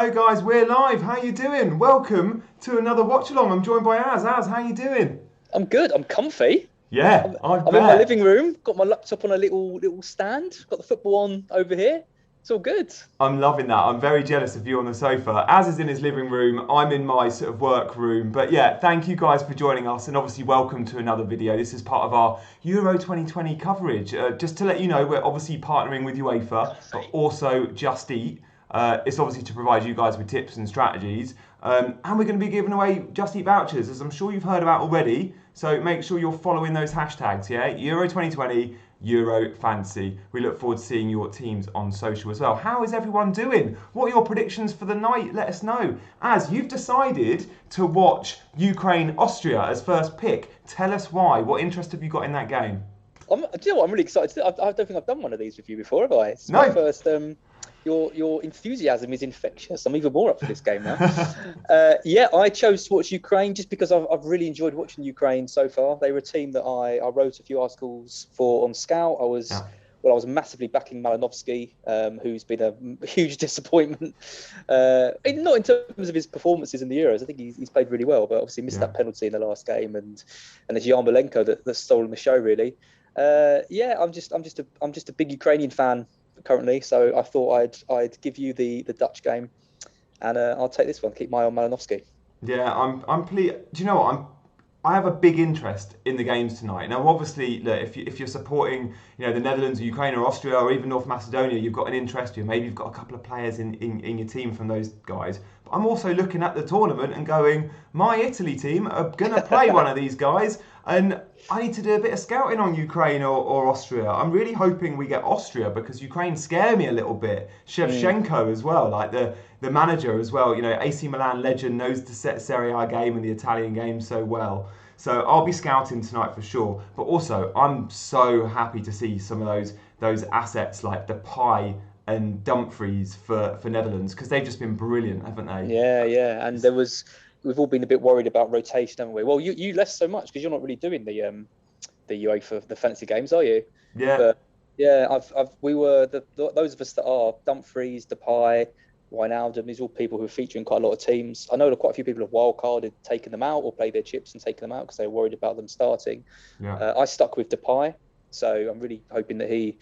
Hello guys, we're live. How you doing? Welcome to another watch along. I'm joined by Az. Az, how you doing? I'm good. I'm comfy. Yeah, I'm, I I'm in my bet. living room. Got my laptop on a little stand. Got the football on over here. It's all good. I'm loving that. I'm very jealous of you on the sofa. Az is in his living room. I'm in my sort of work room. But yeah, thank you guys for joining us, and obviously welcome to another video. This is part of our Euro 2020 coverage. Just to let you know, we're obviously partnering with UEFA, but Comfy. also Just Eat. It's obviously to provide you guys with tips and strategies. And we're going to be giving away Just Eat vouchers, as I'm sure you've heard about already. So make sure you're following those hashtags, yeah? Euro 2020, Euro Fantasy. We look forward to seeing your teams on social as well. How is everyone doing? What are your predictions for the night? Let us know. As you've decided to watch Ukraine-Austria as first pick, tell us why. What interest have you got in that game? Do you know what? I'm really excited. I don't think I've done one of these with you before, have I? It's my No. first. Your enthusiasm is infectious. I'm even more up for this game now. Yeah, I chose to watch Ukraine just because I've really enjoyed watching Ukraine so far. They were a team that I wrote a few articles for on Scout. Yeah. I was massively backing Malinovsky, who's been a huge disappointment. Not in terms of his performances in the Euros. I think he's played really well, but obviously missed Yeah. that penalty in the last game, and it's Yarmolenko that's stolen the show really. Yeah, I'm just a big Ukrainian fan currently, so I thought I'd give you the Dutch game, and I'll take this one. Keep my eye on Malinovsky. Yeah, I'm pleased. Do you know what? I have a big interest in the games tonight. Now, obviously, look, if you're supporting, the Netherlands, or Ukraine, or Austria, or even North Macedonia, you've got an interest. Maybe you've got a couple of players in your team from those guys. But I'm also looking at the tournament and going, my Italy team are gonna play one of these guys, and I need to do a bit of scouting on Ukraine or Austria. I'm really hoping we get Austria because Ukraine scare me a little bit. Mm. Shevchenko as well, like the manager as well. AC Milan legend, knows the Serie A game and the Italian game so well. So I'll be scouting tonight for sure. But also, I'm so happy to see some of those assets like Depay and Dumfries for Netherlands, because they've just been brilliant, haven't they? Yeah, yeah, and we've all been a bit worried about rotation, haven't we? Well, you less so much because you're not really doing the UEFA the fancy games, are you? Yeah, But yeah, we were those of us that are Dumfries, Depay, Wijnaldum. These are all people who are featuring quite a lot of teams. I know that quite a few people have wildcarded, taken them out, or played their chips and taken them out because they were worried about them starting. yeah. I stuck with Depay, so I'm really hoping that he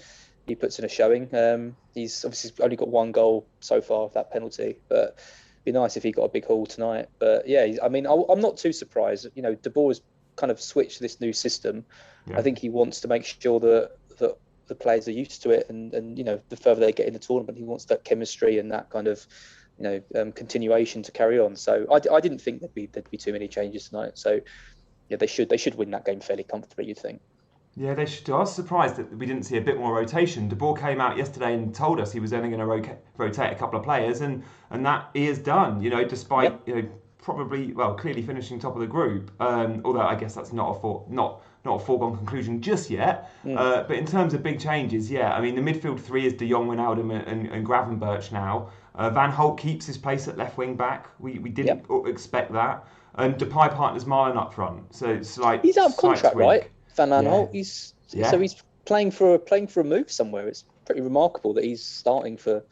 puts in a showing. He's obviously only got one goal so far of that penalty, but it'd be nice if he got a big haul tonight. But yeah, I mean, I'm not too surprised. De Boer has kind of switched to this new system. I Yeah. think he wants to make sure that the players are used to it, and the further they get in the tournament, he wants that chemistry and that kind of continuation to carry on. So I didn't think there'd be too many changes tonight. So yeah, they should win that game fairly comfortably, you'd think. Yeah, they should do. I was surprised that we didn't see a bit more rotation. De Boer came out yesterday and told us he was only going to rotate a couple of players, and that he has done. Despite Yep. probably clearly finishing top of the group. Although I guess that's not a foregone conclusion just yet. Mm. But in terms of big changes, yeah, I mean the midfield three is De Jong, Wijnaldum, and Gravenberch now. Van Holt keeps his place at left wing back. We didn't Yep. expect that. And Depay partners Marlon up front, so it's He's out of slight contract, right? tweak. Van Yeah, Aanholt. yeah. He's playing for a move somewhere. It's pretty remarkable that he's starting for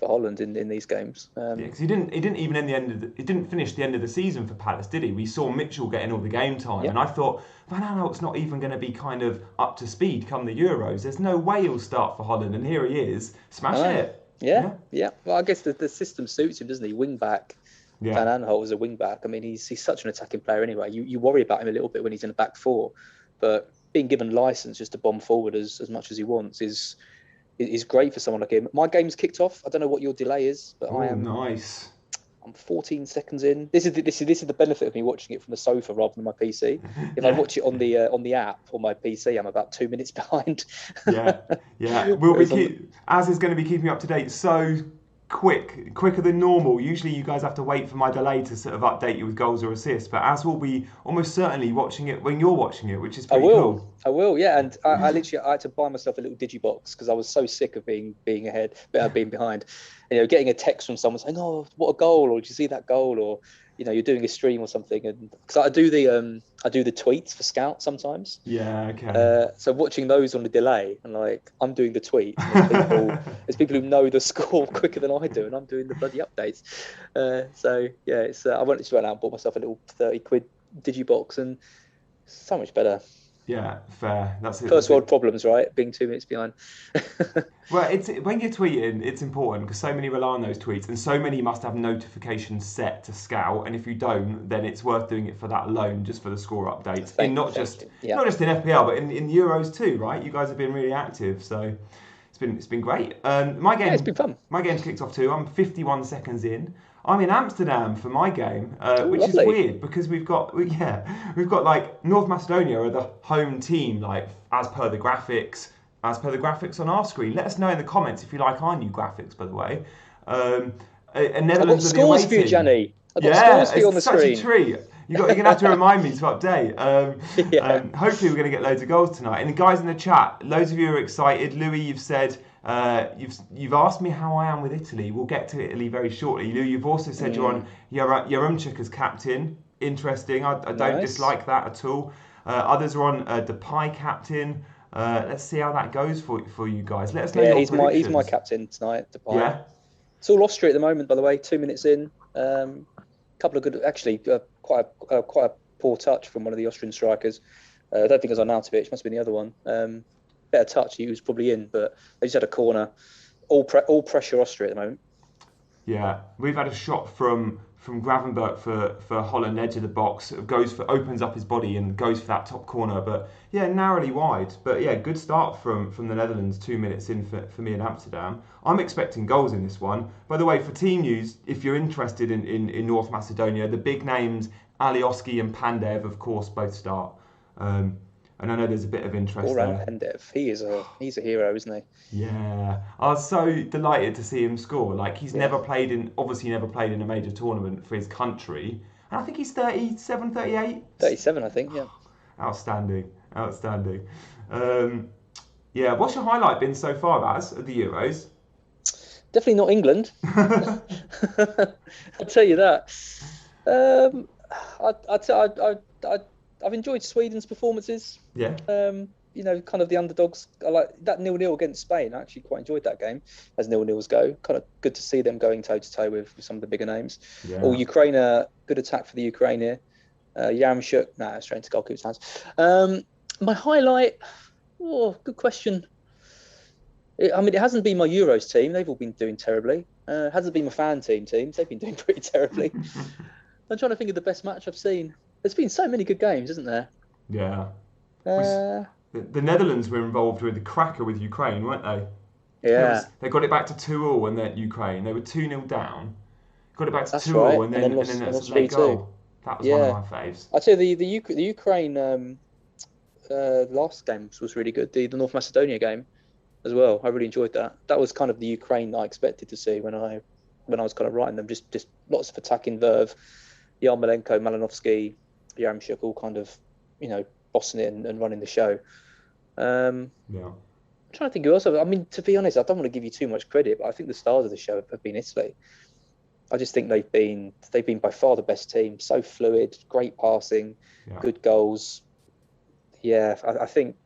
Holland in these games. Yeah, because he didn't even end the end of he didn't finish the end of the season for Palace, did he? We saw Mitchell getting all the game time, and Yep. I thought Van Aanholt's not even going to be kind of up to speed come the Euros. There's no way he'll start for Holland, and here he is, I smashing know. it. Yeah, Yeah, yeah. Well, I guess the system suits him, doesn't he? Wing back. yeah, Van Aanholt as a wing back. I mean, he's such an attacking player anyway. You worry about him a little bit when he's in a back four, but being given license just to bomb forward as much as he wants is great for someone like him. My game's kicked off. I don't know what your delay is, but Oh, nice. I'm 14 seconds in. This is the benefit of me watching it from the sofa rather than my PC. If I Yeah, watch it on the app on my PC, I'm about 2 minutes behind. yeah, yeah. We'll be Whereas on As is going to be keeping you up to date so quicker than normal. Usually, you guys have to wait for my delay to sort of update you with goals or assists, but As will be almost certainly watching it when you're watching it, which is pretty cool. I will, yeah. And I had to buy myself a little digibox because I was so sick of being ahead, being behind. Getting a text from someone saying, "Oh, what a goal!" or "Did you see that goal?" or you're doing a stream or something, and because I do the tweets for Scout sometimes. Yeah, okay. So watching those on a delay, and like I'm doing the tweets, and there's people who know the score quicker than I do, and I'm doing the bloody updates. So yeah, it's I just went out and bought myself a little 30 quid digibox, and so much better. Yeah, fair. That's it. First world problems, right? Being 2 minutes behind. Well, it's when you're tweeting, it's important because so many rely on those tweets, and so many must have notifications set to Scout. And if you don't, then it's worth doing it for that alone, just for the score updates, not just in FPL, but in Euros too, right? You guys have been really active, so it's been great. My game, it's been fun. My game's kicked off too. I'm 51 seconds in. I'm in Amsterdam for my game, which lovely. is weird because we've got like North Macedonia are the home team, like as per the graphics on our screen. Let us know in the comments if you like our new graphics, by the way. And Netherlands I've got scores for you, Gianni. I've got scores for you on the screen. It's such a treat. You're going to have to remind me to update. Hopefully we're going to get loads of goals tonight. And the guys in the chat, loads of you are excited. Louis, you've said you've asked me how I am with Italy. We'll get to Italy very shortly. Lou, you've also said you're on Yaremchuk as captain. Interesting. I don't dislike that at all. Others are on Depay captain. Let's see how that goes for you guys. Let us know your predictions. He's my captain tonight, Depay. Yeah. It's all Austria at the moment, by the way. 2 minutes in. Couple of good, actually, quite a poor touch from one of the Austrian strikers. I don't think it was Arnautovic. Must have been the other one. Better touch. He was probably in, but they just had a corner. All pressure Austria at the moment. Yeah, we've had a shot from Gravenberch for Holland, edge of the box. Opens up his body and goes for that top corner, but yeah, narrowly wide. But yeah, good start from the Netherlands. 2 minutes in for me in Amsterdam. I'm expecting goals in this one. By the way, for team news, if you're interested in North Macedonia, the big names Alioski and Pandev, of course, both start. And I know there's a bit of interest there. Pandev, he's a hero, isn't he? Yeah, I was so delighted to see him score. Like he's never played in a major tournament for his country, and I think he's 37, 38. 37, I think. Yeah. Outstanding. Yeah, what's your highlight been so far, Az, of the Euros? Definitely not England. I'll tell you that. I've enjoyed Sweden's performances. Yeah. Kind of the underdogs. I like that 0-0 against Spain. I actually quite enjoyed that game as 0-0s go. Kind of good to see them going toe to toe with some of the bigger names. Yeah. Or Ukraine, good attack for the Ukraine here. Yaremchuk, straight to goalkeeper's hands. My highlight, good question. It hasn't been my Euros team. They've all been doing terribly. It hasn't been my fan teams. They've been doing pretty terribly. I'm trying to think of the best match I've seen. There's been so many good games, isn't there? Yeah. The Netherlands were involved with the cracker with Ukraine, weren't they? Yeah. They got it back to 2-2 when they're Ukraine. They were 2-0 down. Got it back to 2-0 right. and then lost a late goal. That was one of my faves. I'd say the Ukraine last game was really good. The North Macedonia game as well. I really enjoyed that. That was kind of the Ukraine I expected to see when I was kind of writing them. Just lots of attacking verve. Yarmolenko, Malinovsky, Yaremchuk all kind of, bossing it and running the show. I'm trying to think who else. I mean, to be honest, I don't want to give you too much credit, but I think the stars of the show have been Italy. I just think they've been by far the best team. So fluid, great passing, good goals. Yeah, I think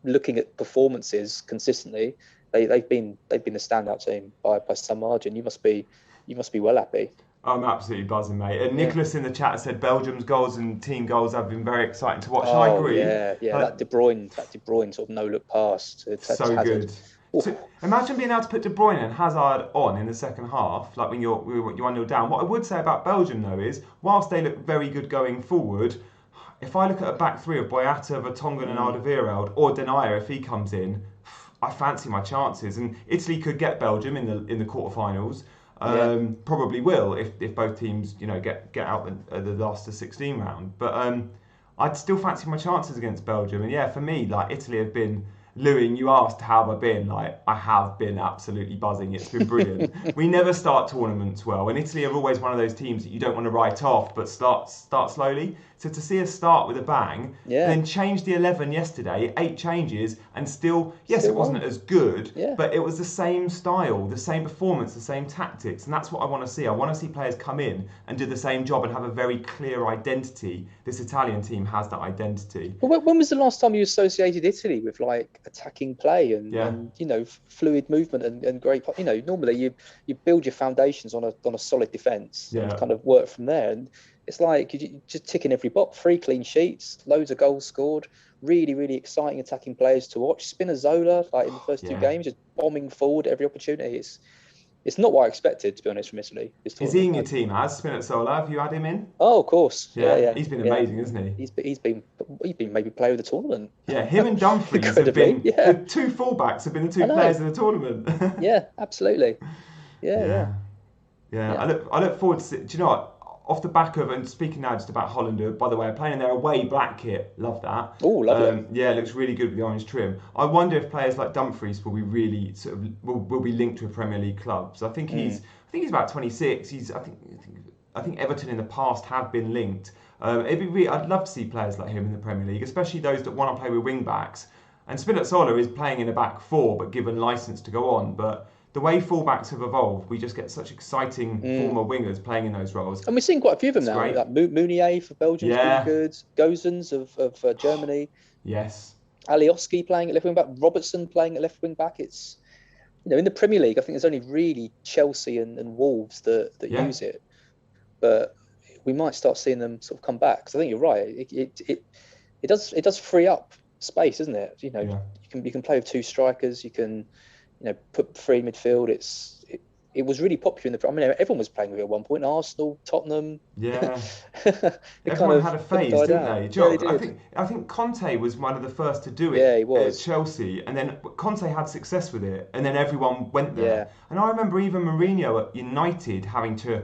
looking at performances consistently, they've been the standout team by some margin. You must be well happy. I'm absolutely buzzing, mate. And Nicholas in the chat said Belgium's goals and team goals have been very exciting to watch. And I agree. Yeah. That De Bruyne sort of no-look pass. So good. So imagine being able to put De Bruyne and Hazard on in the second half, like when you're 1-0 down. What I would say about Belgium, though, is whilst they look very good going forward, if I look at a back three of Boyata, Vertonghen and Alderweireld, or Denayer if he comes in, I fancy my chances. And Italy could get Belgium in the quarterfinals. Probably will if both teams get out the last to 16 round. But I'd still fancy my chances against Belgium. And for me, like Italy have been Louis, you asked how have I been. Like, I have been absolutely buzzing. It's been brilliant. We never start tournaments well, and Italy are always one of those teams that you don't want to write off, but start slowly. So to see us start with a bang, Yeah. then change the 11 yesterday, 8 changes, and still, yes, Still it wasn't won. as good, Yeah. but it was the same style, the same performance, the same tactics, and that's what I want to see. I want to see players come in and do the same job and have a very clear identity. This Italian team has that identity. Well, when was the last time you associated Italy with like attacking play and you know, fluid movement and great, you know, normally you build your foundations on a solid defence and kind of work from there. And it's like you just ticking every box. 3 clean sheets, loads of goals scored, really, really exciting attacking players to watch. Spinazzola, like in the first 2 games, just bombing forward every opportunity. It's not what I expected, to be honest, from Italy. Is he in your team, Az? Spinazzola, have you had him in? Oh, of course. Yeah. He's been amazing, isn't he? He's been maybe player of the tournament. Yeah, him and Dumfries have been the 2 fullbacks have been the 2 players of the tournament. Yeah, absolutely. Yeah. I look forward to. Do you know what? Off the back of, and speaking now just about Holland, by the way, playing in their away black kit, love that. Oh, lovely. Yeah, it looks really good with the orange trim. I wonder if players like Dumfries will be really sort of will be linked to a Premier League club. So I think he's about 26. I think Everton in the past have been linked. I'd love to see players like him in the Premier League, especially those that want to play with wing backs. And Spinazzola is playing in a back 4, but given licence to go on. But the way fullbacks have evolved, we just get such exciting former wingers playing in those roles. And we're seeing quite a few of them now. Great. Like Mounier for Belgium, really good. Gozens of Germany. Yes. Alioski playing at left wing back. Robertson playing at left wing back. It's, you know, in the Premier League, I think there's only really Chelsea and Wolves that use it. But we might start seeing them sort of come back. Because I think you're right. It does free up space, doesn't it? You know, you can play with 2 strikers. You can, you know, put 3 midfield. It was really popular in the. I mean, everyone was playing with it at one point. Arsenal, Tottenham. Yeah. Everyone had a phase, didn't they? Yeah, they did. I think Conte was one of the first to do it. Yeah, he was. At Chelsea, and then Conte had success with it, and then everyone went there. Yeah. And I remember even Mourinho at United having to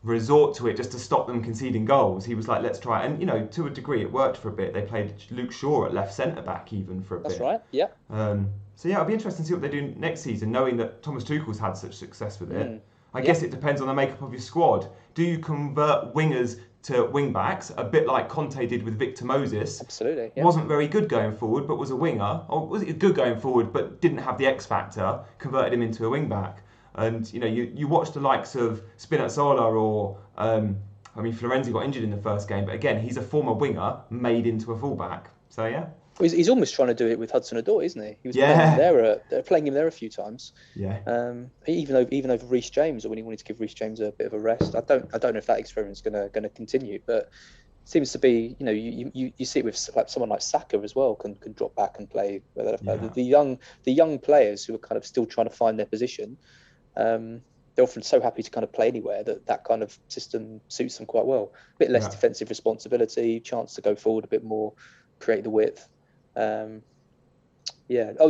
resort to it just to stop them conceding goals. He was like, let's try it. And, you know, to a degree, it worked for a bit. They played Luke Shaw at left centre-back even for a bit. That's right, yeah. So, yeah, it'll be interesting to see what they do next season, knowing that Thomas Tuchel's had such success with it. I guess it depends on the makeup of your squad. Do you convert wingers to wing-backs, a bit like Conte did with Victor Moses? Absolutely, yeah. Wasn't very good going forward, but was a winger. Or was it good going forward, but didn't have the X-factor, converted him into a wing-back. And, you know, you watch the likes of Spinazzola or, Florenzi got injured in the first game, but again, he's a former winger made into a fullback. So, yeah. He's almost trying to do it with Hudson-Odoi, isn't he? He was playing him there a few times. Yeah. Even over Reece James, or when he wanted to give Reece James a bit of a rest. I don't know if that experiment's going to continue, but it seems to be, you know, you see it with like someone like Saka as well can drop back and play. The young players who are kind of still trying to find their position. They're often so happy to kind of play anywhere that kind of system suits them quite well. A bit less defensive responsibility, chance to go forward a bit more, create the width. Oh,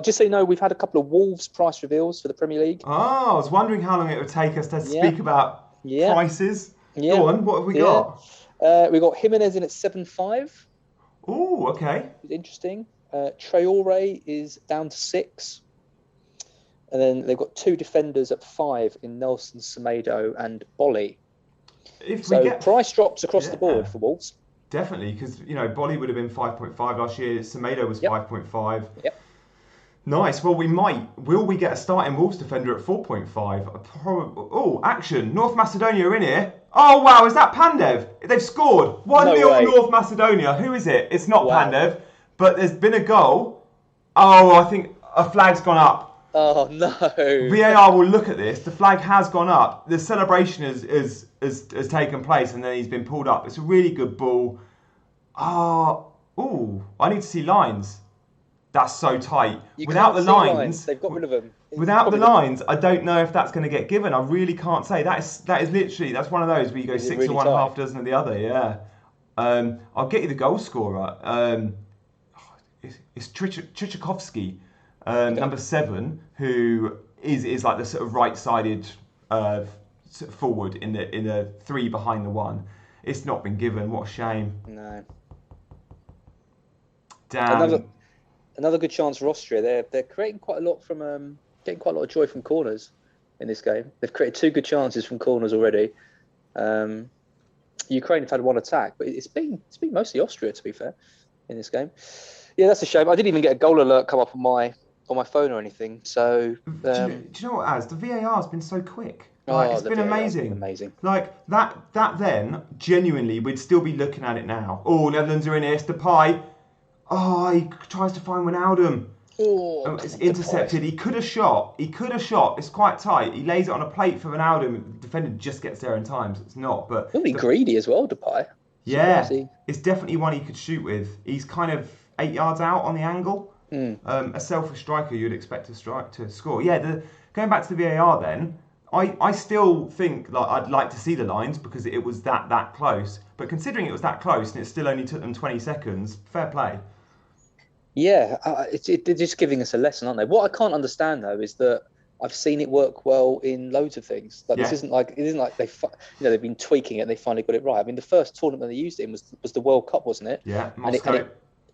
just so you know, we've had a couple of Wolves price reveals for the Premier League. Oh, I was wondering how long it would take us to speak about prices. Yeah. Go on, what have we got? We got Jimenez in at 7.5. Oh, okay. Interesting. Traore is down to 6. And then they've got 2 defenders at 5 in Nelson Semedo and Bolly. Price drops across the board for Wolves. Definitely, because, you know, Bolly would have been 5.5 last year. Semedo was 5.5. Yep. Nice. Well, we might. Will we get a starting Wolves defender at 4.5? Oh, action. North Macedonia are in here. Oh, wow. Is that Pandev? They've scored. 1-0 North Macedonia. Who is it? It's not Pandev, but there's been a goal. Oh, I think a flag's gone up. Oh, no. VAR will look at this. The flag has gone up. The celebration has taken place, and then he's been pulled up. It's a really good ball. I need to see lines. That's so tight. Without the lines, they've got rid of them. Without the lines, I don't know if that's going to get given. I really can't say. That is literally, that's one of those where you go 6 really of one, tight? half dozen of the other. Yeah. I'll get you the goal scorer. It's Tchaikovsky. Number 7, who is like the sort of right-sided forward in the 3 behind the 1. It's not been given. What a shame. No. Damn. another good chance for Austria. They're creating quite a lot from getting quite a lot of joy from corners in this game. They've created 2 good chances from corners already. Ukraine have had one attack, but it's been mostly Austria, to be fair, in this game. Yeah, that's a shame. I didn't even get a goal alert come up on my phone or anything. So do you know what, Az? The VAR has been so quick. Like, it's been amazing. Like that then, genuinely, we'd still be looking at it now. Oh, Netherlands are in here. Depay. Oh, he tries to find Wijnaldum. Oh, it's intercepted. He could have shot. It's quite tight. He lays it on a plate for Wijnaldum. The defender just gets there in time. So it's not. But really greedy as well, Depay. Yeah, it's definitely one he could shoot with. He's kind of 8 yards out on the angle. A selfish striker you'd expect to score. Yeah, going back to the VAR then, I still think like I'd like to see the lines because it was that close. But considering it was that close and it still only took them 20 seconds, fair play. Yeah, they're just giving us a lesson, aren't they? What I can't understand though is that I've seen it work well in loads of things. Like this isn't like they've been tweaking it and they finally got it right. I mean, the first tournament they used it in was the World Cup, wasn't it? Yeah, Moscow.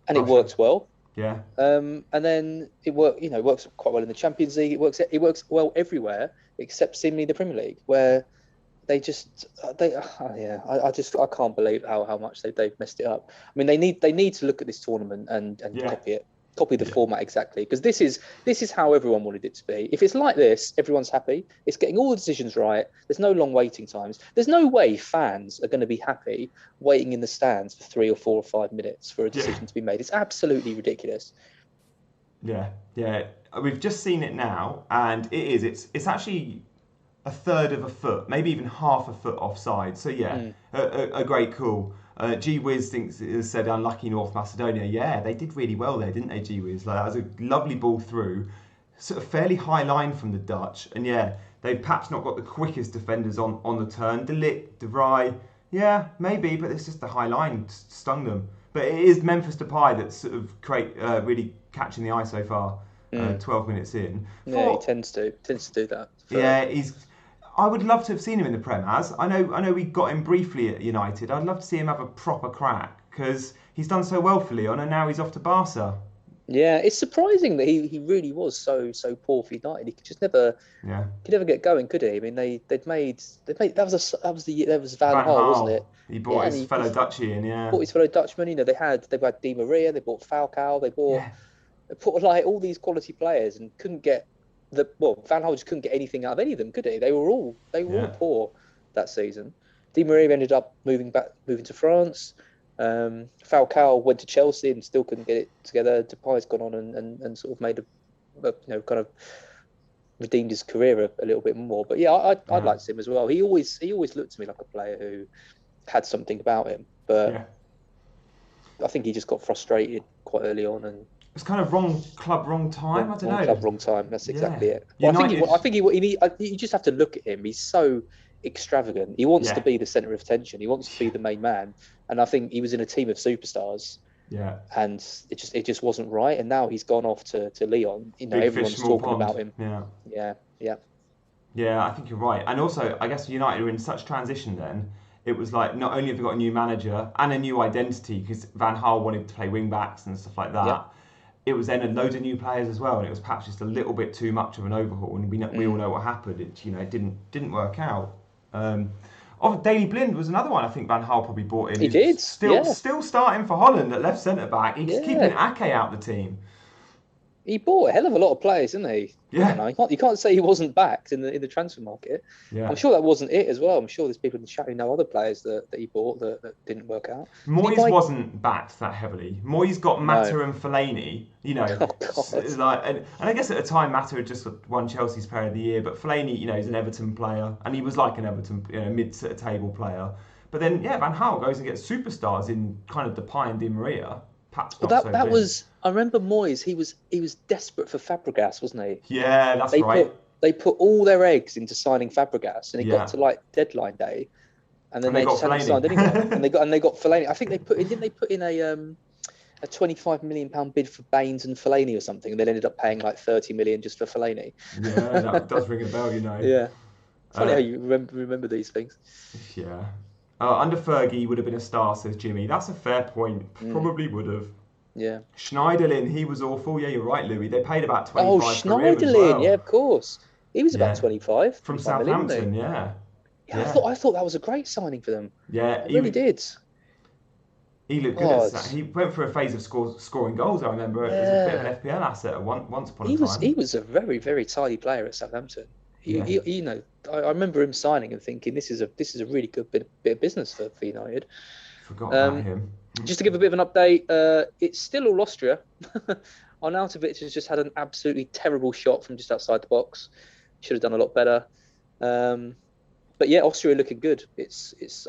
And it works well. Yeah. And then it works quite well in the Champions League. It works well everywhere except seemingly the Premier League, where I can't believe how much they've messed it up. I mean, they need to look at this tournament and copy the format exactly, because this is how everyone wanted it to be. If it's like this, everyone's happy. It's getting all the decisions right. There's no long waiting times. There's no way fans are going to be happy waiting in the stands for 3 or 4 or 5 minutes for a decision to be made. It's absolutely ridiculous. Yeah. We've just seen it now, and it's actually a third of a foot, maybe even half a foot offside. So a great call. G Wiz has said unlucky North Macedonia. Yeah, they did really well there, didn't they, G Wiz? Like, that was a lovely ball through, sort of fairly high line from the Dutch. And they've perhaps not got the quickest defenders on the turn. De Ligt, De Vrij, yeah, maybe, but it's just the high line stung them. But it is Memphis Depay that's sort of really catching the eye so far. 12 minutes in. He tends to do that. I would love to have seen him in the Prem, Az. I know we got him briefly at United. I'd love to see him have a proper crack because he's done so well for Lyon and now he's off to Barca. Yeah, it's surprising that he really was so poor for United. He could just never get going, could he? I mean, they made that was Van Gaal, wasn't it? He bought his fellow Dutchie in, Bought his fellow Dutchman. They had Di Maria, they bought Falcao, they put like all these quality players and couldn't get Van Gaal just couldn't get anything out of any of them, could he? They were all poor that season. Di Maria ended up moving to France. Falcao went to Chelsea and still couldn't get it together. Depay's gone on and sort of made kind of redeemed his career a little bit more. But I'd like to see him as well. He always looked to me like a player who had something about him, but I think he just got frustrated quite early on and. It's kind of wrong club, wrong time. I don't know. Wrong club, wrong time. That's exactly it. Well, I think you just have to look at him. He's so extravagant. He wants to be the centre of attention. He wants to be the main man. And I think he was in a team of superstars. Yeah. And it just wasn't right. And now he's gone off to Lyon. Everyone's talking about him. Yeah. Yeah, I think you're right. And also, I guess United are in such transition then. It was like not only have they got a new manager and a new identity because Van Gaal wanted to play wing backs and stuff like that. Yeah. It was then a load of new players as well, and it was perhaps just a little bit too much of an overhaul. And we all know what happened. It didn't work out. Daley Blind was another one. I think Van Gaal probably brought in. He did. Still starting for Holland at left centre back. He's keeping Ake out the team. He bought a hell of a lot of players, didn't he? Yeah. You can't say he wasn't backed in the transfer market. Yeah. I'm sure that wasn't it as well. I'm sure there's people in the chat who know other players that he bought that didn't work out. Moyes wasn't backed that heavily. Moyes got Mata and Fellaini. And I guess at the time Mata had just won Chelsea's Player of the Year, but Fellaini, he's an Everton player, and he was like an Everton, mid-table player. But then, Van Gaal goes and gets superstars in kind of Depay and Di Maria. I remember Moyes. He was desperate for Fabregas, wasn't he? Yeah, that's right. They put all their eggs into signing Fabregas, and it got to like deadline day, and then they just hadn't signed anyone. and they got Fellaini. I think they put in a £25 million bid for Baines and Fellaini or something, and then ended up paying like 30 million just for Fellaini. Yeah, that does ring a bell, Yeah, funny how you remember these things. Yeah. Under Fergie, he would have been a star, says Jimmy. That's a fair point. Probably would have. Yeah. Schneiderlin, he was awful. Yeah, you're right, Louis. They paid about 25 for him as Schneiderlin, yeah, well. of course. He was about Yeah, 25 from 25 million, wasn't Southampton. Yeah, he? Yeah, yeah, I thought that was a great signing for them. yeah. I really did. He looked good God, He went through a phase of scoring goals. I remember as a bit of an yeah. FPL asset at once upon a He time. was a very, very tidy player at Southampton. Yeah, I remember him signing and thinking this is a really good bit of business for United. forgot about Um, him. just to give a bit of an update, it's still all Austria. Arnautovic has just had an absolutely terrible shot from just outside the box. Should have done a lot better. But yeah, Austria are looking good.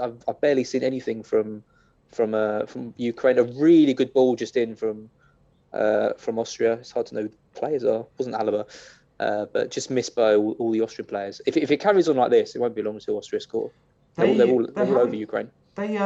I've barely seen anything from Ukraine. A really good ball just in from Austria. It's hard to know who the players are. It wasn't Alaba, but just missed by all the Austrian players. If it carries on like this, it won't be long until Austria score. They're all over Ukraine. They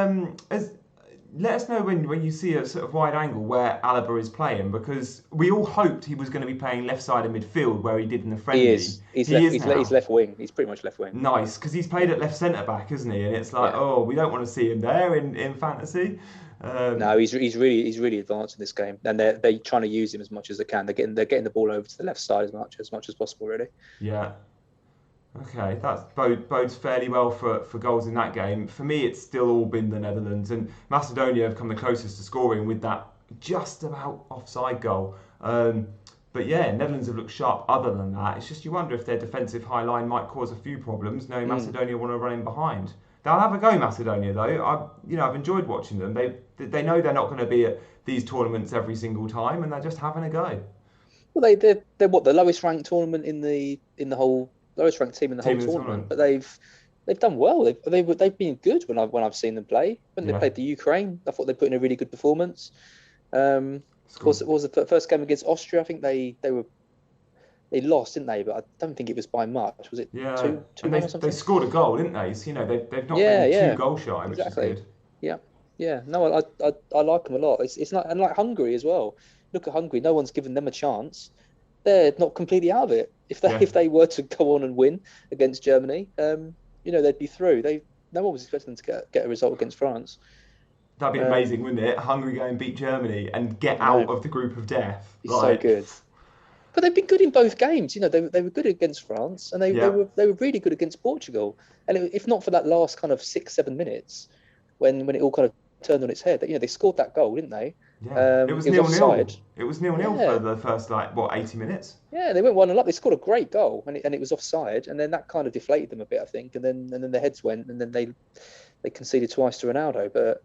let us know when you see a sort of wide angle where Alaba is playing, because we all hoped he was going to be playing left side of midfield where he did in the friendly. He is. He's left wing. He's pretty much left wing. Nice, because he's played at left centre back, isn't he? And it's like, oh, we don't want to see him there in fantasy. No, he's really advanced in this game, and they're trying to use him as much as they can. They're getting the ball over to the left side as much as possible, really. Yeah. Okay, that bodes fairly well for goals in that game. For me, it's still all been the Netherlands, and Macedonia have come the closest to scoring with that just about offside goal. But yeah, Netherlands have looked sharp other than that. It's just you wonder if their defensive high line might cause a few problems, knowing Macedonia want to run in behind. They'll have a go, Macedonia, though. I've enjoyed watching them. They know they're not going to be at these tournaments every single time, and they're just having a go. Well, they're what, the lowest ranked tournament in the whole lowest ranked team in the whole tournament, but they've done well. They've been good when I've seen them play. When they played the Ukraine, I thought they put in a really good performance. Of course, it was the first game against Austria. I think they lost, didn't they? But I don't think it was by much. Was it 2-1 or something? They scored a goal, didn't they? So, they've not been 2 goal shy, which is good. Yeah. No, I like them a lot. It's not, and like Hungary as well. Look at Hungary. No one's given them a chance. They're not completely out of it. If they were to go on and win against Germany, they'd be through. No one was expecting them to get a result against France. That'd be amazing, wouldn't it? Hungary go and beat Germany and get out of the group of death. It's so good. But they've been good in both games. They were good against France, and they were really good against Portugal. And if not for that last kind of 6-7 minutes, when it all kind of turned on its head, they scored that goal, didn't they? Yeah, it was 0-0. It was 0-0 for the first 80 minutes. Yeah, they went 1-0 up. They scored a great goal, and it was offside, and then that kind of deflated them a bit, I think. And then their heads went, and then they conceded twice to Ronaldo. But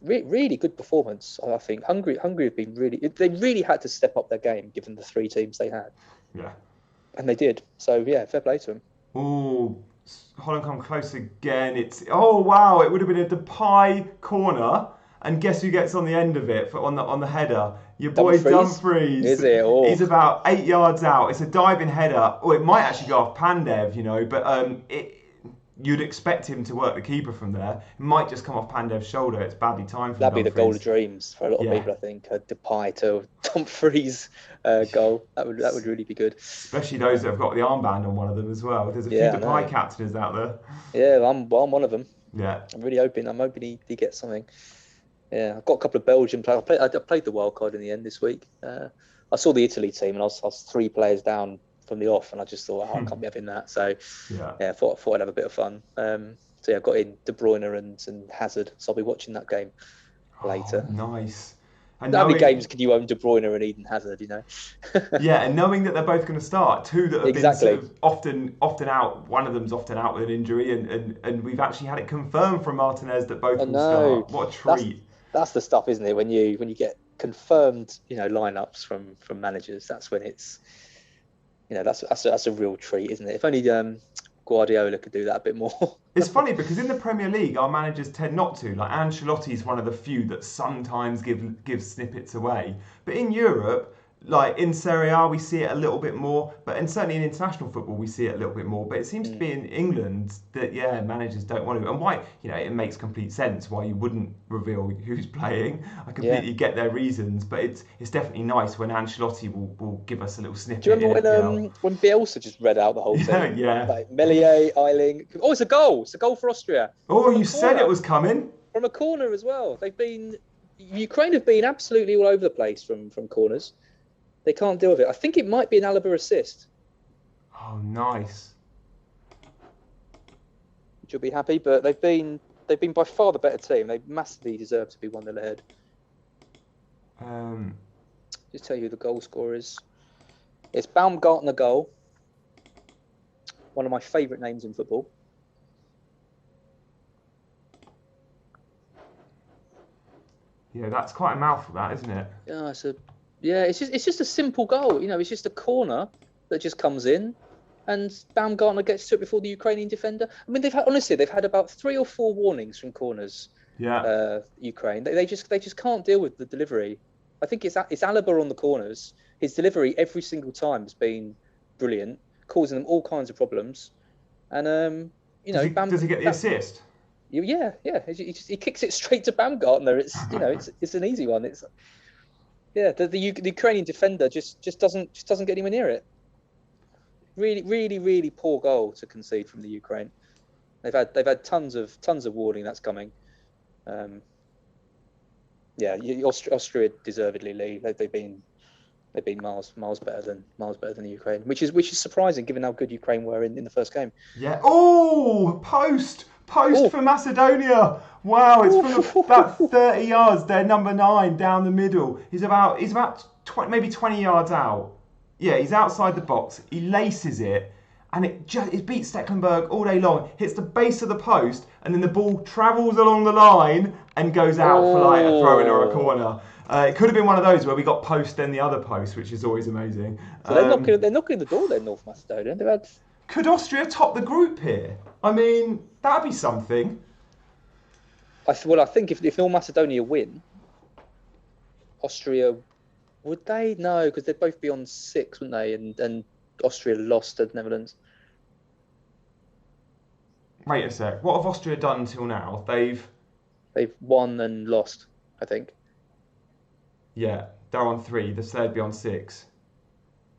really good performance, I think. Hungary have been they really had to step up their game given the 3 teams they had. Yeah, and they did. So yeah, fair play to them. Oh, Holland come close again. Wow! It would have been a Depay corner. And guess who gets on the end of it on the header? Your boy Dumfries. Is it? Oh. He's about 8 yards out. It's a diving header. Oh, it might actually go off Pandev, but you'd expect him to work the keeper from there. It might just come off Pandev's shoulder. It's badly timed for That'd Dumfries. be the goal of dreams for a lot of people, I think. A Depay to Dumfries goal. That would really be good. Especially those that have got the armband on one of them as well. There's a few Depay captains out there. Yeah, I'm one of them. Yeah. I'm hoping he gets something. Yeah, I've got a couple of Belgian players. I played the wild card in the end this week. I saw the Italy team, and I was 3 players down from the off, and I just thought, I can't be having that. So, I thought I'd have a bit of fun. I got in De Bruyne and Hazard, so I'll be watching that game later. Nice. And how many games can you own De Bruyne and Eden Hazard, Yeah, and knowing that they're both going to start, 2 that have been sort of often out, one of them's often out with an injury, and we've actually had it confirmed from Martinez that both will start. What a treat. That's the stuff, isn't it? When you get confirmed, lineups from managers, that's when it's, that's a real treat, isn't it? If only Guardiola could do that a bit more. It's funny because in the Premier League, our managers tend not to. Like Ancelotti's one of the few that sometimes give snippets away. But in Europe, like in Serie A, we see it a little bit more. And certainly in international football, we see it a little bit more. But it seems to be in England that, managers don't want to. And why, it makes complete sense why you wouldn't reveal who's playing. I completely get their reasons. But it's definitely nice when Ancelotti will give us a little snippet. Do you remember when Bielsa just read out the whole thing? Yeah. Like Melier, Eiling. Oh, it's a goal. It's a goal for Austria. Oh, you said it was coming. From a corner as well. They've been Ukraine have been absolutely all over the place from corners. They can't deal with it. I think it might be an Alaba assist. Oh, nice. Which you'll be happy, but they've been by far the better team. They massively deserve to be 1-0 ahead. Just tell you who the goal scorer is. It's Baumgartner goal. One of my favourite names in football. Yeah, that's quite a mouthful, that, isn't it? Yeah, it's just a simple goal. It's just a corner that just comes in, and Baumgartner gets to it before the Ukrainian defender. I mean, they've had about 3 or 4 warnings from corners. Yeah. Ukraine. They just can't deal with the delivery. I think it's Alaba on the corners. His delivery every single time has been brilliant, causing them all kinds of problems. And does he get the assist? Yeah. He kicks it straight to Baumgartner. It's an easy one. The Ukrainian defender just doesn't get anywhere near it. Really, really, really poor goal to concede from the Ukraine. They've had tons of warning that's coming. Austria deservedly lead. They've been miles better than the Ukraine, which is surprising given how good Ukraine were in the first game. Yeah. Oh, post for Macedonia. Wow, it's from about 30 yards. They're number 9 down the middle. He's about 20, maybe 20 yards out. Yeah, he's outside the box. He laces it, and it beats Stecklenburg all day long. Hits the base of the post, and then the ball travels along the line and goes out for like a throw-in or a corner. It could have been one of those where we got post then the other post, which is always amazing. So they're knocking the door then, North Macedonia. Could Austria top the group here? I mean, that'd be something. I think if North Macedonia win, Austria, would they? No, because they'd both be on 6, wouldn't they? And Austria lost to the Netherlands. Wait a sec. What have Austria done until now? They've won and lost, I think. Yeah, they're on 3. They'd be on 6.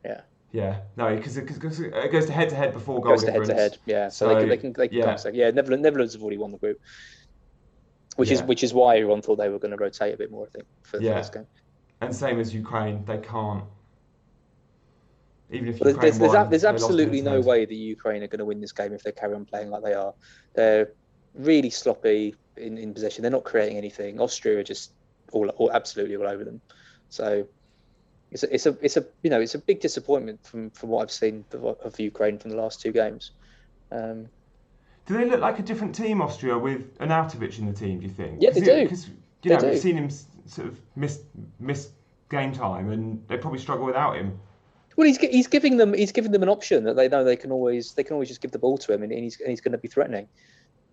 Yeah. Yeah. No, because it goes to head-to-head before goal difference. Goes to head-to-head. Yeah. So they can come second. Yeah. Netherlands have already won the group, which is why everyone thought they were going to rotate a bit more. I think for this game. And same as Ukraine, they can't. Even if there's absolutely no way the Ukraine are going to win this game if they carry on playing like they are. They're really sloppy in possession. They're not creating anything. Austria are just absolutely all over them. So it's a big disappointment from what I've seen of Ukraine from the last 2 games. Do they look like a different team, Austria, with Arnautovic in the team? Do you think? Yeah, they do. Because we've seen him sort of miss game time, and they probably struggle without him. Well, he's giving them an option that they know they can always just give the ball to him, and he's going to be threatening.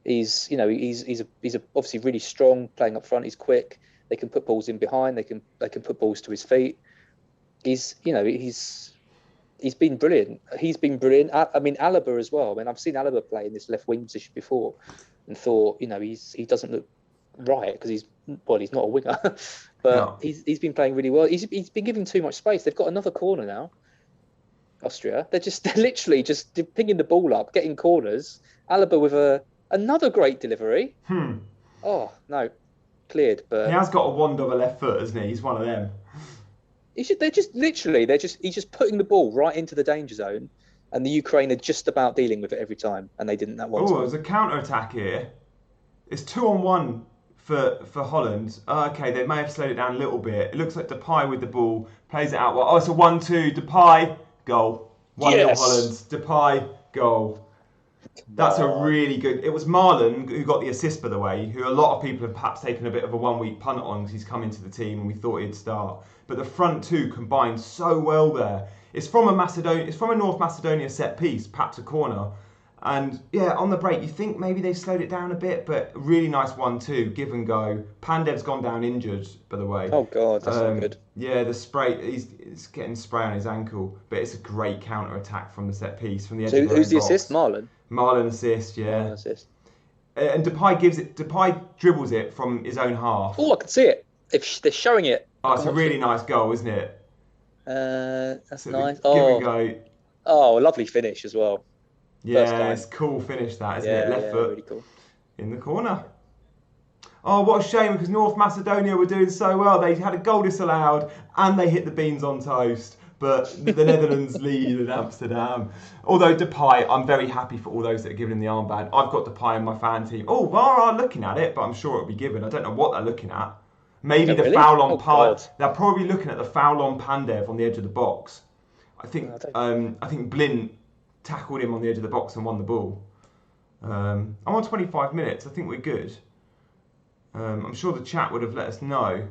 He's obviously really strong playing up front. He's quick. They can put balls in behind. They can put balls to his feet. He's been brilliant. He's been brilliant. I mean, Alaba as well. I mean, I've seen Alaba play in this left wing position before, and thought he doesn't look right because he's not a winger, but no. He's been playing really well. He's been given too much space. They've got another corner now. Austria. They're literally just pinging the ball up, getting corners. Alaba with another great delivery. Oh no, cleared. But he has got a wand of a left foot, hasn't he? He's one of them. He's just putting the ball right into the danger zone, and the Ukraine are just about dealing with it every time, and they didn't that one time. Oh, there's a counter attack here. It's 2-on-1 for Holland. Okay, they may have slowed it down a little bit. It looks like Depay with the ball plays it out well. Oh, it's a 1-2. Depay goal. 1-0 Holland. Depay goal. That's a really good. It was Marlon who got the assist, by the way, who a lot of people have perhaps taken a bit of a 1-week punt on because he's come into the team and we thought he'd start. But the front two combined so well there. It's from a North Macedonia set piece, perhaps a corner. And yeah, on the break, you think maybe they slowed it down a bit, but really nice 1-2, give and go. Pandev's gone down injured, by the way. Oh God, that's not good. Yeah, the spray, he's getting spray on his ankle, but it's a great counter attack from the set piece, from the edge of the who's the box. Assist? Marlon? Marlon assist, yeah. Marlon assist. And Depay dribbles it from his own half. Oh, I can see it. If they're showing it. Oh, it's a really nice goal, isn't it? That's so nice. Give and go. Oh, a lovely finish as well. Yeah, it's cool finish that, isn't it? Left foot really cool. in the corner. Oh, what a shame, because North Macedonia were doing so well. They had a goal disallowed and they hit the beans on toast. But the Netherlands lead in Amsterdam. Although Depay, I'm very happy for all those that are giving him the armband. I've got Depay in my fan team. Oh, VAR are looking at it, but I'm sure it'll be given. I don't know what they're looking at. Maybe the really? foul on God. They're probably looking at the foul on Pandev on the edge of the box. I think Blint tackled him on the edge of the box and won the ball. I'm on 25 minutes. I think we're good. I'm sure the chat would have let us know.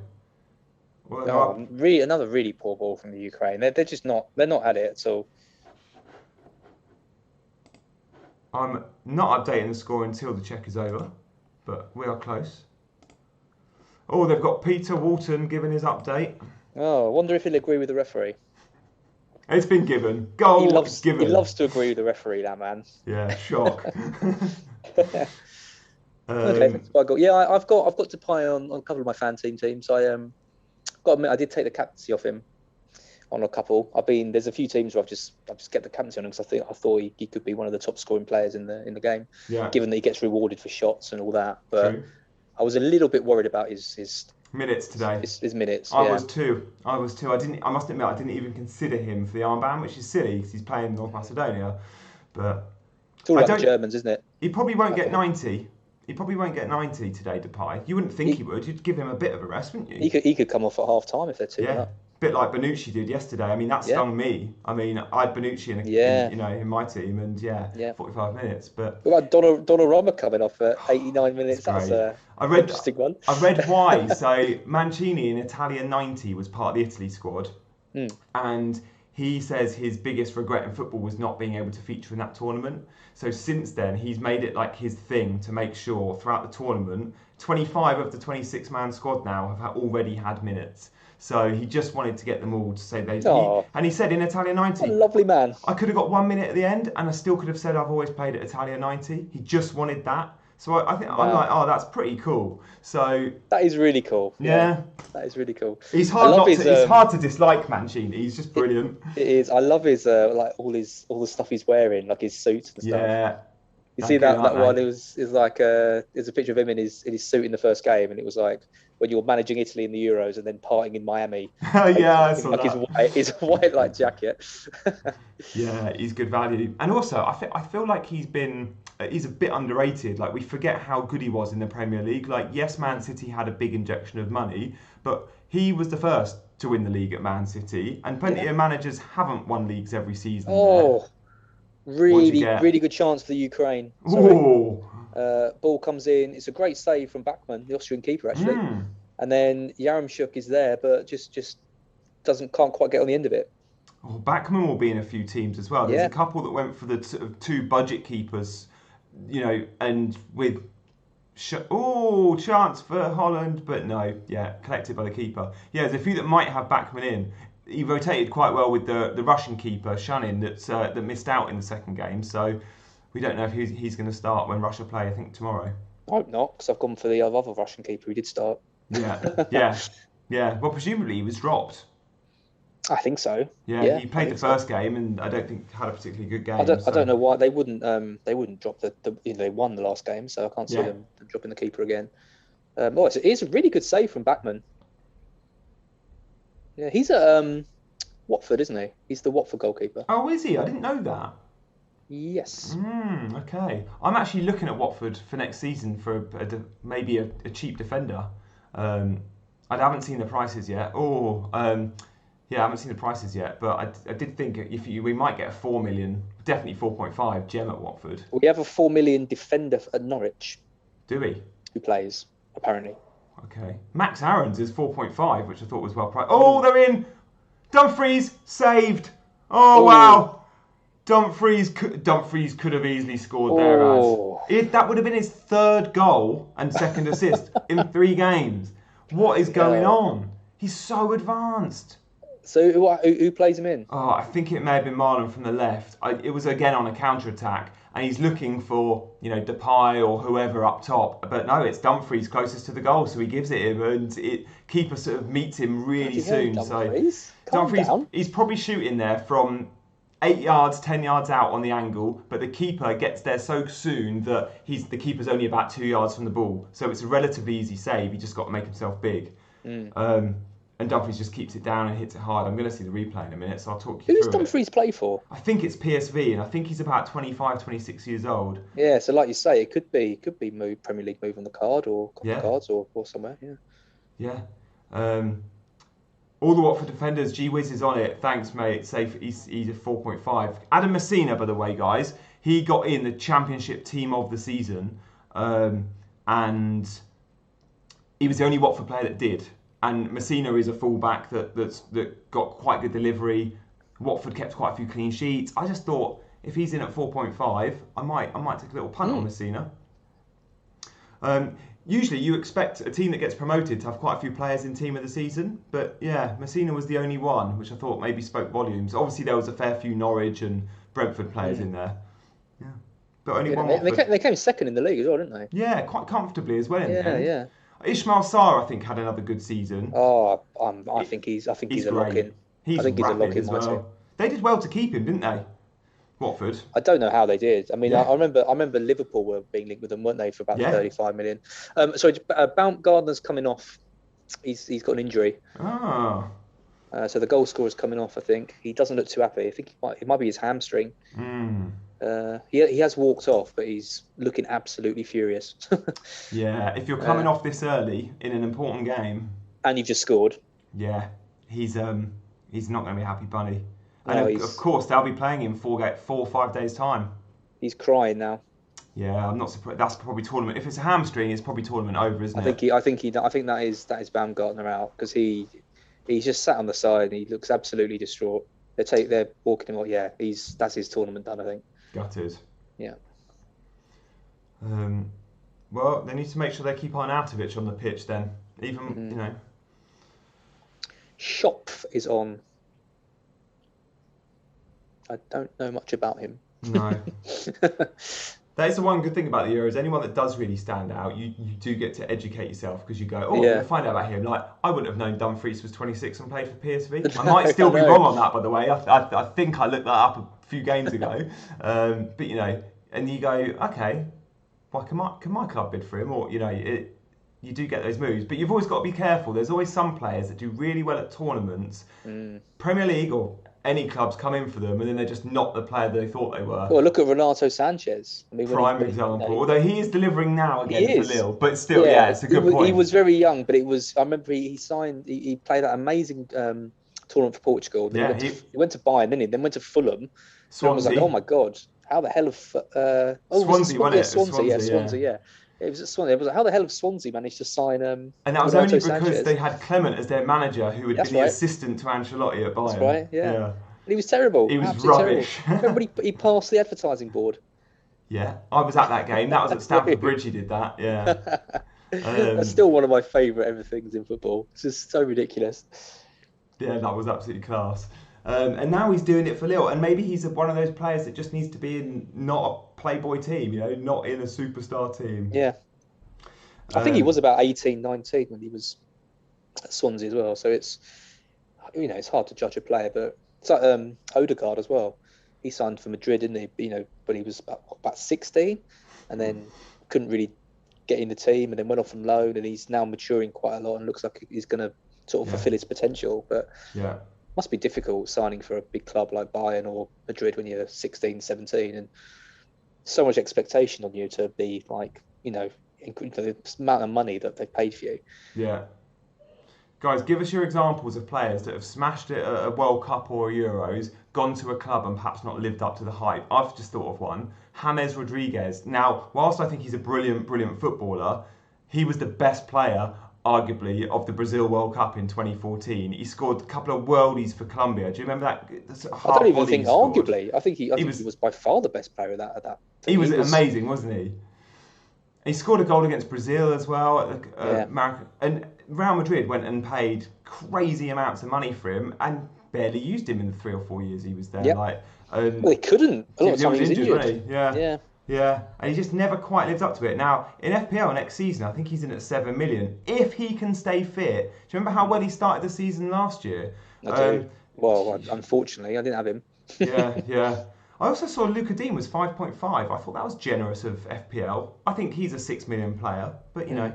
Well, another really poor ball from the Ukraine. They're just not. They're not at it at all. I'm not updating the score until the check is over, but we are close. Oh, they've got Peter Walton giving his update. Oh, I wonder if he'll agree with the referee. It's been given. Goal given. He loves to agree with the referee, that man. Yeah, shock. Okay, I've got to play on a couple of my fan teams. I got to admit, I did take the captaincy off him on a couple. There's a few teams where I've just kept the captaincy on him because I thought he could be one of the top scoring players in the game. Yeah. Given that he gets rewarded for shots and all that, but True. I was a little bit worried about his minutes today. His minutes. I was too. I must admit, I didn't even consider him for the armband, which is silly because he's playing North Macedonia. But it's all about the Germans, isn't it? He probably won't get 90. He probably won't get 90 today, Depay. You wouldn't think he would. You'd give him a bit of a rest, wouldn't you? He could come off at half time if they're 2-0 up. A bit like Bonucci did yesterday. I mean, that stung me. I mean, I had Bonucci in my team, and 45 minutes. But what about Donnarumma coming off at 89 minutes? That's an interesting one. I read why. So Mancini in Italian 90 was part of the Italy squad, and he says his biggest regret in football was not being able to feature in that tournament. So since then, he's made it like his thing to make sure throughout the tournament, 25 of the 26-man squad now have already had minutes. So he just wanted to get them all to say and he said in Italia 90, what a lovely man. I could have got 1 minute at the end and I still could have said I've always played at Italia 90. He just wanted that. So I think I'm like, oh, that's pretty cool. So that is really cool. Yeah. That is really cool. He's hard to dislike Mancini. He's just brilliant. It is. I love his all the stuff he's wearing, like his suits and stuff. Yeah. You see that one? It was like there's a picture of him in his suit in the first game, and it was like when you're managing Italy in the Euros and then partying in Miami. Yeah, I saw like that. His white like jacket. Yeah, he's good value, and also I feel like he's a bit underrated. Like we forget how good he was in the Premier League. Like yes, Man City had a big injection of money, but he was the first to win the league at Man City, and plenty of managers haven't won leagues every season. Oh. Really good chance for the Ukraine. Ball comes in. It's a great save from Bachmann, the Austrian keeper, actually. And then Yaremchuk is there, but just can't quite get on the end of it. Oh, Bachmann will be in a few teams as well. There's a couple that went for the sort of two budget keepers, and with chance for Holland, but no, collected by the keeper. Yeah, there's a few that might have Bachmann in. He rotated quite well with the Russian keeper, Shanin, that missed out in the second game. So we don't know if he's going to start when Russia play, I think, tomorrow. I hope not, because I've gone for the other Russian keeper who did start. Yeah. Well, presumably he was dropped. I think so. Yeah, he played the first game and I don't think had a particularly good game. I don't know why they wouldn't drop they won the last game, so I can't see them dropping the keeper again. It's a really good save from Bachmann. Yeah, he's at Watford, isn't he? He's the Watford goalkeeper. Oh, is he? I didn't know that. Yes. Okay. I'm actually looking at Watford for next season for maybe a cheap defender. I haven't seen the prices yet. I haven't seen the prices yet, but I did think we might get a 4 million, definitely 4.5 gem at Watford. We have a 4 million defender at Norwich. Do we? Who plays, apparently. Okay. Max Aarons is 4.5, which I thought was well priced. Oh, they're in! Dumfries saved! Oh, wow! Dumfries could have easily scored there, That would have been his third goal and second assist in 3 games. What is going on? He's so advanced. So who plays him in? Oh, I think it may have been Marlon from the left. It was again on a counter-attack. And he's looking for, Depay or whoever up top. But no, it's Dumfries closest to the goal, so he gives it him, and keeper sort of meets him really soon. Dumfries? So Dumfries, he's probably shooting there from 8 yards, 10 yards out on the angle, but the keeper gets there so soon that the keeper's only about 2 yards from the ball. So it's a relatively easy save. He just got to make himself big. And Dumfries just keeps it down and hits it hard. I'm going to see the replay in a minute, so I'll talk you through it. Who does Dumfries play for? I think it's PSV, and I think he's about 25, 26 years old. Yeah, so like you say, it could be Premier League move on the card or cards or somewhere. Yeah. All the Watford defenders, gee whiz is on it. Thanks, mate. Safe. He's a 4.5. Adam Messina, by the way, guys, he got in the Championship Team of the Season, and he was the only Watford player that did. And Messina is a fullback that got quite good delivery. Watford kept quite a few clean sheets. I just thought if he's in at 4.5, I might take a little punt on Messina. Usually you expect a team that gets promoted to have quite a few players in Team of the Season, but yeah, Messina was the only one, which I thought maybe spoke volumes. Obviously there was a fair few Norwich and Brentford players in there. Yeah, but only one. They came second in the league as well, didn't they? Yeah, quite comfortably as well in the end. Yeah. Ishmael Sarr, I think, had another good season. Oh, I think he's a lock-in. I think he's a lock-in as well. They did well to keep him, didn't they? Watford. I don't know how they did. I mean, I remember Liverpool were being linked with them, weren't they, for about 35 million. So Baumgartner's coming off. He's got an injury. Oh. So the goal scorer's coming off. I think he doesn't look too happy. I think it might be his hamstring. He has walked off, but he's looking absolutely furious. Yeah, if you're coming off this early in an important game, and you've just scored, yeah, he's not going to be a happy bunny. And no, of course, they'll be playing him 4 or 5 days time. He's crying now. Yeah, I'm not surprised. That's probably tournament. If it's a hamstring, it's probably tournament over, isn't it? I think that is Baumgartner out because he's just sat on the side and he looks absolutely distraught. They're walking him out. Yeah, that's his tournament done, I think. Gutted. Yeah. Well, they need to make sure they keep on Arnautovic on the pitch then. Even Schopf is on. I don't know much about him. No. That is the one good thing about the Euros. Anyone that does really stand out, you do get to educate yourself because you go, we'll find out about him. Like, I wouldn't have known Dumfries was 26 and played for PSV. I might still be wrong on that, by the way. I think I looked that up a few games ago. But, and you go, okay, well, can my club bid for him? Or, you do get those moves. But you've always got to be careful. There's always some players that do really well at tournaments. Premier League or any clubs come in for them and then they're just not the player they thought they were. Well, look at Renato Sanchez. I mean, prime example. Although he is delivering now again for Lille, but still, it's a good point. He was very young, but I remember he signed. He played that amazing tournament for Portugal. Then he went to Bayern, didn't he? Then went to Fulham. Swansea. Was like, oh my god, how the hell of Swansea, wasn't it? Swansea, yeah. It was at Swansea. It was like, how the hell have Swansea managed to sign? And that was only because they had Clement as their manager, who had been the assistant to Ancelotti at Bayern. That's right. Yeah. And he was terrible. He was rubbish. Remember, he passed the advertising board. Yeah, I was at that game. That was at Stamford Bridge. He did that. Yeah. That's still one of my favourite ever things in football. It's just so ridiculous. Yeah, that was absolutely class. And now he's doing it for Lille, and maybe he's one of those players that just needs to be in not a Playboy team, not in a superstar team. Yeah. I think he was about 18, 19 when he was at Swansea as well. So it's hard to judge a player, but it's like Odegaard as well. He signed for Madrid, didn't he? When he was about 16, and then couldn't really get in the team, and then went off on loan, and he's now maturing quite a lot, and looks like he's going to sort of fulfil his potential. But must be difficult signing for a big club like Bayern or Madrid when you're 16, 17, and so much expectation on you to be like, the amount of money that they've paid for you. Yeah. Guys, give us your examples of players that have smashed it at a World Cup or Euros, gone to a club and perhaps not lived up to the hype. I've just thought of one. James Rodriguez. Now, whilst I think he's a brilliant, brilliant footballer, he was the best player, arguably, of the Brazil World Cup in 2014. He scored a couple of worldies for Colombia. Do you remember that? I don't even think arguably. I think he was by far the best player at that. He was amazing, wasn't he? He scored a goal against Brazil as well. And Real Madrid went and paid crazy amounts of money for him and barely used him in the 3 or 4 years he was there. Yep. Well, they couldn't. A lot of times he was injured. Wasn't he? Yeah. And he just never quite lived up to it. Now, in FPL next season, I think he's in at 7 million. If he can stay fit. Do you remember how well he started the season last year? I do. Well, unfortunately, I didn't have him. Yeah, yeah. I also saw Luca Dean was 5.5. I thought that was generous of FPL. I think he's a 6 million player, but you know.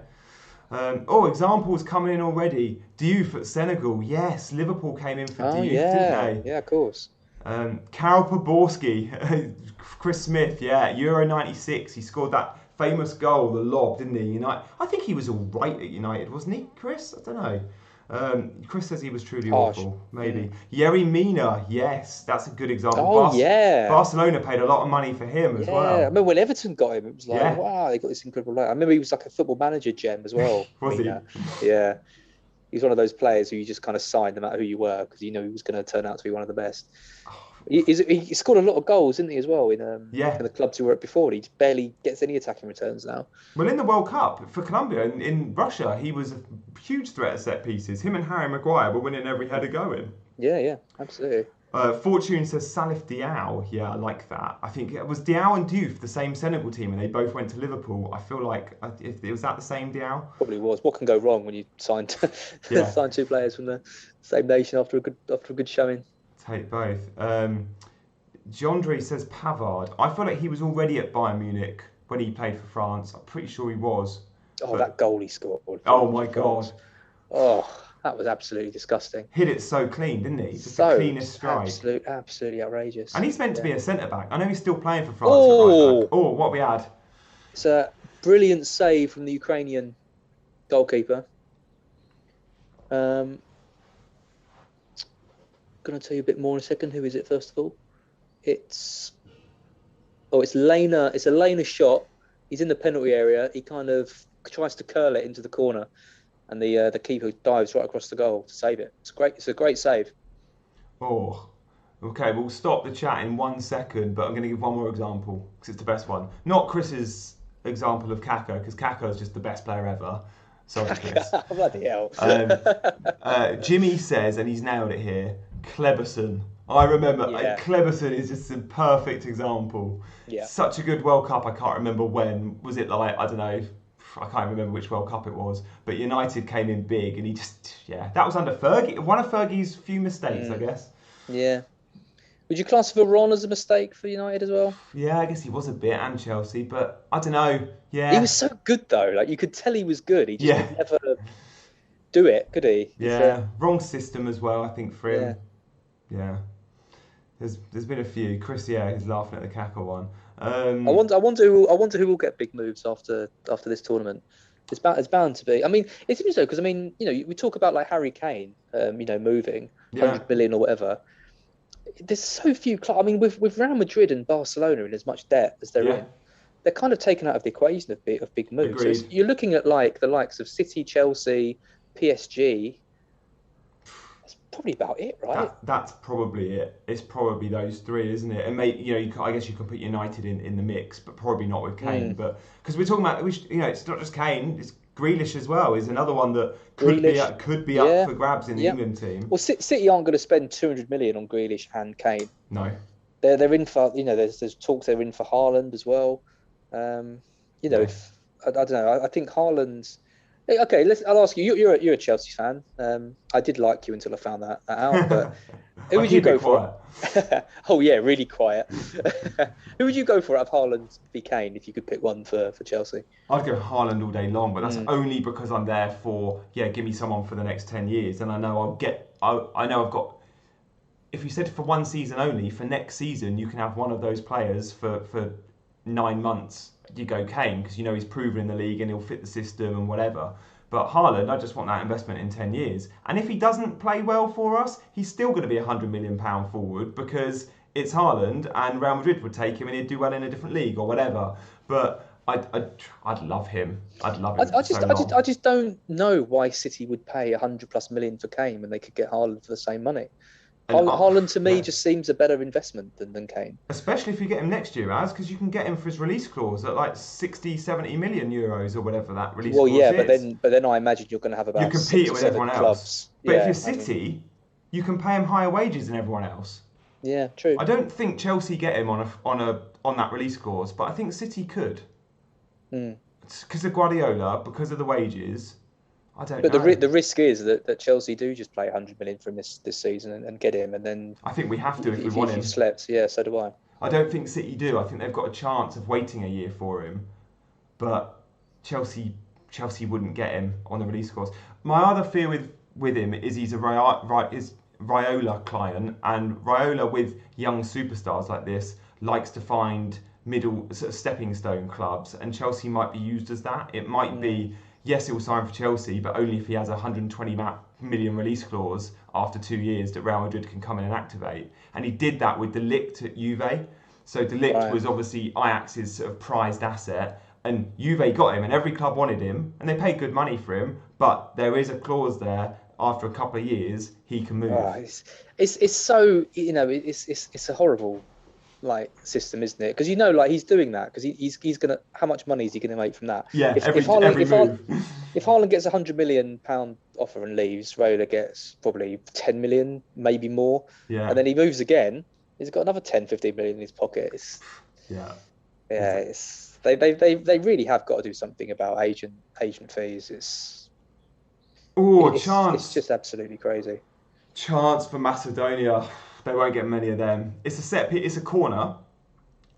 Examples coming in already. Diouf at Senegal. Yes, Liverpool came in for Oh Diouf, didn't yeah, they? yeah, of course. Karol Poborski, Chris Smith, yeah, Euro 96. He scored that famous goal, the lob, didn't he? I think he was all right at United, wasn't he, Chris? I don't know. Chris says he was truly Harsh. awful. Maybe. Yerry Mina, yes, that's a good example. Oh yeah, Barcelona paid a lot of money for him as yeah. I well. remember when Everton got him, it was like, Yeah, wow, they got this incredible player. I remember he was like a Football Manager gem as well. was he? Yeah, he's one of those players who you just kind of signed no matter who you were because you know he was going to turn out to be one of the best. He scored a lot of goals, didn't he, as well, in Yeah. the clubs he were at before. He barely gets any attacking returns now. Well, in the World Cup for Colombia in Russia, he was a huge threat at set pieces. Him and Harry Maguire were winning every header going. Yeah, absolutely. Fortune says Salif Diao. Yeah, I like that. I think it was Diao and Diouf, the same Senegal team, and they both went to Liverpool. I feel like if it was that the same Diao. Probably was. What can go wrong when you sign sign two players from the same nation after a good showing? Take both. Jondre says Pavard. I feel like he was already at Bayern Munich when he played for France. I'm pretty sure he was. Oh, that goal he scored. Oh my God. Oh, that was absolutely disgusting. Hit it so clean, didn't he? Just the cleanest strike. Absolutely outrageous. And he's meant to be a centre back. I know he's still playing for France. Oh, right back. Oh, what we had? It's a brilliant save from the Ukrainian goalkeeper. Going to tell you a bit more in a second. Who is it? First of all, it's Lena. It's a Lena shot. He's in the penalty area. He kind of tries to curl it into the corner, and the keeper dives right across the goal to save it. It's a great save. Oh, okay. We'll stop the chat in 1 second, but I'm going to give one more example because it's the best one. Not Chris's example of Kaka, because Kaka is just the best player ever. Sorry, Chris. Bloody hell. Jimmy says, and he's nailed it here, Kleberson. I remember Kleberson is just a perfect example. Yeah. Such a good World Cup. I can't remember when. Was it like, I don't know, I can't remember which World Cup it was. But United came in big and he just, that was under Fergie. One of Fergie's few mistakes, I guess. Yeah. Would you class Varane as a mistake for United as well? Yeah, I guess he was a bit, and Chelsea, but I don't know. Yeah. He was so good though. Like you could tell he was good. He just could never do it, could he? Yeah. Wrong system as well, I think, for him. Yeah. There's been a few. Chris, he's laughing at the Kaka one. I wonder who will get big moves after this tournament. It's bound to be. I mean, it's interesting because we talk about like Harry Kane, moving 100 million or whatever. There's so few clubs. I mean, with Real Madrid and Barcelona in as much debt as they're in, they're kind of taken out of the equation of big moves. So you're looking at like the likes of City, Chelsea, PSG. That's probably about it, right? That's probably it. It's probably those three, isn't it? And I guess you can put United in the mix, but probably not with Kane. But because we're talking about, it's not just Kane. It's Grealish as well. Is another one that could be up for grabs in the England team. Well, City aren't going to spend 200 million on Grealish and Kane. No. They're in for there's talk they're in for Haaland as well. If I don't know, I think Haaland's. Okay, I'll ask you. You're a Chelsea fan. I did like you until I found that out. But who would you go for? Oh yeah, really quiet. Who would you go for out of Haaland v Kane if you could pick one for Chelsea? I'd go Haaland all day long, but that's only because I'm there for give me someone for the next 10 years, and I know I've got. If you said for one season only, for next season you can have one of those players for 9 months. You go Kane because he's proven in the league and he'll fit the system and whatever. But Haaland, I just want that investment in 10 years. And if he doesn't play well for us, he's still going to be £100 million forward because it's Haaland and Real Madrid would take him and he'd do well in a different league or whatever. But I'd love him. I'd love him. I just don't know why City would pay 100+ million for Kane when they could get Haaland for the same money. Haaland to me just seems a better investment than Kane. Especially if you get him next year, because you can get him for his release clause at like 60, 70 million euros or whatever that release clause is. But then I imagine you're going to have about you compete with everyone else. Clubs. But if you're City, you can pay him higher wages than everyone else. Yeah, true. I don't think Chelsea get him on that release clause, but I think City could. Because of Guardiola, because of the wages. I don't But know. the risk is that Chelsea do just play 100 million from this season and get him, and then I think we have to if we want if him. you've slept, yeah, so do I. I don't think City do. I think they've got a chance of waiting a year for him, but Chelsea wouldn't get him on the release clause. My other fear with him is he's a Raiola client, and Raiola with young superstars like this likes to find middle sort of stepping stone clubs, and Chelsea might be used as that. It might be, yes, he'll sign for Chelsea, but only if he has a 120 million release clause after 2 years that Real Madrid can come in and activate. And he did that with De Ligt at Juve. So De Ligt was obviously Ajax's sort of prized asset, and Juve got him, and every club wanted him, and they paid good money for him. But there is a clause there. After a couple of years, he can move. Oh, it's so, you know, it's a horrible like system, isn't it? Because like he's doing that because he's gonna. How much money is he gonna make from that? Yeah, if Haaland gets £100 million offer and leaves, Raiola gets probably 10 million, maybe more. Yeah. And then he moves again. He's got another 10-15 million in his pocket. They really have got to do something about agent fees. It's just absolutely crazy. Chance for Macedonia. They won't get many of them. It's a corner,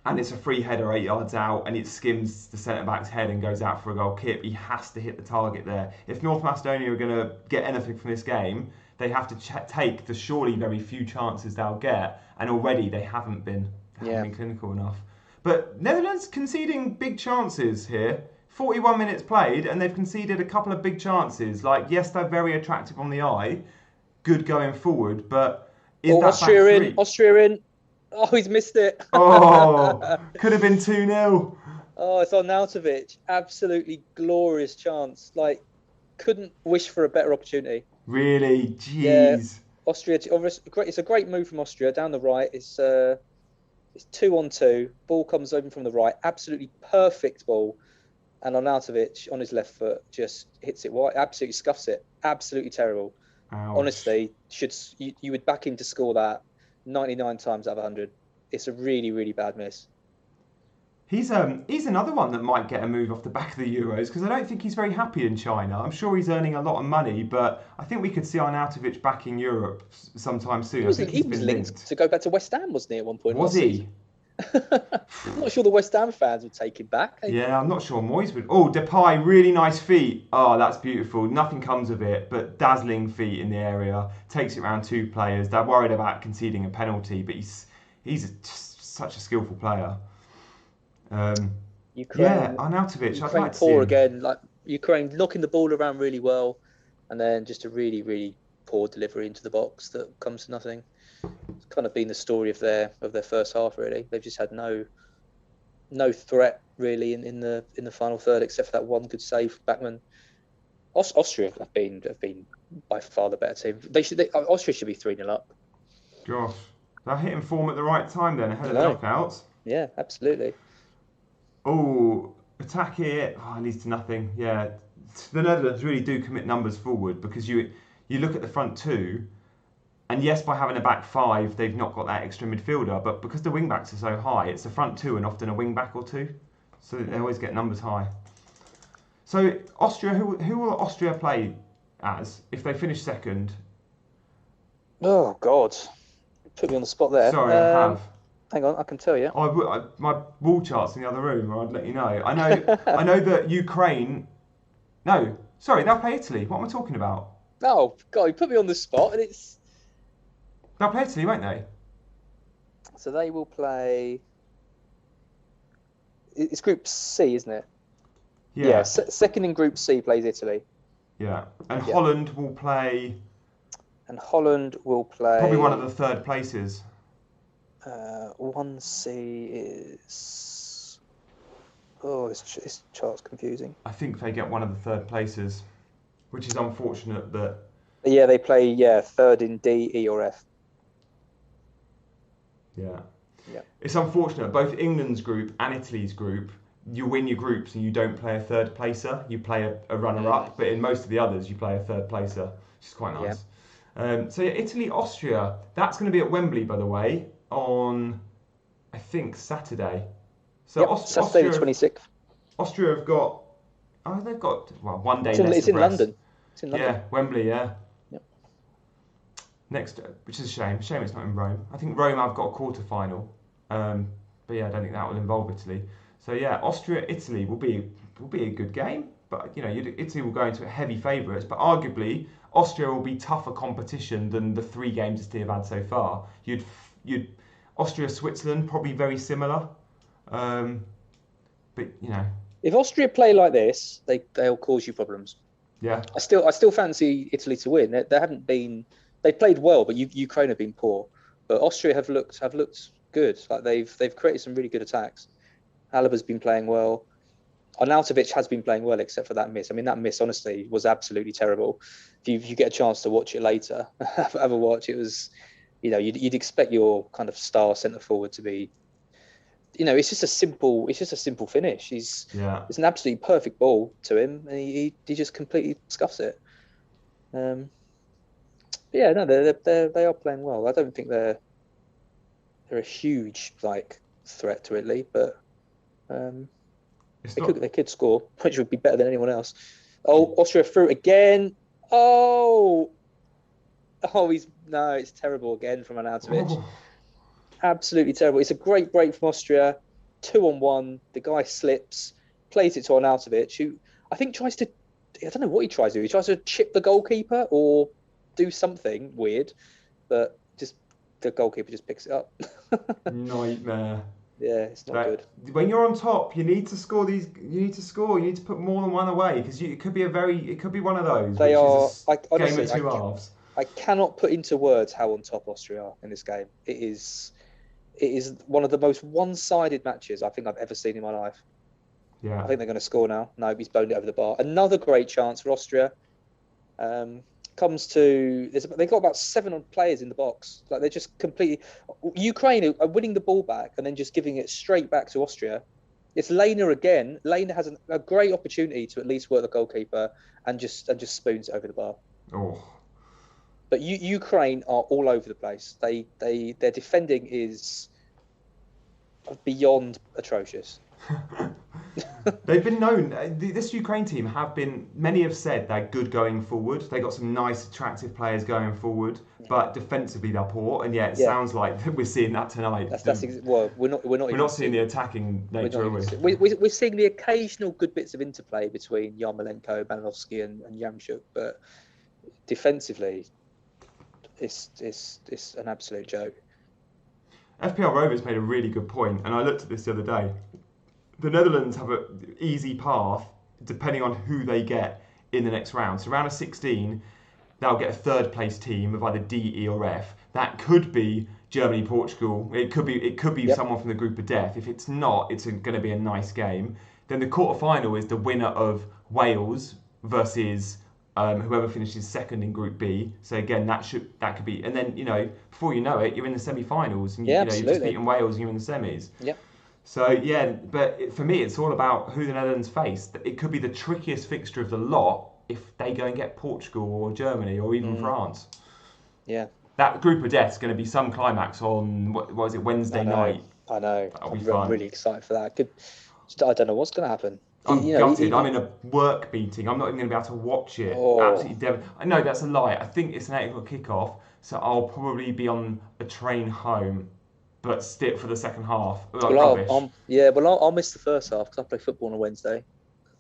and it's a free header 8 yards out, and it skims the centre back's head and goes out for a goal kick. He has to hit the target there. If North Macedonia are going to get anything from this game, they have to take the surely very few chances they'll get, and already they haven't been clinical enough. But Netherlands conceding big chances here. 41 minutes played, and they've conceded a couple of big chances. Like, yes, they're very attractive on the eye, good going forward, but is that Austria in. Oh, he's missed it. Oh, could have been 2-0. Oh, it's on Nautovic. Absolutely glorious chance. Like, couldn't wish for a better opportunity. Really? Jeez. Yeah, Austria. It's a great move from Austria down the right. It's 2-on-2. Ball comes open from the right. Absolutely perfect ball. And Arnautovic on his left foot just hits it wide, absolutely scuffs it. Absolutely terrible. Ouch. Honestly, you would back him to score that 99 times out of 100. It's a really, really bad miss. He's another one that might get a move off the back of the Euros, because I don't think he's very happy in China. I'm sure he's earning a lot of money, but I think we could see Arnautovic back in Europe sometime soon. He was linked to go back to West Ham, wasn't he, at one point? Was he? I'm not sure the West Ham fans would take him back. Yeah, I'm not sure Moyes would. Oh, Depay, really nice feet. Oh, that's beautiful. Nothing comes of it, but dazzling feet in the area. Takes it around 2 players. They're worried about conceding a penalty, but he's just such a skillful player. Ukraine, Arnautovic. Ukraine I'd like poor to again. Like Ukraine knocking the ball around really well, and then just a really, really poor delivery into the box that comes to nothing. It's kind of been the story of their first half. Really, they've just had no threat really in the final third, except for that one good save, Backman. Austria have been by far the better team. Austria should be 3-0 up. Gosh, they're hitting form at the right time then, ahead of the knockouts. Yeah, absolutely. Oh, attack here. Oh, it leads to nothing. Yeah, the Netherlands really do commit numbers forward, because you look at the front two. And yes, by having a back 5, they've not got that extra midfielder. But because the wing backs are so high, it's a front 2 and often a wing back or 2. So they always get numbers high. So Austria, who will Austria play as if they finish second? Oh God, put me on the spot there. Sorry, I have. Hang on, I can tell you. My wall chart's in the other room, or I'd let you know. I know that Ukraine. No, sorry, they'll play Italy. What am I talking about? Oh God, you put me on the spot, and it's. They'll play Italy, won't they? So they will play. It's Group C, isn't it? Yeah. Second in Group C plays Italy. Yeah, and Holland will play. And Holland will play. Probably one of the third places. 1C is. Oh, this chart's confusing. I think they get one of the third places, which is unfortunate that. Yeah, they play third in D, E, or F. Yeah. It's unfortunate. Both England's group and Italy's group, you win your groups and you don't play a third placer. You play a runner-up, but in most of the others, you play a third placer, which is quite nice. So Italy, Austria. That's going to be at Wembley, by the way, on I think Saturday. So Saturday the 26th. Austria have got. Oh, they've got 1 day less. It's in London. It's in London. Yeah, Wembley, yeah. Yep. Next, which is a shame. Shame it's not in Rome. I think Rome have got a quarter-final. But yeah, I don't think that will involve Italy. So yeah, Austria-Italy will be a good game. But Italy will go into a heavy favourites. But arguably, Austria will be tougher competition than the 3 games Italy have had so far. You'd Austria-Switzerland probably very similar. But if Austria play like this, they'll cause you problems. Yeah. I still fancy Italy to win. They haven't been. They played well, but Ukraine have been poor. But Austria have looked good. Like they've created some really good attacks. Alaba's been playing well. Arnautovic has been playing well, except for that miss. I mean, that miss honestly was absolutely terrible. If you get a chance to watch it later, have a watch. It was, you'd expect your kind of star centre forward to be. It's just a simple finish. It's an absolutely perfect ball to him, and he just completely scuffs it. They are playing well. I don't think they're a huge threat to Italy, but they could score, which would be better than anyone else. Oh, Austria through again. It's terrible again from Arnautovic. Oh. Absolutely terrible. It's a great break from Austria. 2-on-1. The guy slips, plays it to Arnautovic, who I think tries to. I don't know what he tries to do. He tries to chip the goalkeeper or do something weird, but just the goalkeeper just picks it up. Nightmare. Yeah, it's not good. When you're on top, you need to score these. You need to score. You need to put more than one away because it could be one of those. They are game of 2 halves. I cannot put into words how on top Austria are in this game. It is one of the most one-sided matches I think I've ever seen in my life. Yeah. I think they're going to score now. No, he's boned it over the bar. Another great chance for Austria. They've got about 7 players in the box. They're just completely. Ukraine are winning the ball back and then just giving it straight back to Austria. It's Lena again. Lena has a great opportunity to at least work the goalkeeper and just spoons it over the bar. Oh. But Ukraine are all over the place. Their defending is beyond atrocious. They've been known. This Ukraine team many have said they're good going forward. They got some nice, attractive players going forward, but defensively they're poor. And it sounds like we're seeing that tonight. We're not seeing the attacking nature, are we? We're seeing the occasional good bits of interplay between Yarmolenko, Malinovsky, and Yamchuk, but defensively, it's an absolute joke. FPL Rovers made a really good point, and I looked at this the other day. The Netherlands have an easy path depending on who they get in the next round. So round of 16, they'll get a 3rd place team of either D, E or F. That could be Germany, Portugal. It could be someone from the group of death. If it's not, it's going to be a nice game. Then the quarter-final is the winner of Wales versus whoever finishes 2nd in Group B. So again, that could be, and then before you know it, you're in the semi-finals, and you've just beaten Wales, and you're in the semis. Yeah. So but for me, it's all about who the Netherlands face. It could be the trickiest fixture of the lot if they go and get Portugal or Germany or even France. Yeah. That group of death is going to be some climax on what was it, Wednesday night. I know. I'm really excited for that. I don't know what's going to happen. I'm gutted. I'm in a work meeting. I'm not even going to be able to watch it. Absolutely I know that's a lie. I think it's an 8 o'clock kickoff, so I'll probably be on a train home, but stick for the second half. I'll miss the first half because I play football on a Wednesday,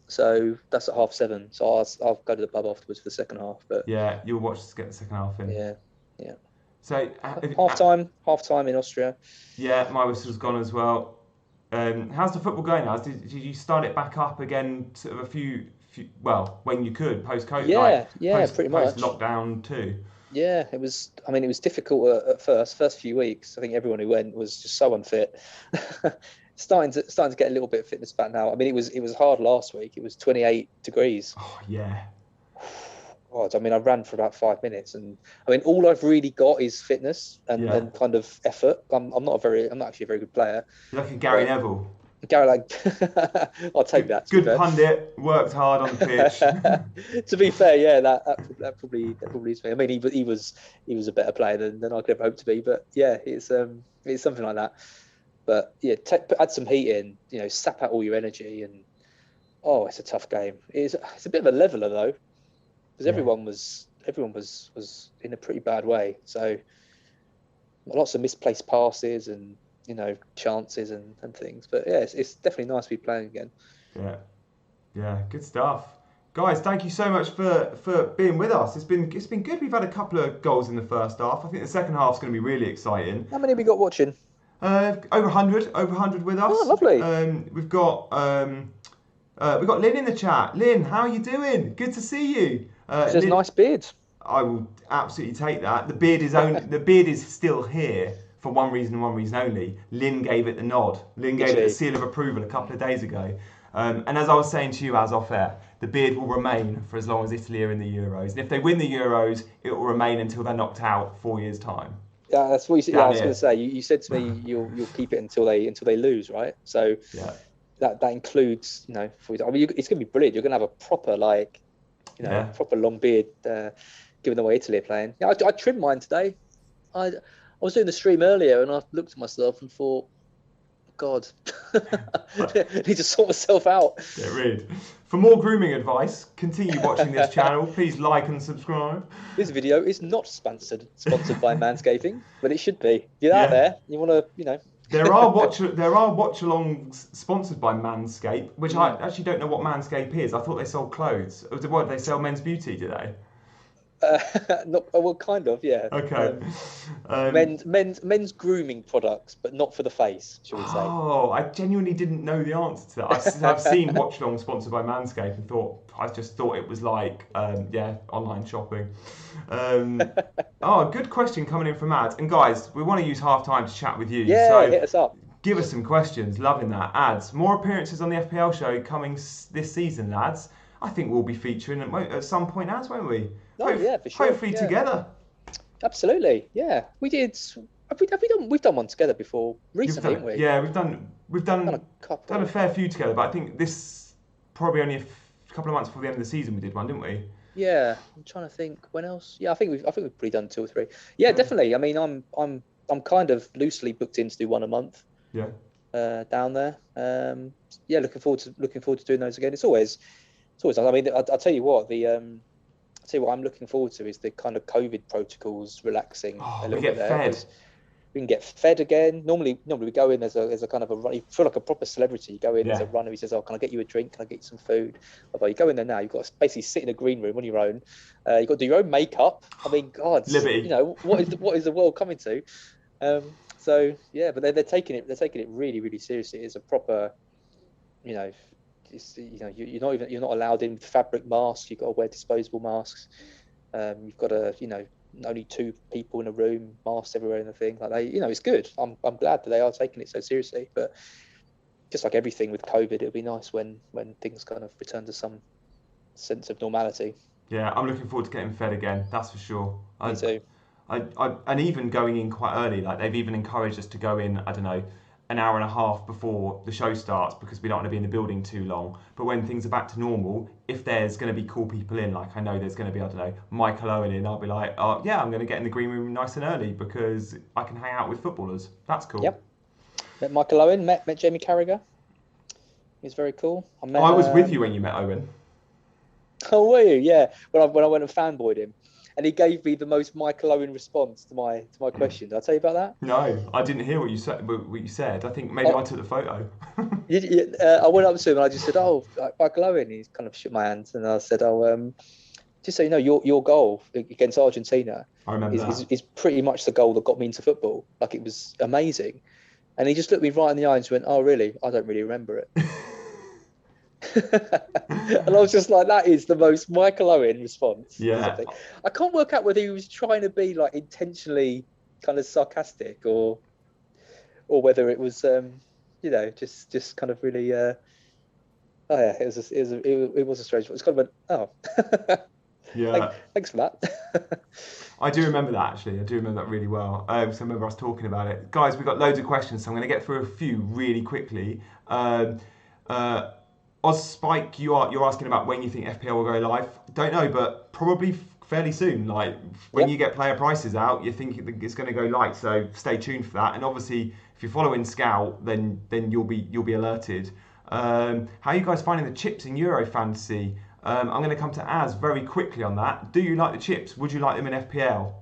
so that's at 7:30. So I'll go to the pub afterwards for the second half. But yeah, you'll watch to get the second half in. Yeah. So half time in Austria. Yeah, my whistle's gone as well. How's the football going now? Did you start it back up again? Sort of when you could post-COVID. Pretty much. Post-lockdown too. Yeah, it was. I mean, it was difficult at first few weeks. I think everyone who went was just so unfit. starting to get a little bit of fitness back now. I mean, it was hard last week. It was 28 degrees. Oh yeah. God, I mean, I ran for about 5 minutes, and I mean, all I've really got is fitness and kind of effort. I'm not actually a very good player. You're like a Gary Neville. I'll take that. Good pundit, worked hard on the pitch. To be fair, yeah, that probably is me. I mean, he was a better player than I could ever hope to be. But yeah, it's something like that. But yeah, add some heat in, sap out all your energy, and it's a tough game. It's a bit of a leveler though. because everyone was in a pretty bad way. So lots of misplaced passes and chances and things. But yeah, it's definitely nice to be playing again. Yeah, good stuff. Guys, thank you so much for being with us. It's been good. We've had a couple of goals in the first half. I think the second half's going to be really exciting. How many have we got watching? Over 100 with us. Oh, lovely. We've got Lynn in the chat. Lynn, how are you doing? Good to see you. It's a nice beard. I will absolutely take that. The beard is still here for one reason and one reason only. Lynn gave it the nod. Lynn gave it the seal of approval a couple of days ago. And as I was saying to you as off air, the beard will remain for as long as Italy are in the Euros. And if they win the Euros, it will remain until they're knocked out 4 years' time. Yeah, that's what you said. Yeah, I was going to say. You said to me you'll keep it until they lose, right? So that includes it's going to be brilliant. You're going to have a proper proper long beard, given the way Italy are playing. Yeah, I trimmed mine today. I was doing the stream earlier and I looked at myself and thought, God, I need to sort myself out. Get rid. For more grooming advice, continue watching this channel. Please like and subscribe. This video is not sponsored by Manscaping, but it should be. Get out there. You want to, There are watch-alongs sponsored by Manscaped, which I actually don't know what Manscaped is. I thought they sold clothes. What, they sell men's beauty, do they? Well, kind of, yeah. Okay. Men's grooming products, but not for the face, shall we say? Oh, I genuinely didn't know the answer to that. I've seen watch along sponsored by Manscaped and I just thought it was like, online shopping. Good question coming in from Ads. And guys, we want to use half time to chat with you. Yeah, so hit us up. Give us some questions. Loving that. Ads. More appearances on the FPL show coming this season, lads. I think we'll be featuring at some point, Ads, won't we? Oh, yeah, for sure. Hopefully together. Absolutely, yeah. We did. We've done one together before recently, haven't we? Yeah, we've done a fair few together, but I think this probably only a couple of months before the end of the season we did one, didn't we? Yeah, I'm trying to think when else. Yeah, I think we've probably done 2 or 3. Yeah, definitely. I mean, I'm kind of loosely booked in to do one a month. Yeah. Down there. Looking forward to doing those again. It's always. I mean, I'll tell you what what I'm looking forward to is the kind of COVID protocols relaxing a little bit there. Fed. We can get fed again. Normally we go in as a kind of a run. You feel like a proper celebrity. You go in as a runner. He says, "Oh, can I get you a drink? Can I get you some food?" Although you go in there now, you've got to basically sit in a green room on your own. You've got to do your own makeup. I mean, God, liberty. What is the world coming to? So yeah, but they're taking it really, really seriously. It's a proper, you're not allowed in with fabric masks. You've got to wear disposable masks. You've got to, only 2 people in a room, masks everywhere and the thing. Like it's good. I'm glad that they are taking it so seriously. But just like everything with COVID, it'll be nice when things kind of return to some sense of normality. Yeah, I'm looking forward to getting fed again. That's for sure. Me too. And even going in quite early, like they've even encouraged us to go in, I don't know, an hour and a half before the show starts because we don't want to be in the building too long. But when things are back to normal, if there's going to be cool people in, like I know there's going to be, I don't know, Michael Owen in, I'll be like, oh yeah, I'm going to get in the green room nice and early because I can hang out with footballers. That's cool. Yep. Met Michael Owen, met Jamie Carragher. He's very cool. I was with you when you met Owen. Oh, were you? Yeah. When I went and fanboyed him. And he gave me the most Michael Owen response to my question. Did I tell you about that? No, I didn't hear what you said. I think maybe I took the photo. I went up to him and I just said, "Oh, Michael Owen." He kind of shook my hand and I said, "Oh, just so you know, your goal against Argentina is pretty much the goal that got me into football. Like it was amazing." And he just looked me right in the eye and went, "Oh, really? I don't really remember it." And I was just like, that is the most Michael Owen response. Yeah. I can't work out whether he was trying to be like intentionally kind of sarcastic or whether it was just kind of really it was a strange one. It's kind of yeah. Thanks for that. I do remember that actually. I do remember that really well. So I remember us talking about it. Guys, we've got loads of questions, so I'm going to get through a few really quickly. Spike, you're asking about when you think FPL will go live. Don't know, but probably fairly soon. Like when you get player prices out, you think it's going to go live. So stay tuned for that. And obviously, if you're following Scout, then you'll be alerted. How are you guys finding the chips in Euro Fantasy? I'm going to come to Az very quickly on that. Do you like the chips? Would you like them in FPL?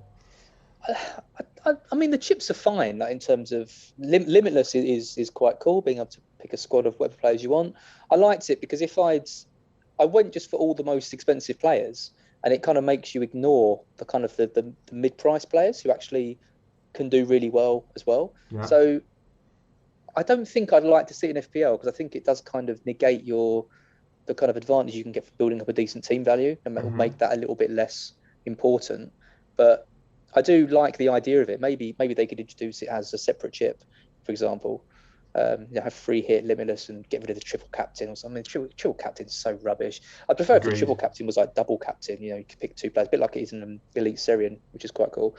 I mean, the chips are fine. Like in terms of limitless is quite cool. Being able to pick a squad of whatever players you want. I liked it because I went just for all the most expensive players, and it kind of makes you ignore the kind of the mid-price players who actually can do really well as well. Yeah. So I don't think I'd like to see it in FPL because I think it does kind of negate the kind of advantage you can get for building up a decent team value and make that a little bit less important. But I do like the idea of it. Maybe they could introduce it as a separate chip, for example. Have free hit limitless and get rid of the triple captain or something. Triple captain's so rubbish. I prefer if the triple captain was like double captain. You could pick two players, a bit like it is in an Elite Syrian, which is quite cool.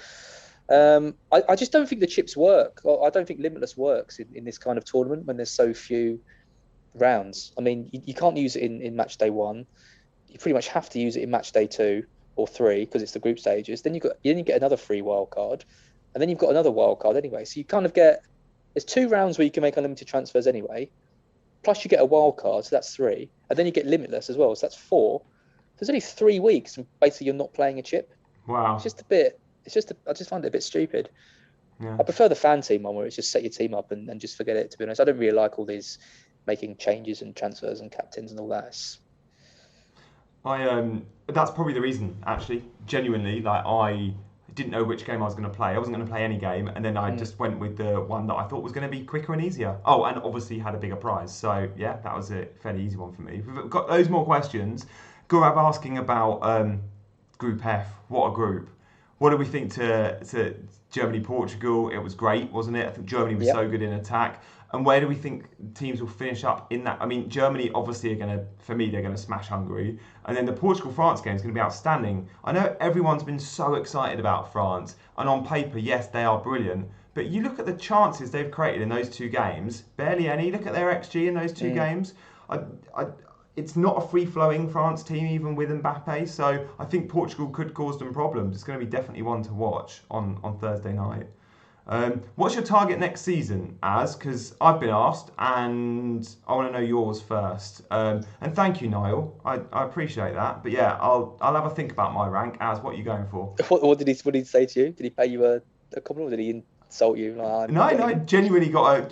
I just don't think the chips work. I don't think limitless works in this kind of tournament when there's so few rounds. I mean, you can't use it in match day 1. You pretty much have to use it in match day 2 or 3 because it's the group stages. Then you get another free wild card, and then you've got another wild card anyway. So you kind of there's 2 rounds where you can make unlimited transfers anyway. Plus you get a wild card, so that's 3, and then you get limitless as well, so that's 4. There's only 3 weeks, and basically you're not playing a chip. Wow. I just find it a bit stupid. Yeah. I prefer the fan team one where it's just set your team up and just forget it, to be honest. I don't really like all these making changes and transfers and captains and all that. That's probably the reason, actually. Genuinely, like I didn't know which game I was going to play. I wasn't going to play any game, and then I just went with the one that I thought was going to be quicker and easier. Oh, and obviously had a bigger prize. So yeah, that was a fairly easy one for me. We've got those more questions. Gurab asking about Group F. What a group. What do we think to Germany-Portugal? It was great, wasn't it? I think Germany was so good in attack. And where do we think teams will finish up in that? I mean, Germany obviously they're going to smash Hungary. And then the Portugal-France game is going to be outstanding. I know everyone's been so excited about France. And on paper, yes, they are brilliant. But you look at the chances they've created in those 2 games, barely any. Look at their XG in those 2 games. It's not a free-flowing France team, even with Mbappe. So I think Portugal could cause them problems. It's going to be definitely one to watch on Thursday night. What's your target next season, Az? Because I've been asked, and I want to know yours first. And thank you, Niall. I appreciate that. But yeah, I'll have a think about my rank. Az, what are you going for? What did he say to you? Did he pay you a compliment, or did he insult you? No, I genuinely got a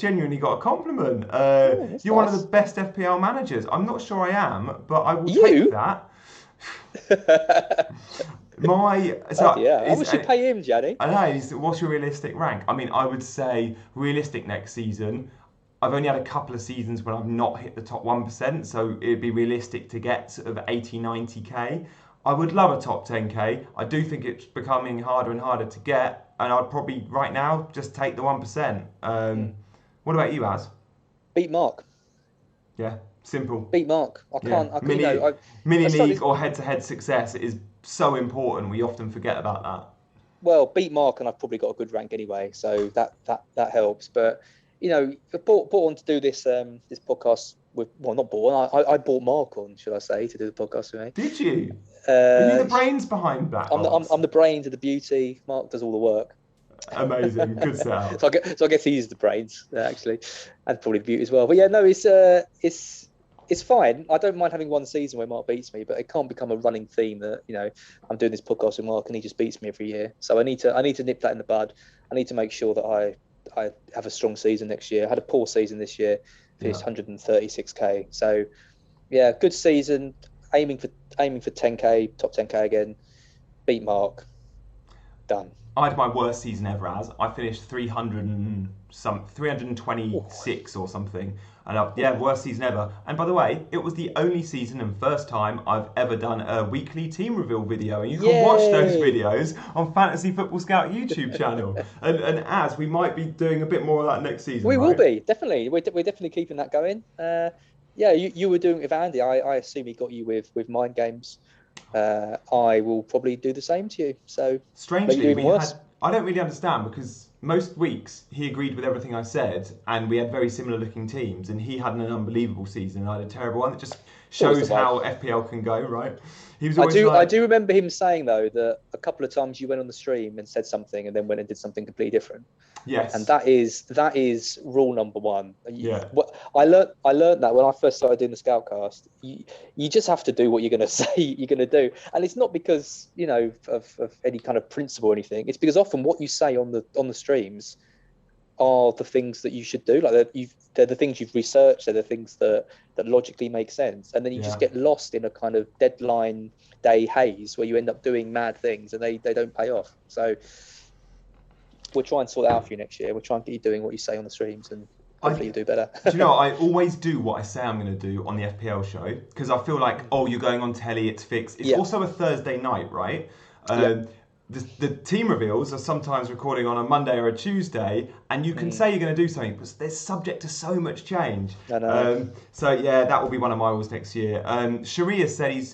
compliment. You're nice. One of the best FPL managers. I'm not sure I am, but I will take that. How much you pay him, Gianni? I know. What's your realistic rank? I mean, I would say realistic next season. I've only had a couple of seasons when I've not hit the top 1%, so it'd be realistic to get sort of 80, 90k. I would love a top 10k. I do think it's becoming harder and harder to get, and I'd probably right now just take the 1%. What about you, Az? Beat Mark. Yeah, simple. Beat Mark. Mini league or head-to-head success is so important. We often forget about that. Well, beat Mark, and I've probably got a good rank anyway, so that helps. But bought on to do this this podcast with. Well, not bought. I bought Mark on, should I say, to do the podcast with me. Did you? Are you the brains behind that? I'm the brains of the beauty. Mark does all the work. Amazing, good setup. So I guess he's the brains actually, and probably the beauty as well. But yeah, no, it's fine. I don't mind having one season where Mark beats me, but it can't become a running theme that I'm doing this podcast with Mark and he just beats me every year. So I need to nip that in the bud. I need to make sure that I have a strong season next year. I had a poor season this year, finished 136k. So yeah, good season. Aiming for 10k, top 10k again. Beat Mark. Done. I had my worst season ever, Az. I finished 326 or something. And worst season ever. And by the way, it was the only season and first time I've ever done a weekly team reveal video. And you can watch those videos on Fantasy Football Scout YouTube channel. and Az, we might be doing a bit more of that next season. We will be, definitely. We're definitely keeping that going. You were doing it with Andy. I assume he got you with mind games. I will probably do the same to you. So strangely, I don't really understand because most weeks he agreed with everything I said, and we had very similar looking teams. And he had an unbelievable season, and I had a terrible one. It just Shows how FPL can go, right? He was I always do. like, I do remember him saying though that a couple of times you went on the stream and said something, and then went and did something completely different. yes. And that is rule number one. Yeah. What I learned that when I first started doing the Scoutcast. You just have to do what you're going to say you're going to do, and it's not because of any kind of principle or anything. It's because often what you say on the streams are the things that you should do. Like they're the things you've researched. They're the things that logically make sense, and then you just get lost in a kind of deadline day haze where you end up doing mad things and they don't pay off. So we'll try and sort that out for you next year. We'll try and get you doing what you say on the streams, and hopefully you do better. Do you know, I always do what I say I'm going to do on the FPL show, because I feel like, you're going on telly, it's fixed. It's also a Thursday night, right? The team reveals are sometimes recording on a Monday or a Tuesday, and you can say you're going to do something, but they're subject to so much change. I know. So yeah, that will be one of my rules next year. Sharia said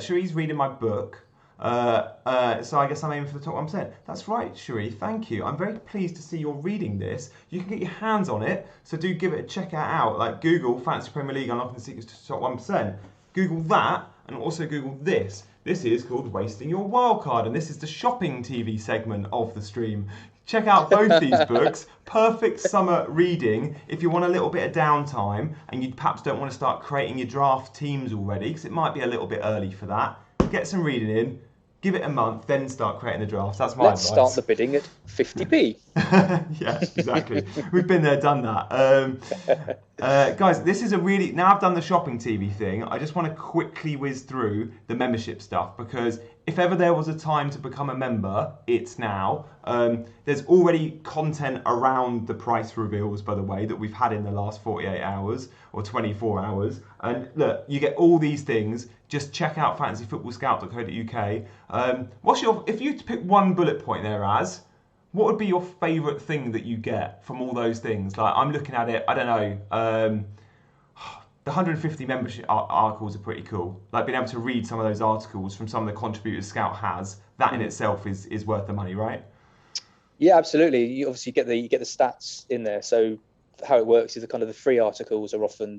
Shari's reading my book. So I guess I'm aiming for the top 1%. That's right, Cherie, thank you. I'm very pleased to see you're reading this. You can get your hands on it, so do give it a check out. Like Google Fantasy Premier League Unlocking the Secrets to the Top 1%. Google that, and also Google this. This is called Wasting Your Wildcard, and this is the shopping TV segment of the stream. Check out both these books. Perfect summer reading if you want a little bit of downtime and you perhaps don't want to start creating your draft teams already, because it might be a little bit early for that. Get some reading in, give it a month, then start creating the drafts. That's my advice. Let's start the bidding at 50p. Yeah, exactly. We've been there, done that. Guys, this is now I've done the shopping TV thing, I just want to quickly whiz through the membership stuff, because if ever there was a time to become a member, it's now. There's already content around the price reveals, by the way, that we've had in the last 48 hours or 24 hours. And look, you get all these things. Just check out fantasyfootballscout.co.uk. If you had to pick one bullet point there, Az, what would be your favourite thing that you get from all those things? Like, I'm looking at it, I don't know, the 150 membership articles are pretty cool. Like, being able to read some of those articles from some of the contributors Scout has, that in itself is worth the money, right? Yeah, absolutely. You obviously get the stats in there. So how it works is the free articles are often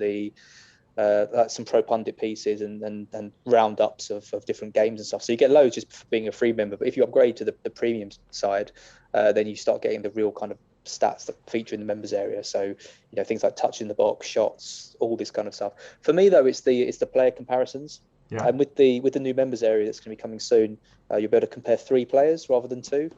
like some pro pundit pieces and roundups of different games and stuff. So you get loads just for being a free member. But if you upgrade to the premium side, then you start getting the real kind of stats that feature in the members area. So things like touch in the box, shots, all this kind of stuff. For me though, it's the player comparisons. Yeah. And with the new members area that's going to be coming soon, you'll be able to compare 3 players rather than 2.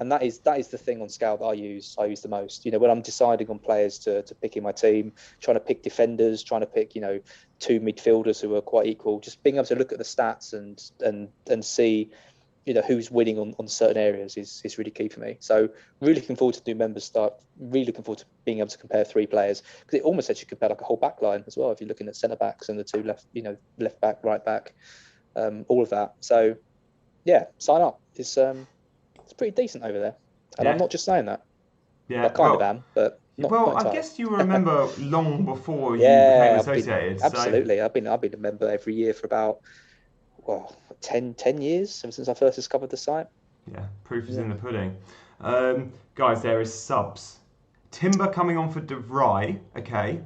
And that is the thing on Scout that I use the most. When I'm deciding on players to pick in my team, trying to pick defenders, trying to pick 2 midfielders who are quite equal, just being able to look at the stats and see who's winning on certain areas is really key for me. So really looking forward to new members start. Really looking forward to being able to compare 3 players, because it almost lets you compare like a whole back line as well if you're looking at centre backs and the 2 left back, right back, all of that. So yeah, sign up. It's pretty decent over there, and I'm not just saying that. Yeah, I kind of am, but not. Well, I guess you were a member long before you became associated. Absolutely, I've been a member every year for about 10 years, ever since I first discovered the site. Yeah, proof is in the pudding. Guys, there is subs. Timber coming on for De Vrij. Okay.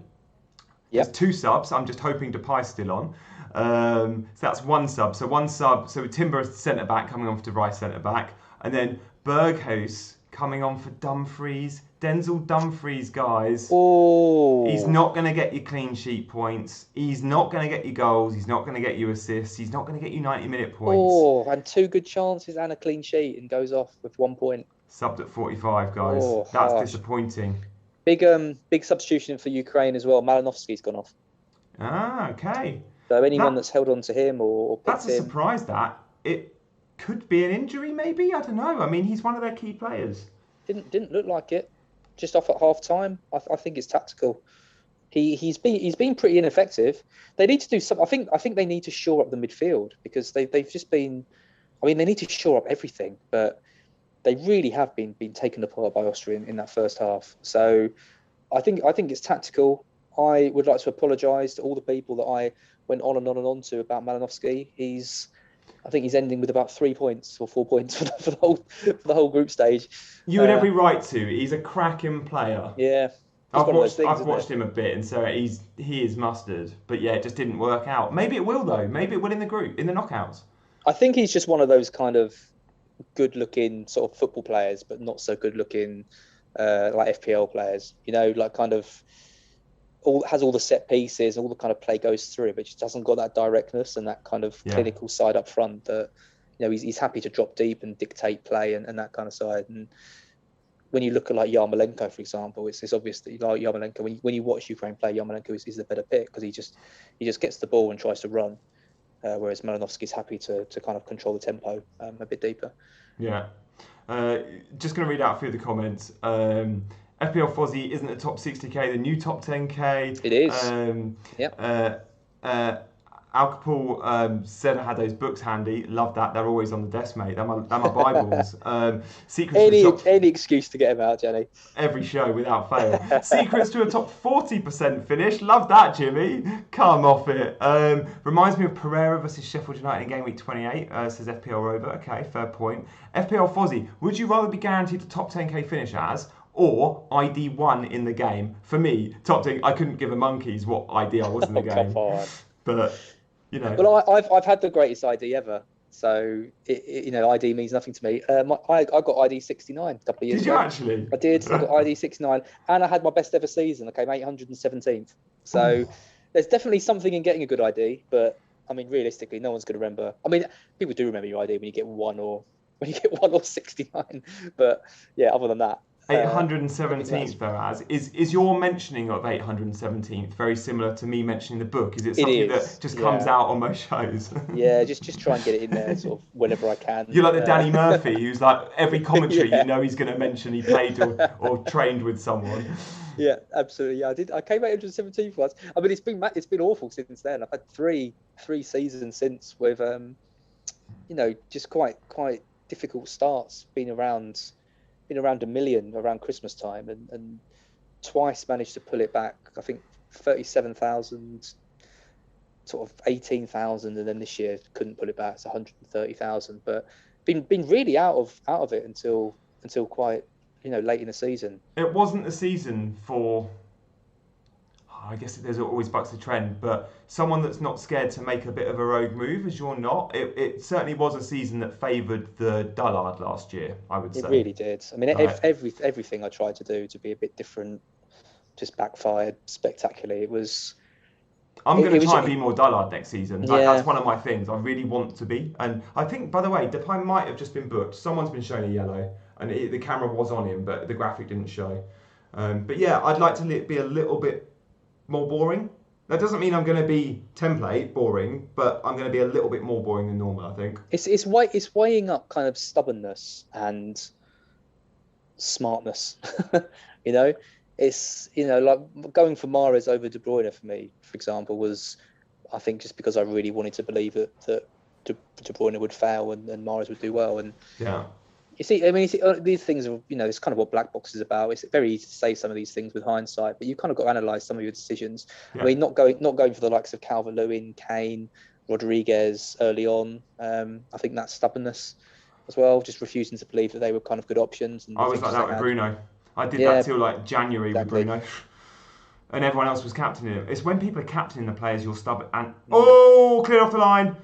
There's 2 subs. I'm just hoping Depay's still on. So that's 1 sub. So 1 sub. So Timber is centre back coming on for De Vrij centre back. And then Berghuis coming on for Dumfries. Denzel Dumfries, guys. Oh. He's not going to get you clean sheet points. He's not going to get you goals. He's not going to get you assists. He's not going to get you 90-minute points. Oh, and 2 good chances and a clean sheet, and goes off with 1 point. Subbed at 45, guys. That's disappointing. Big substitution for Ukraine as well. Malinovsky's gone off. Ah, okay. So anyone that's held on to him or picked that's a surprise. That it could be an injury, maybe. I don't know. I mean, he's one of their key players. Didn't look like it. Just off at half time. I think it's tactical. He's been pretty ineffective. They need to do something. I think they need to shore up the midfield, because they've just been. I mean, they need to shore up everything, but they really have been taken apart by Austria in that first half. So I think it's tactical. I would like to apologise to all the people that I went on and on and on to about Malinovsky. I think he's ending with about 3 points or 4 points for the whole group stage. You had every right to. He's a cracking player. Yeah. It's one of those things. I've watched him a bit, and so he is mustard. But yeah, it just didn't work out. Maybe it will though. Maybe it will in the knockouts. I think he's just one of those kind of good-looking sort of football players, but not so good-looking like FPL players. You know, like kind of has all the set pieces, all the kind of play goes through it, but just hasn't got that directness and that kind of clinical side up front that, you know, he's happy to drop deep and dictate play and that kind of side. And when you look at like Yarmolenko, for example, it's obvious that like Yarmolenko, when you watch Ukraine play, Yarmolenko is the better pick because he just gets the ball and tries to run, whereas Malinovsky's happy to kind of control the tempo a bit deeper. Yeah. Just going to read out a few of the comments. FPL Fozzie isn't a top 60k, the new top 10k. It is. Alcapol said I had those books handy. Love that. They're always on the desk, mate. They're my Bibles. Any excuse to get them out, Jenny. Every show without fail. Secrets to a top 40% finish. Love that, Jimmy. Come off it. Reminds me of Pereira versus Sheffield United in game week 28, says FPL Rover. Okay, fair point. FPL Fozzie, would you rather be guaranteed a top 10k finish or ID 1 in the game? For me, top 10, I couldn't give a monkeys what ID I was in the game. Come on. But, you know. Well, I've had the greatest ID ever. So, you know, ID means nothing to me. I got ID 69 a couple of years ago. Did you actually? I did. I got ID 69. And I had my best ever season. I came 817th. So, there's definitely something in getting a good ID. But, I mean, realistically, no one's going to remember. I mean, people do remember your ID when you get 1 or 69. But, yeah, other than that. 817th though, Az. Is your mentioning of 817th very similar to me mentioning the book? Is it something that just comes out on most shows? Yeah, just try and get it in there sort of whenever I can. You're like the Danny Murphy, who's like every commentary you know he's going to mention he played or trained with someone. Yeah, absolutely. Yeah, I came 817th once. I mean, it's been awful since then. I've had three seasons since with you know, just quite difficult starts. Been around a million around Christmas time and twice managed to pull it back. I think 37,000, sort of 18,000, and then this year couldn't pull it back. It's 130,000, but been really out of it until quite, you know, late in the season. It wasn't the season for, I guess there's always bucks the trend, but someone that's not scared to make a bit of a rogue move, as you're not. It certainly was a season that favoured the dullard last year, I would say. It really did. I mean, everything I tried to do to be a bit different just backfired spectacularly. I'm going to try and be more dullard next season. Like, that's one of my things. I really want to be. And I think, by the way, Depay might have just been booked. Someone's been shown a yellow, and the camera was on him, but the graphic didn't show. But yeah, I'd like to be a little bit more boring. That doesn't mean I'm going to be template boring, but I'm going to be a little bit more boring than normal, I think. It's weighing up kind of stubbornness and smartness. You know, it's, you know, like going for Mahrez over De Bruyne for me, for example, was, I think, just because I really wanted to believe that De Bruyne would fail and Mahrez would do well. And yeah. You see, I mean, these things are, you know, it's kind of what Black Box is about. It's very easy to say some of these things with hindsight, but you kind of got to analyse some of your decisions. Yeah. I mean, not going for the likes of Calvert-Lewin, Kane, Rodriguez early on. I think that's stubbornness as well, just refusing to believe that they were kind of good options. And I was like that with Bruno. I did that till like January with Bruno. And everyone else was captaining him. It's when people are captaining the players, you're stubborn. And cleared off the line.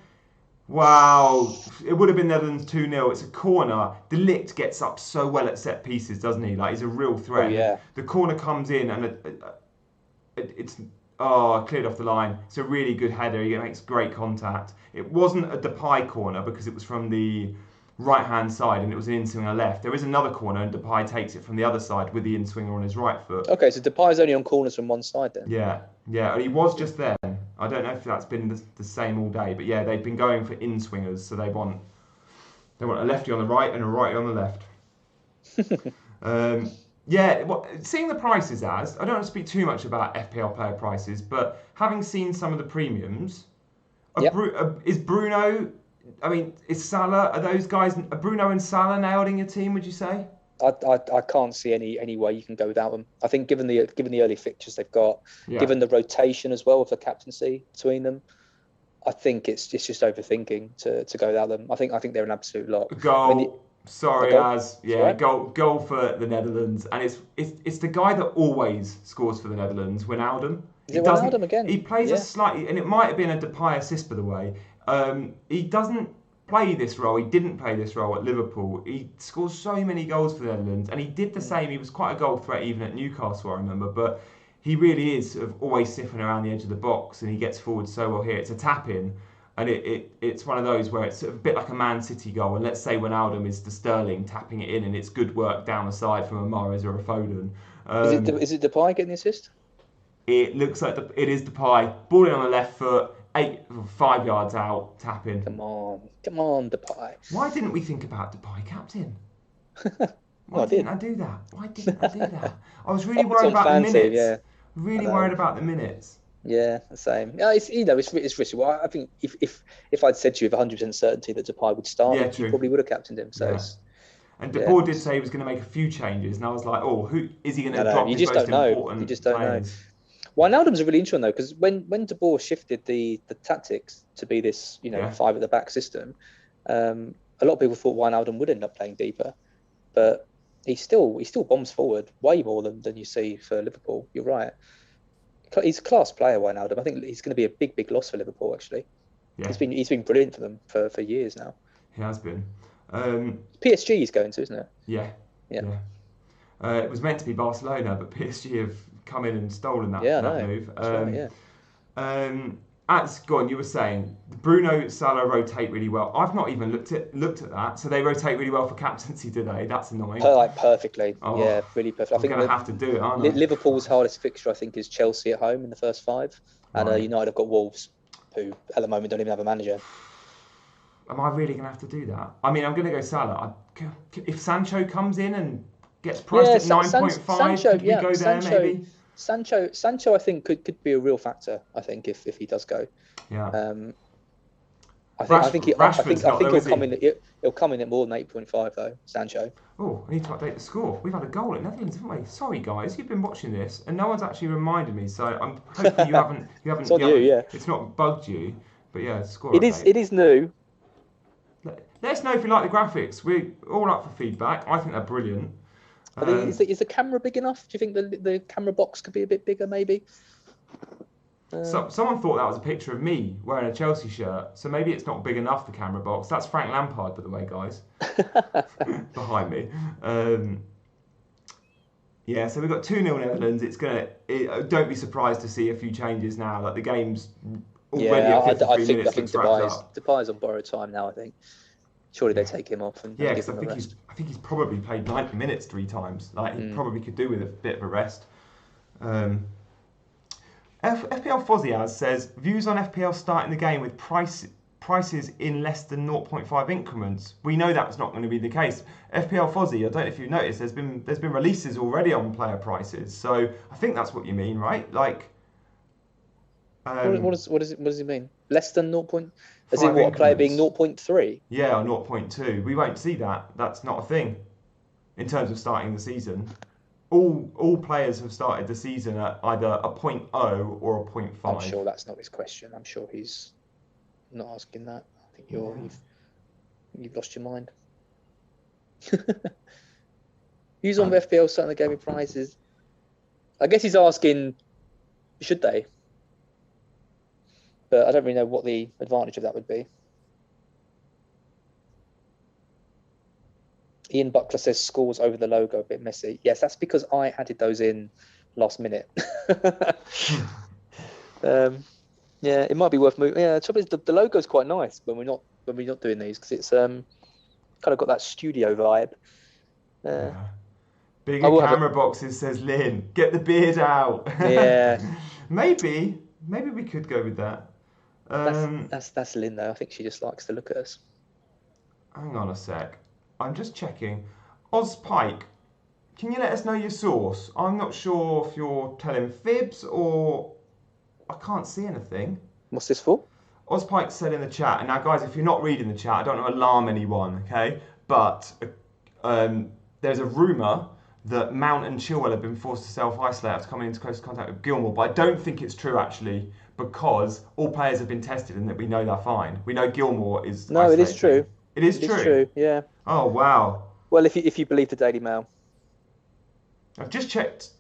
Wow, it would have been Netherlands 2-0. It's a corner. De Ligt gets up so well at set pieces, doesn't he? Like, he's a real threat. Oh, yeah. The corner comes in and it's cleared off the line. It's a really good header. He makes great contact. It wasn't a Depay corner because it was from the right-hand side and it was an in-swinger left. There is another corner and Depay takes it from the other side with the in-swinger on his right foot. Okay, so Depay's only on corners from one side then? Yeah, and he was just there. I don't know if that's been the same all day, but yeah, they've been going for in-swingers, so they want a lefty on the right and a righty on the left. Seeing the prices, Az, I don't want to speak too much about FPL player prices, but having seen some of the premiums, is Bruno, I mean, is Salah, are those guys, are Bruno and Salah nailed in your team, would you say? I can't see any way you can go without them. I think given the early fixtures they've got, given the rotation as well of the captaincy between them, I think it's just overthinking to go without them. I think they're an absolute lot. Sorry, goal? Az. Yeah, Right. goal for the Netherlands, and it's the guy that always scores for the Netherlands, Wijnaldum. Is He it doesn't. Wijnaldum again? He plays a Yeah. slightly, and it might have been a Depay assist, by the way. He doesn't play this role. He didn't play this role at Liverpool. He scores so many goals for the Netherlands, and he did the same. He was quite a goal threat even at Newcastle, I remember, but he really is sort of always sniffing around the edge of the box, and he gets forward so well here. It's a tap in. And it's one of those where it's sort of a bit like a Man City goal. And let's say Wijnaldum is to Sterling tapping it in, and it's good work down the side from a Mahrez or a Foden. Is it Depay getting the assist? It looks like it is Depay. Ball in on the left foot, 5 yards out, tapping. Come on, Depay. Why didn't we think about Depay captain? Well, Why didn't I do that? Why didn't I do that? I was really worried about the minutes. Yeah. Really worried about the minutes. Yeah, the same. Yeah, it's risky. Well, I think if I'd said to you with 100% certainty that Depay would start, you probably would have captained him. So, and De Boer did say he was going to make a few changes, and I was like, oh, who is he going to drop? You his just most don't know. important You just don't players? know. Wijnaldum's a really interesting though, because when De Boer shifted the tactics to be this, five at the back system, a lot of people thought Wijnaldum would end up playing deeper, but he still bombs forward way more than you see for Liverpool. You're right. He's a class player, Wijnaldum. I think he's going to be a big loss for Liverpool. Actually, he's been brilliant for them for years now. He has been. PSG he's going to, isn't it? Yeah. It was meant to be Barcelona, but PSG have come in and stolen that move. That's right, Go on. You were saying Bruno, Salah rotate really well. I've not even looked at that. So they rotate really well for captaincy, do they? That's annoying. Perfectly. Oh, yeah, really perfect. I'm going to have to do it, aren't I? Liverpool's hardest fixture, I think, is Chelsea at home in the first 5, and United have got Wolves, who at the moment don't even have a manager. Am I really going to have to do that? I mean, I'm going to go Salah. If Sancho comes in and gets priced at 9.5, could we go there maybe? Sancho, I think could be a real factor. I think if he does go, I think he'll come in at more than 8.5 though. Sancho. Oh, I need to update the score. We've had a goal at Netherlands, haven't we? Sorry guys, you've been watching this and no one's actually reminded me. So I'm hoping you haven't. It's on you, yeah. It's not bugged you, but yeah, score. It is new. Let us know if you like the graphics. We're all up for feedback. I think they're brilliant. I think, is the camera big enough? Do you think the camera box could be a bit bigger, maybe? Someone thought that was a picture of me wearing a Chelsea shirt, so maybe it's not big enough, the camera box. That's Frank Lampard, by the way, guys, behind me. So we've got 2-0 Netherlands. Don't be surprised to see a few changes now. Like the game's already at 53 minutes. I think Depay's on borrowed time now, I think. Surely they take him off and give him a rest. I think he's probably played 90 minutes 3 times. Like he probably could do with a bit of a rest. FPL Foziaz says views on FPL starting the game with prices in less than 0.5 increments. We know that's not going to be the case. FPL Fozzy, I don't know if you've noticed, there's been releases already on player prices. So I think that's what you mean, right? Like. What does it mean? Less than 0. As in what, a player being 0.3? Yeah, or 0.2. We won't see that. That's not a thing in terms of starting the season. All players have started the season at either a 0.0 or a 0.5. I'm sure that's not his question. I'm sure he's not asking that. I think you've lost your mind. Who's on FPL starting the game with prizes? I guess he's asking, should they? But I don't really know what the advantage of that would be. Ian Buckler says scores over the logo a bit messy. Yes, that's because I added those in last minute. It might be worth moving. Yeah, the trouble is the logo's quite nice when we're not doing these because it's kind of got that studio vibe. Bigger camera boxes, says Lynn. Get the beard out. Yeah. Maybe we could go with that. That's Lynn though. I think she just likes to look at us. Hang on a sec. I'm just checking. Oz Pike, can you let us know your source? I'm not sure if you're telling fibs or I can't see anything. What's this for? Oz Pike said in the chat, and now guys, if you're not reading the chat, I don't want to alarm anyone, okay? But there's a rumour that Mount and Chilwell have been forced to self-isolate after coming into close contact with Gilmour, but I don't think it's true actually, because all players have been tested and that we know they're fine. We know Gilmour is No, isolated. it is true. It is It's true. true, yeah. Oh wow. Well, if you believe the Daily Mail. I've just checked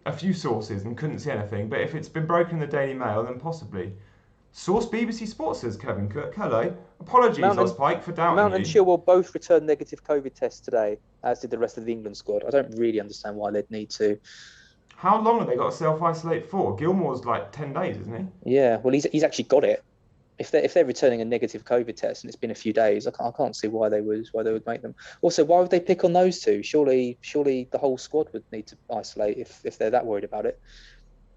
a few sources and couldn't see anything, but if it's been broken in the Daily Mail, then possibly. Source BBC Sports says Kevin Cook. Hello. Apologies, Mount and Ozpike, for doubting Mount and you. Chilwell both returned negative COVID tests today, as did the rest of the England squad. I don't really understand why they'd need to. How long have they got to self-isolate for? Gilmore's like 10 days, isn't Yeah, well, he's actually got it. If they're returning a negative COVID test and it's been a few days, I can't see why they would make them. Also, why would they pick on those two? Surely the whole squad would need to isolate if they're that worried about it.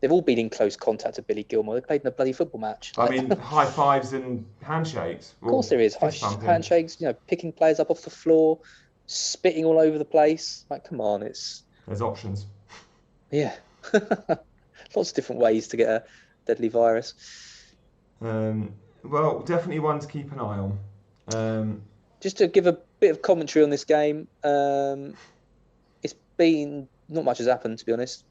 They've all been in close contact with Billy Gilmore. They played in a bloody football match. he? I mean, high fives and handshakes. Of course there is. Handshakes, picking players up off the floor, spitting all over the place. Like, come on, There's options. Yeah. Lots of different ways to get a deadly virus. Well, definitely one to keep an eye on. Just to give a bit of commentary on this game, it's been not much has happened, to be honest.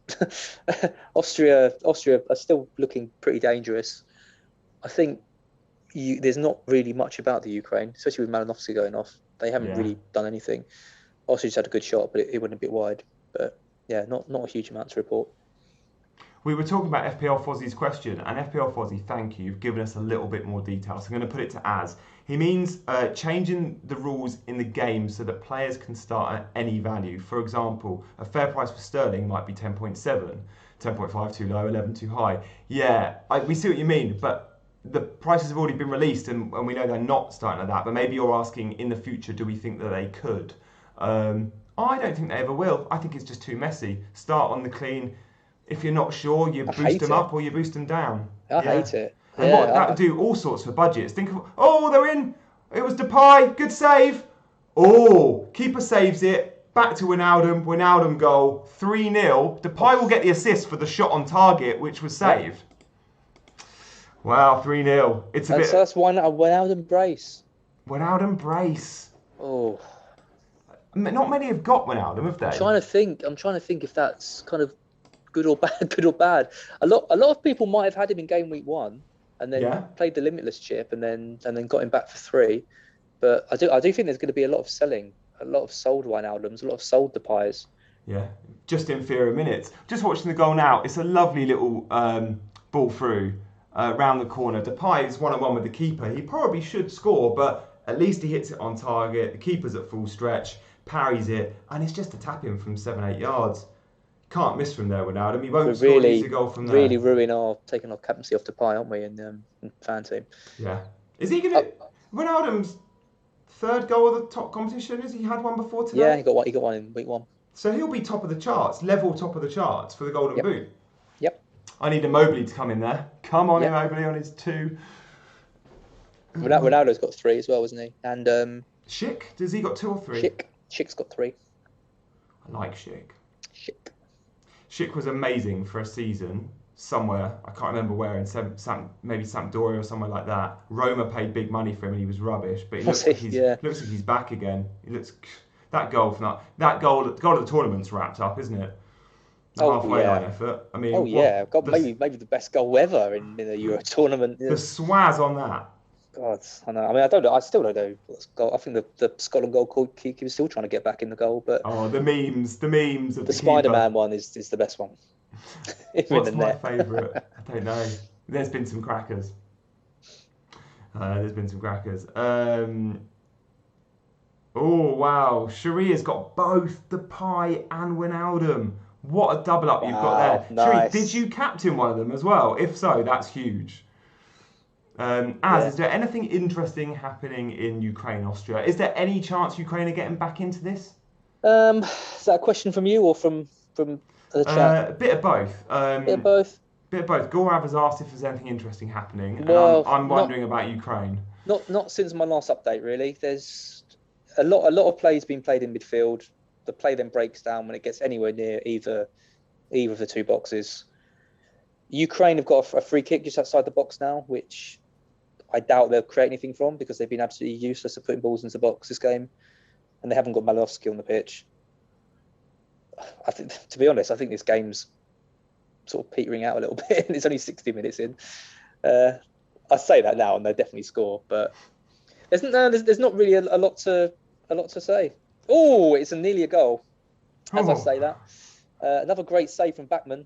Austria are still looking pretty dangerous. I think there's not really much about the Ukraine, especially with Malinowski going off. They haven't really done anything. Austria's had a good shot, but it went a bit wide. But yeah, not a huge amount to report. We were talking about FPL Fozzie's question, and FPL Fozzie, thank you, you've given us a little bit more detail. So I'm going to put it to Az. He means changing the rules in the game so that players can start at any value. For example, a fair price for Sterling might be 10.7, 10.5 too low, 11 too high. Yeah, we see what you mean, but the prices have already been released and we know they're not starting at that. But maybe you're asking, in the future, do we think that they could? I don't think they ever will. I think it's just too messy. Start on the clean. If you're not sure, you boost them up or you boost them down. I hate it. And that would do all sorts for budgets. Think of, they're in. It was Depay. Good save. Oh, keeper saves it. Back to Wijnaldum. Wijnaldum goal. 3-0. Depay will get the assist for the shot on target, which was saved. Wow, 3-0. It's a bit. So that's Wijnaldum brace. Wijnaldum brace. Oh. Not many have got Wijnaldum, have they? I'm trying to think if that's kind of good or bad. A lot of people might have had him in game week 1 and then played the limitless chip and then got him back for 3. But I do think there's going to be a lot of selling, a lot of sold Wijnaldums, a lot of sold Depay's. Yeah, just inferior minutes. Just watching the goal now. It's a lovely little ball through round the corner. Depay is 1-on-1 with the keeper. He probably should score, but at least he hits it on target. The keeper's at full stretch, parries it, and it's just a tap in from 7-8 yards. Can't miss from there, Wijnaldum. He won't score an easy goal from there. Really taking our captaincy off Depay, aren't we, in fan team? Yeah. Is he going to... Wijnaldum's third goal of the top competition? Has he had one before today? Yeah, he got one in week 1. So he'll be top of the charts, level top of the charts for the Golden Boot. Yep. I need a Mobley to come in there. Come on in, Mobley, on his 2. Ronaldo's got 3 as well, hasn't he? And Schick? Does he got 2 or 3? Schick's got 3. I like Schick. Schick was amazing for a season somewhere. I can't remember where, in maybe Sampdoria or somewhere like that. Roma paid big money for him and he was rubbish. But it looks like he's back again. That goal of the tournament's wrapped up, isn't it? The halfway line effort. I mean, maybe the best goal ever in the Euro tournament. The swaz on that. God, I know. I mean, I don't know. I still don't know what's goal. I think the Scotland goalkeeper is still trying to get back in the goal, but the memes of the Spider-Man one is the best one. What's my favourite? I don't know. There's been some crackers. Oh wow, Sharia's got both Depay and Wijnaldum. What a double up you've got there. Nice. Shari, did you captain one of them as well? If so, that's huge. Is there anything interesting happening in Ukraine, Austria? Is there any chance Ukraine are getting back into this? Is that a question from you or from the chat? A bit of both. Bit of both. Gorav has asked if there's anything interesting happening, and Well, I'm wondering about Ukraine. Not since my last update, really. There's a lot of plays being played in midfield. The play then breaks down when it gets anywhere near either of the 2 boxes. Ukraine have got a free kick just outside the box now, which I doubt they'll create anything from because they've been absolutely useless at putting balls into the box this game, and they haven't got Malinowski on the pitch. I think, to be honest, I think this game's sort of petering out a little bit, and it's only 60 minutes in. I say that now, and they'll definitely score, but There's not really a lot to say. Oh, it's nearly a goal. As I say that, another great save from Bachmann.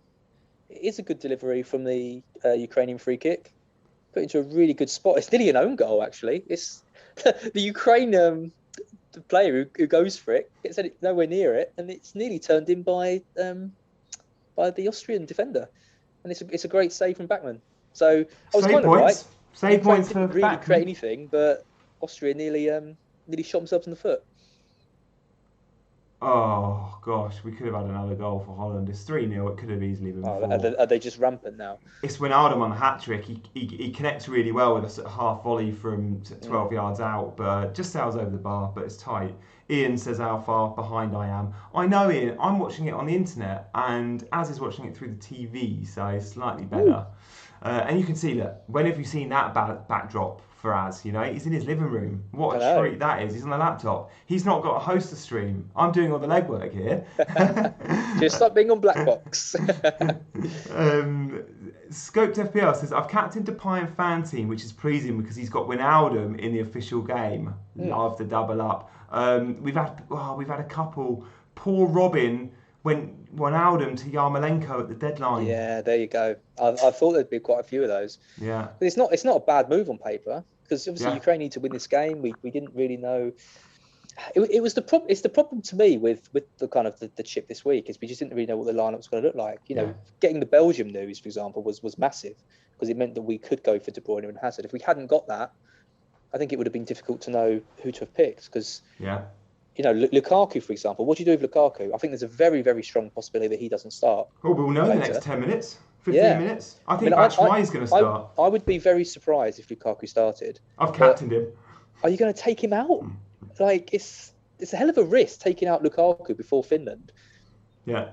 It is a good delivery from the Ukrainian free kick, put into a really good spot. It's nearly an own goal, actually. It's the Ukraine the player who goes for it gets it nowhere near it, and it's nearly turned in by the Austrian defender. And it's a great save from Bachmann. So I was kind of right. Save points didn't for really Bachmann. create anything, but Austria nearly shot themselves in the foot. Oh gosh, we could have had another goal for Holland. It's 3-0. It could have easily been 4. Are they just rampant now? It's Wijnaldum on the hat trick. He connects really well with a sort of half volley from 12 yards out, but just sails over the bar. But it's tight. Ian says how far behind I am. I know, Ian. I'm watching it on the internet, and Az is watching it through the TV, so it's slightly better. And you can see that. When have you seen that backdrop for Az? You know, he's in his living room. What a treat that is. He's on the laptop. He's not got a host to stream. I'm doing all the legwork here. Just stop being on Black Box. Scoped FPL says, I've captained Depay and fan team, which is pleasing because he's got Wijnaldum in the official game. Love the double up. We've had a couple. Poor Robin went Wijnaldum to Yarmolenko at the deadline. Yeah, there you go. I thought there'd be quite a few of those. Yeah, but it's not a bad move on paper because obviously Ukraine need to win this game. We didn't really know. It was the problem. It's the problem to me with the kind of the chip this week is we just didn't really know what the lineup was going to look like. You know, getting the Belgium news, for example, was massive because it meant that we could go for De Bruyne and Hazard. If we hadn't got that, I think it would have been difficult to know who to have picked because. You know, Lukaku, for example. What do you do with Lukaku? I think there's a very, very strong possibility that he doesn't start. Oh, we'll know in the next 10 minutes, 15 minutes. I think Batshuayi is going to start. I would be very surprised if Lukaku started. I've captained him. Are you going to take him out? Like, it's a hell of a risk taking out Lukaku before Finland. Yeah.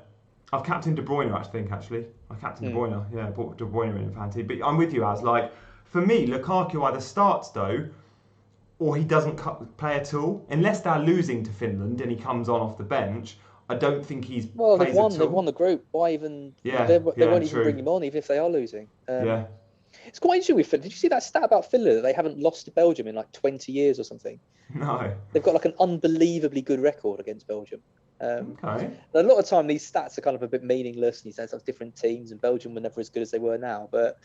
I've captained De Bruyne, I think, actually. I captained De Bruyne. Yeah, I brought De Bruyne in fantasy. But I'm with you, Az. Like, for me, Lukaku either starts, though, or he doesn't play at all. Unless they're losing to Finland and he comes on off the bench, I don't think he's Well, they've won the group. Why even... they won't even bring him on, even if they are losing. It's quite interesting with Finland. Did you see that stat about Finland, that they haven't lost to Belgium in like 20 years or something? No. They've got like an unbelievably good record against Belgium. Okay. A lot of time, these stats are kind of a bit meaningless, and you say it's different teams, and Belgium were never as good as they were now. But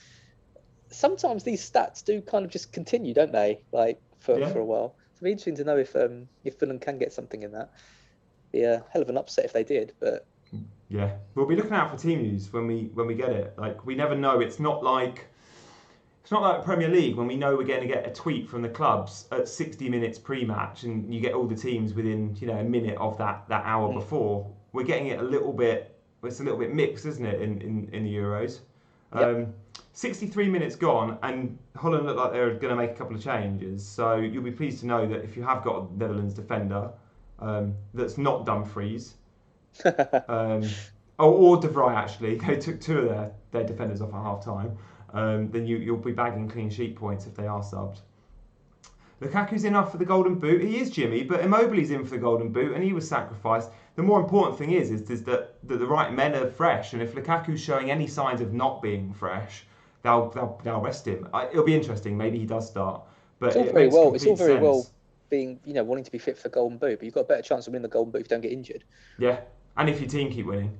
sometimes these stats do kind of just continue, don't they? Like, for a while. It'd be interesting to know if Finland can get something in that. Be a hell of an upset if they did, but yeah, we'll be looking out for team news when we get it. Like, we never know. It's not like Premier League when we know we're going to get a tweet from the clubs at 60 minutes pre-match, and you get all the teams within a minute of that hour before. We're getting it a little bit. It's a little bit mixed, isn't it, in the Euros? 63 minutes gone, and Holland look like they're going to make a couple of changes. So you'll be pleased to know that if you have got a Netherlands defender that's not Dumfries, or De Vrij, actually, they took two of their defenders off at half time, then you'll be bagging clean sheet points if they are subbed. Lukaku's in for the Golden Boot. He is, Jimmy, but Immobile's in for the Golden Boot, and he was sacrificed. The more important thing is that the right men are fresh, and if Lukaku's showing any signs of not being fresh, they'll rest him. It'll be interesting. Maybe he does start. But it's all very well being wanting to be fit for the Golden Boot, but you've got a better chance of winning the Golden Boot if you don't get injured. Yeah, and if your team keep winning.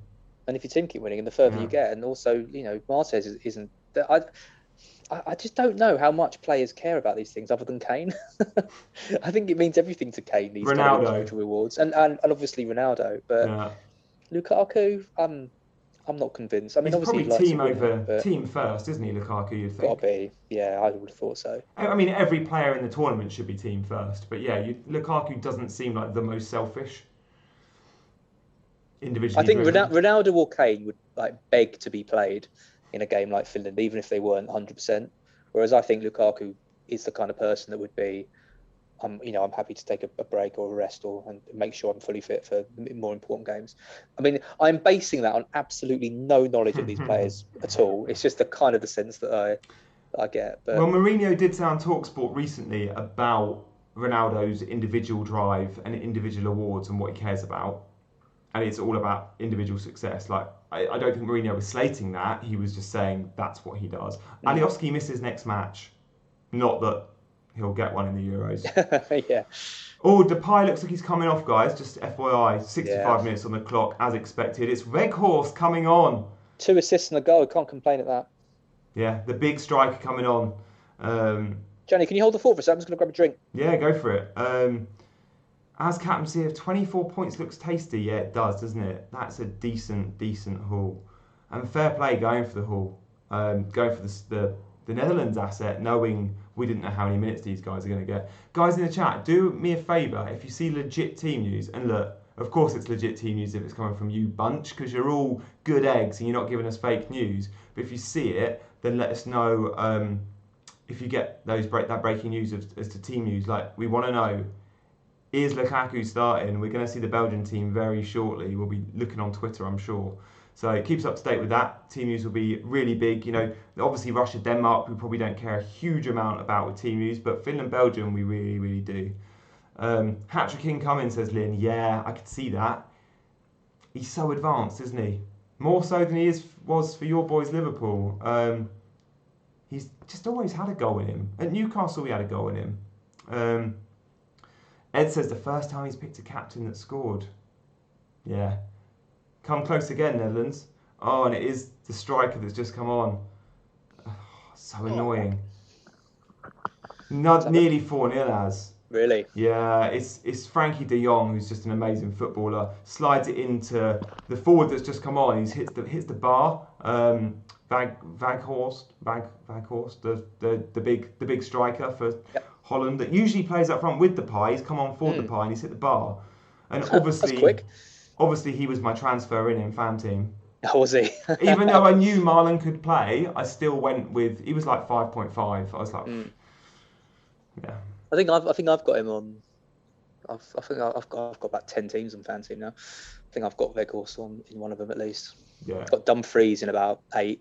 And the further you get, and also Martez isn't. I just don't know how much players care about these things other than Kane. I think it means everything to Kane, these kind of individual rewards, and obviously Ronaldo. But Lukaku, I'm not convinced. I mean, he's obviously probably team first, isn't he, Lukaku? You'd think. Got to be. Yeah, I would have thought so. I mean, every player in the tournament should be team first, but Lukaku doesn't seem like the most selfish. Individually, I think Ronaldo or Kane would beg to be played in a game like Finland, even if they weren't 100%. Whereas I think Lukaku is the kind of person that would be, I'm happy to take a break or a rest and make sure I'm fully fit for more important games. I mean, I'm basing that on absolutely no knowledge of these players at all. It's just the sense that I get. But... Well, Mourinho did say on TalkSport recently about Ronaldo's individual drive and individual awards and what he cares about. And it's all about individual success. Like, I don't think Mourinho was slating that. He was just saying that's what he does. Alioski misses next match. Not that he'll get one in the Euros. Yeah. Oh, Depay looks like he's coming off, guys. Just FYI, 65 Yeah. minutes on the clock, as expected. It's Weghorst coming on. 2 assists and a goal. Can't complain at that. Yeah, the big striker coming on. Johnny, can you hold the fort for a second? I'm just going to grab a drink. Yeah, go for it. As captaincy of 24 points looks tasty. Yeah, it does, doesn't it? That's a decent haul. And fair play going for the haul. Going for the Netherlands asset, knowing we didn't know how many minutes these guys are going to get. Guys in the chat, do me a favour. If you see legit team news, and look, of course it's legit team news if it's coming from you bunch, because you're all good eggs and you're not giving us fake news. But if you see it, then let us know if you get that breaking news as to team news. Like, we want to know, is Lukaku starting? We're going to see the Belgian team very shortly. We'll be looking on Twitter, I'm sure. So it keeps up to date with that. Team news will be really big. You know, obviously Russia, Denmark, we probably don't care a huge amount about with team news, but Finland, Belgium, we really, really do. Hat-trick incoming, says Lynn. Yeah, I could see that. He's so advanced, isn't he? More so than he was for your boys, Liverpool. He's just always had a goal in him. At Newcastle, he had a goal in him. Ed says the first time he's picked a captain that scored. Yeah. Come close again, Netherlands. Oh, and it is the striker that's just come on. Oh, so annoying. Not nearly 4-0 as. Really? Yeah, it's Frankie de Jong, who's just an amazing footballer. Slides it into the forward that's just come on. He hits the bar. Weghorst, the big striker for Holland that usually plays up front with Depay. He's come on for Depay and he's hit the bar. And obviously, that's quick. Obviously, he was my transfer in fan team. Oh, was he? Even though I knew Marlon could play, I still went with. He was like 5.5. I was like, yeah. I think I've got him on. I think I've got about 10 teams on fan team now. I think I've got Weghorst on in one of them at least. Yeah. I've got Dumfries in about 8.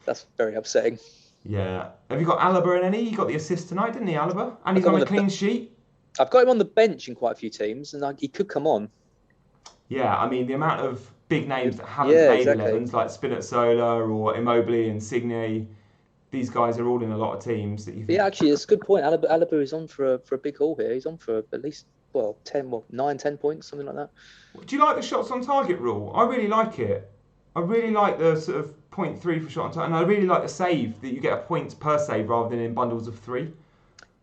That's very upsetting. Yeah. Have you got Alaba in any? He got the assist tonight, didn't he, Alaba? And he's on a clean sheet. I've got him on the bench in quite a few teams, and he could come on. Yeah, I mean, the amount of big names that haven't made 11s, like Spinazzola or Immobile and Insigne, these guys are all in a lot of teams. Yeah, actually, it's a good point. Alaba is on for a big haul here. He's on for at least, 9-10 points, something like that. Do you like the shots on target rule? I really like it. I really like the sort of 0.3 for shot on target, and I really like the save, that you get a point per save rather than in bundles of 3.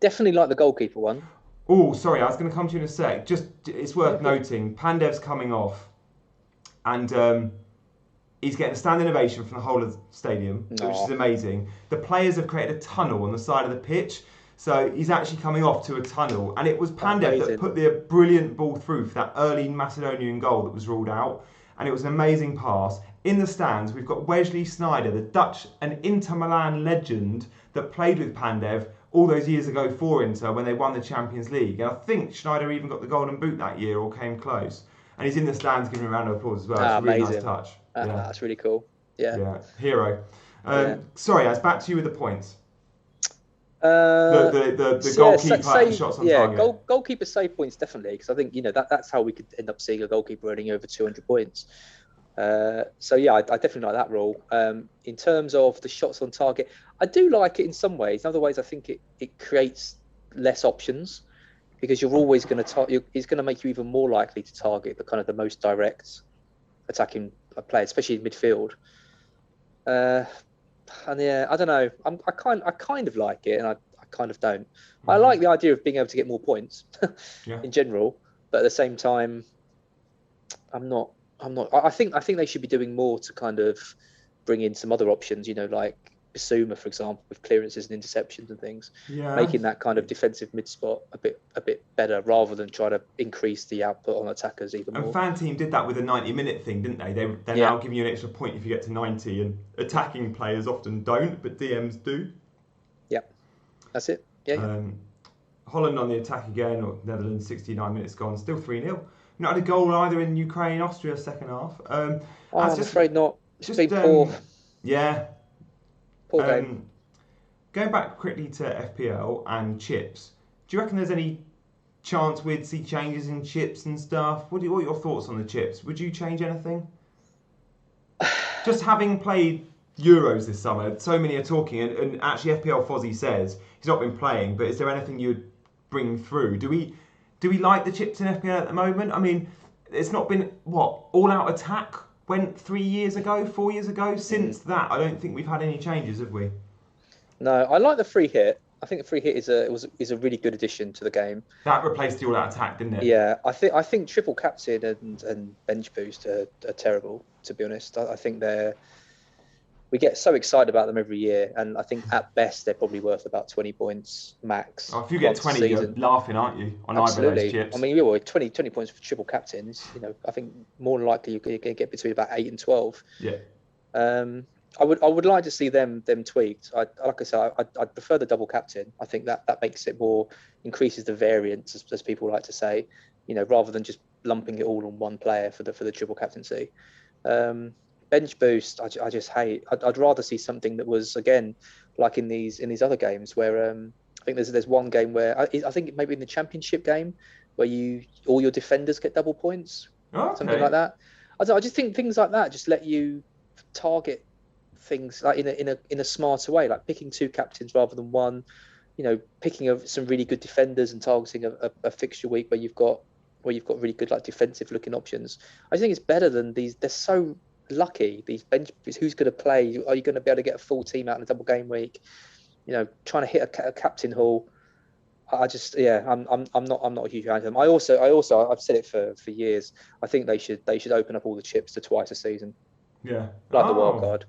Definitely like the goalkeeper one. Oh, sorry, I was going to come to you in a sec. Just, it's worth noting, Pandev's coming off, and he's getting a standing ovation from the whole of the stadium, which is amazing. The players have created a tunnel on the side of the pitch, so he's actually coming off to a tunnel. And it was Pandev that put the brilliant ball through for that early Macedonian goal that was ruled out. And it was an amazing pass. In the stands, we've got Wesley Sneijder, the Dutch and Inter Milan legend that played with Pandev all those years ago for Inter when they won the Champions League. And I think Schneider even got the golden boot that year or came close. And he's in the stands giving a round of applause as well. It's a really nice touch. That's really cool. Yeah. Hero. Sorry, Az, back to you with the points. The goalkeeper shots on target. Yeah, goalkeeper save points definitely, because I think that's how we could end up seeing a goalkeeper earning over 200 points. I definitely like that rule. In terms of the shots on target, I do like it in some ways. In other ways, I think it creates less options, because you're always going to it's going to make you even more likely to target the most direct attacking player, especially in midfield. I don't know. I kind of like it, and I kind of don't. I like the idea of being able to get more points in general, but at the same time, I'm not. I think they should be doing more to kind of bring in some other options. Like Bissouma, for example, with clearances and interceptions and things, making that kind of defensive mid spot a bit better, rather than try to increase the output on attackers even more. And Fan Team did that with a 90-minute thing, didn't they? They're now giving you an extra point if you get to 90, and attacking players often don't, but DMs do. Yeah, that's it. Yeah. Holland on the attack again, or Netherlands, 69 minutes gone, still 3-0. Not had a goal either in Ukraine, Austria second half. I'm afraid not. It's been poor. Yeah. Poor game. Going back quickly to FPL and chips, do you reckon there's any chance we'd see changes in chips and stuff? What are your thoughts on the chips? Would you change anything? Just having played Euros this summer. So many are talking, and actually FPL Fozzie says he's not been playing, but is there anything you'd bring through? Do we like the chips in FPL at the moment? I mean, it's not been, what, all-out attack went 3 years ago, 4 years ago? Since that, I don't think we've had any changes, have we? No, I like the free hit. I think the free hit is a really good addition to the game. That replaced the all-out attack, didn't it? Yeah, I think triple captain and bench boost are terrible, to be honest. I think we get so excited about them every year, and I think at best they're probably worth about 20 points max. Oh, if you get 20, you're laughing, aren't you, on either of those chips? I mean, 20 points for triple captains. I think more than likely you're going to get between about 8 and 12. Yeah. I would like to see them tweaked. Like I said, I'd prefer the double captain. I think that makes it increases the variance, as people like to say, rather than just lumping it all on one player for the triple captaincy. Bench boost, I just hate. I'd rather see something that was, again, like in these other games where I think there's one game where I think maybe in the championship game where all your defenders get double points, something like that. I just think things like that just let you target things like in a smarter way, like picking 2 captains rather than one. Picking some really good defenders and targeting a fixture week where you've got really good like defensive looking options. I think it's better than these. They're so lucky, these bench. Who's going to play? Are you going to be able to get a full team out in a double game week? Trying to hit a captain haul. I'm not a huge fan of them. I also I've said it for years. I think they should open up all the chips to twice a season. Yeah, like the wild card.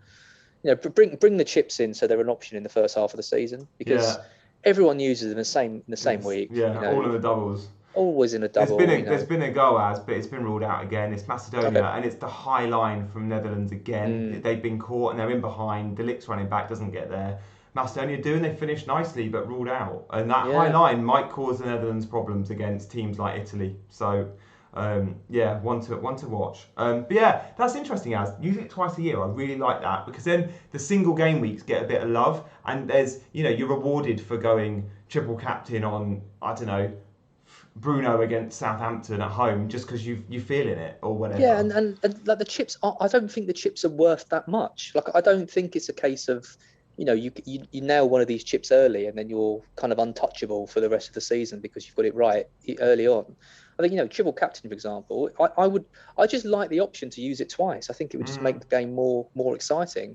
Bring the chips in so they're an option in the first half of the season, because everyone uses them in the same week. Yeah, all in the doubles. Always in a double. There's been a go as, but it's been ruled out again. It's Macedonia, and it's the high line from Netherlands again. They've been caught and they're in behind. The Lick's running back doesn't get there. Macedonia do, and they finished nicely, but ruled out. And that high line might cause the Netherlands problems against teams like Italy. So, one to watch. But yeah, that's interesting. As use it twice a year, I really like that, because then the single game weeks get a bit of love, and there's you're rewarded for going triple captain on, I don't know, Bruno against Southampton at home, just because you feeling it or whatever. Yeah, and like the chips, I don't think the chips are worth that much. Like, I don't think it's a case of you nail one of these chips early and then you're kind of untouchable for the rest of the season because you've got it right early on. I think triple captain, for example, I just like the option to use it twice. I think it would just make the game more exciting.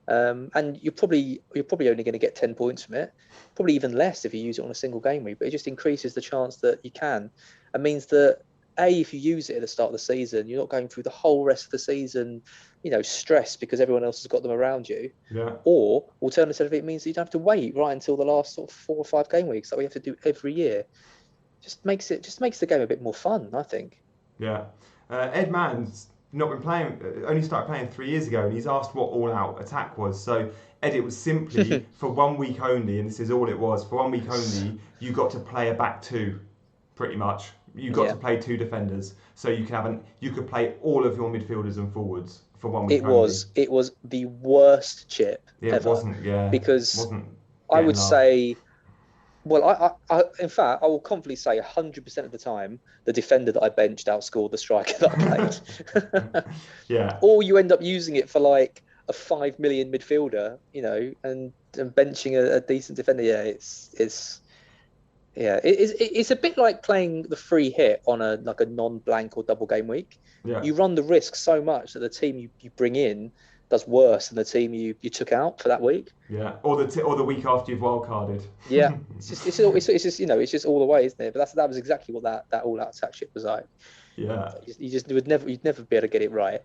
And you're probably only going to get 10 points from it, probably even less if you use it on a single game week, but it just increases the chance that you can. It means that, if you use it at the start of the season, you're not going through the whole rest of the season, stressed because everyone else has got them around you. Yeah. Or alternatively, it means that you don't have to wait right until the last sort of 4 or 5 game weeks that we have to do every year. Just makes the game a bit more fun, I think. Yeah. Ed Mann's not been playing, only started playing 3 years ago, and he's asked what all-out attack was. So, Ed, it was simply for 1 week only, and this is all it was. For 1 week only, you got to play a back 2, pretty much. You got to play 2 defenders, so you could play all of your midfielders and forwards for 1 week. It was the worst chip ever. It wasn't, because I would say, well, I in fact I will confidently say 100% of the time the defender that I benched outscored the striker that I played. Yeah. Or you end up using it for like a 5 million midfielder, and benching a decent defender. Yeah, it's a bit like playing the free hit on a non-blank or double game week. Yeah. You run the risk so much that the team you bring in does worse than the team you took out for that week. Yeah, or the week after you've wildcarded. Yeah, it's just all the way, isn't it? But that was exactly what that all-out attack ship was like. Yeah. You'd never be able to get it right.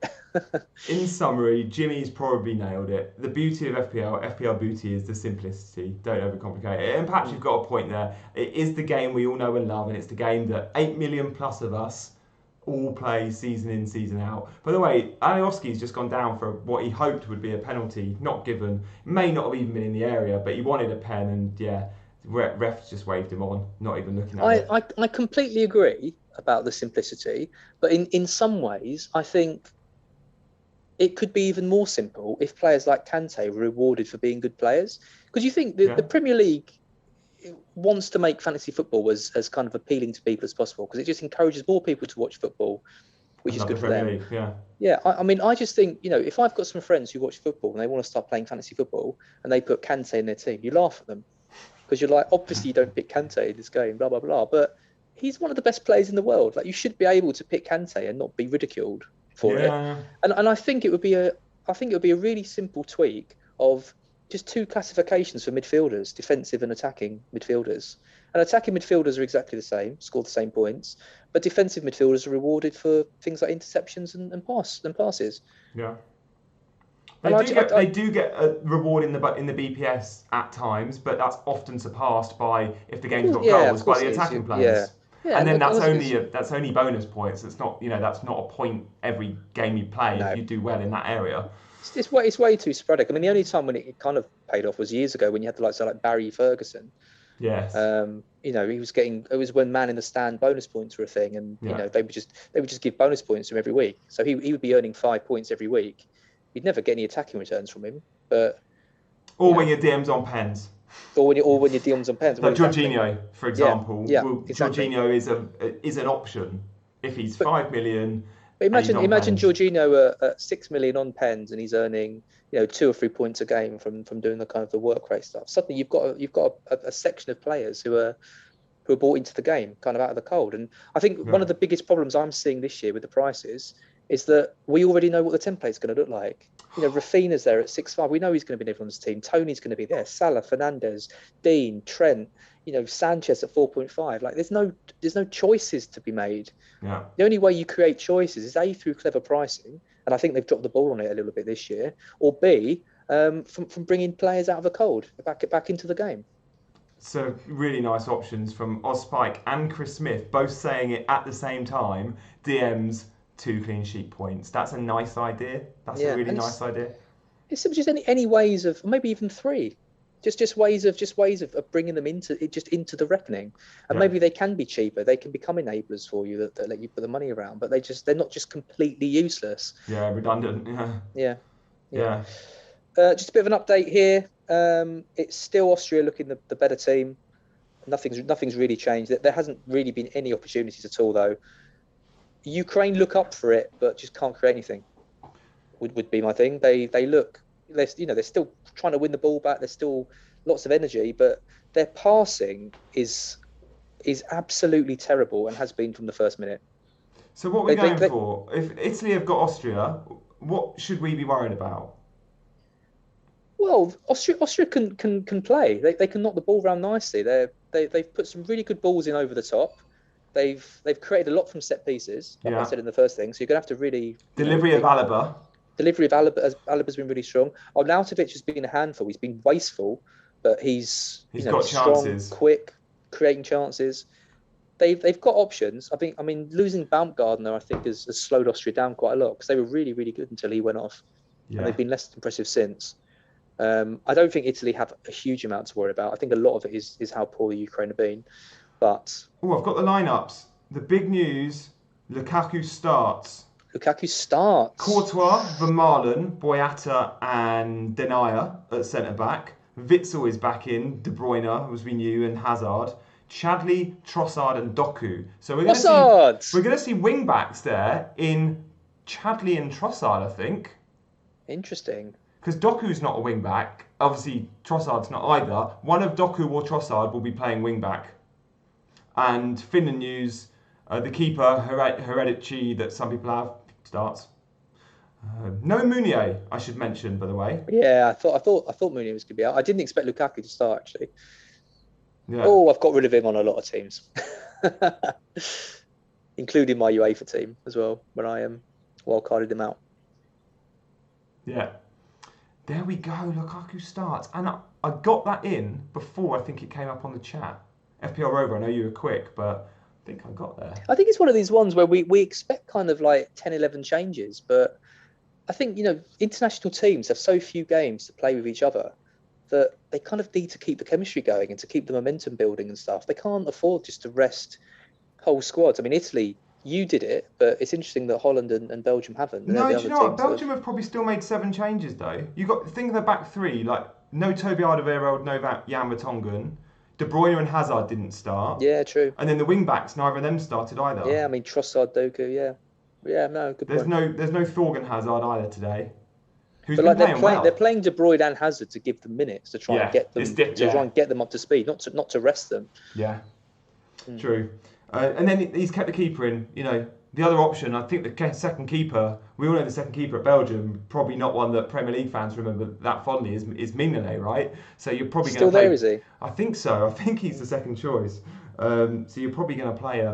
In summary, Jimmy's probably nailed it. The beauty of FPL beauty is the simplicity. Don't overcomplicate it. And perhaps you've got a point there. It is the game we all know and love, and it's the game that 8 million plus of us all play season in, season out. By the way, Alioski's just gone down for what he hoped would be a penalty, not given. May not have even been in the area, but he wanted a pen, and refs just waved him on, not even looking at it. I completely agree about the simplicity, but in some ways, I think it could be even more simple if players like Kante were rewarded for being good players. Because you think the Premier League wants to make fantasy football as kind of appealing to people as possible, because it just encourages more people to watch football. which is Another good for Premier them. League, yeah. Yeah, I mean, I just think, if I've got some friends who watch football and they want to start playing fantasy football and they put Kante in their team, you laugh at them because you're like, obviously you don't pick Kante in this game, blah, blah, blah. But he's one of the best players in the world. Like, you should be able to pick Kante and not be ridiculed for it. Yeah. And I think it would be a really simple tweak of just two classifications for midfielders, defensive and attacking midfielders. And attacking midfielders are exactly the same, score the same points, but defensive midfielders are rewarded for things like interceptions and passes. Yeah. And They do get a reward in the BPS at times, but that's often surpassed by, if the game's got goals, by the attacking players. Yeah, and then that's only bonus points. It's not, that's not a point every game you play if you do well in that area. It's way too sporadic. I mean, the only time when it kind of paid off was years ago when you had the likes of like Barry Ferguson. Yes. He was getting. It was when man in the stand bonus points were a thing, and they would just give bonus points to him every week. So he would be earning 5 points every week. You'd never get any attacking returns from him, but when your DM's on pens. Or when your DM's on pens. Like Jorginho, for example. Yeah, exactly. Jorginho is an option if he's 5 million. But imagine Jorginho at 6 million on pens and he's earning 2 or 3 points a game from doing the kind of the work rate stuff. Suddenly you've got a section of players who are brought into the game kind of out of the cold. And I think one of the biggest problems I'm seeing this year with the prices is that we already know what the template's going to look like. Rafinha's there at 6.5. We know he's going to be in everyone's team. Tony's going to be there. Salah, Fernandes, Dean, Trent. Sanchez at 4.5. Like there's no choices to be made. Yeah. The only way you create choices is A, through clever pricing, and I think they've dropped the ball on it a little bit this year, or B, from bringing players out of the cold back into the game. So really nice options from Ozpike and Chris Smith, both saying it at the same time. DMs 2 clean sheet points. That's a nice idea. That's a really nice idea. It's just any ways of, maybe even 3. Just ways of bringing them into the reckoning, and maybe they can be cheaper. They can become enablers for you that let you put the money around, but they're not just completely useless. Yeah, redundant. Yeah. Just a bit of an update here. It's still Austria looking the better team. Nothing's really changed. There hasn't really been any opportunities at all, though. Ukraine look up for it, but just can't create anything. Would be my thing. They look. They're still trying to win the ball back. There's still lots of energy, but their passing is absolutely terrible and has been from the first minute. So what are we going for? If Italy have got Austria, what should we be worried about? Well, Austria can play. They can knock the ball around nicely. They've put some really good balls in over the top. They've created a lot from set pieces, like I said in the first thing. So you're going to have to really delivery of Alaba. Delivery of Alaba's been really strong. Arnautovic has been a handful. He's been wasteful, but he's got strong, chances, quick, creating chances. They've got options. I mean, losing Baumgartner, I think, has slowed Austria down quite a lot because they were really, really good until he went off, and they've been less impressive since. I don't think Italy have a huge amount to worry about. I think a lot of it is how poor the Ukraine have been. But I've got the lineups. The big news: Lukaku starts. Courtois, Vermaelen, Boyata and Denayer at centre-back. Witsel is back in, De Bruyne, as we knew, and Hazard. Chadli, Trossard and Doku. So we're going to see wing-backs there in Chadli and Trossard, I think. Interesting. Because Doku's not a wing-back. Obviously, Trossard's not either. One of Doku or Trossard will be playing wing-back. And Finland news, the keeper, Hereditary, that some people have, starts. No Meunier, I should mention, by the way. Yeah, I thought Meunier was going to be out. I didn't expect Lukaku to start, actually. Yeah. Oh, I've got rid of him on a lot of teams, including my UEFA team as well, when I wildcarded him out. Yeah. There we go, Lukaku starts. And I got that in before I think it came up on the chat. FPL Rover, I know you were quick, but I think I got there. I think it's one of these ones where we expect kind of like 10, 11 changes, but I think, international teams have so few games to play with each other that they kind of need to keep the chemistry going and to keep the momentum building and stuff. They can't afford just to rest whole squads. I mean, Italy, you did it, but it's interesting that Holland and Belgium haven't. No, do you know what? Belgium have probably still made 7 changes, though. You got think of the back 3, like no Toby Alderweireld, no Jan Vertonghen. De Bruyne and Hazard didn't start. Yeah, true. And then the wing backs, neither of them started either. Yeah, I mean Trossard, Doku, yeah. Yeah, no, good There's point. no Thorgan Hazard either today, who's But been like playing well. they're playing De Bruyne and Hazard to give them minutes to try and get them try and get them up to speed, not to rest them. Yeah, true. And then he's kept the keeper in. You know, the other option, I think the second keeper. We all know the second keeper at Belgium, probably not one that Premier League fans remember that fondly. Is Mignolet, right? So you're probably going to play. Still there, is he? I think so. I think he's the second choice. So you're probably going to play.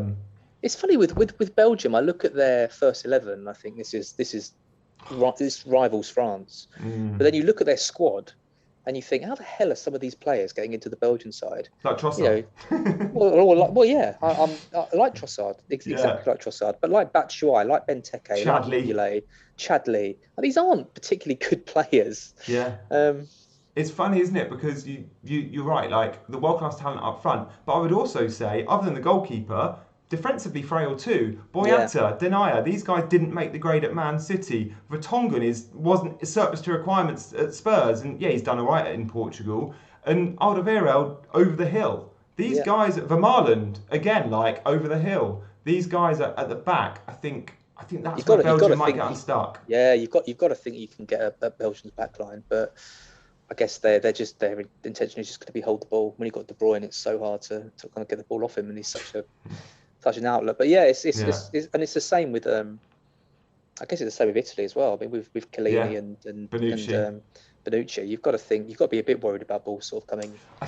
It's funny with Belgium. I look at their first 11. I think this rivals France. But then you look at their squad, and you think, how the hell are some of these players getting into the Belgian side? Like Trossard. Yeah, I like Trossard, exactly like Trossard, but like Batshuayi, like Benteke, like Mignolet, Chadli. These aren't particularly good players. Yeah. It's funny, isn't it? Because you're right, like the world-class talent up front. But I would also say, other than the goalkeeper, defensively frail too. Boyata, Denayer, these guys didn't make the grade at Man City. Vertonghen wasn't surplus to requirements at Spurs, and yeah, he's done all right in Portugal. And Alderweireld over the hill. These guys at Vermaelen, again, like over the hill. These guys at the back, I think that's where Belgium might get unstuck. Yeah, you've got to think you can get a Belgian's backline, but I guess their intention is just going to be hold the ball. When you've got De Bruyne, it's so hard to kind of get the ball off him, and he's such an outlet. But yeah, it's the same with I guess it's the same with Italy as well. I mean, with Chiellini and Bonucci, you've got to be a bit worried about balls sort of coming. I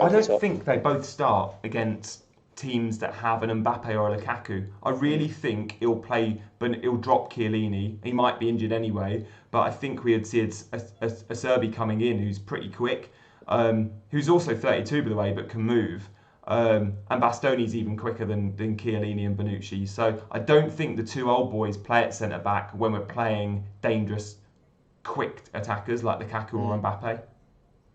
don't think they both start against teams that have an Mbappe or a Lukaku. I really think he'll drop Chiellini. He might be injured anyway, but I think we'd see a Serbi coming in who's pretty quick, who's also 32 by the way, but can move. And Bastoni's even quicker than Chiellini and Bonucci. So I don't think the two old boys play at centre back when we're playing dangerous, quick attackers like Lukaku or Mbappe.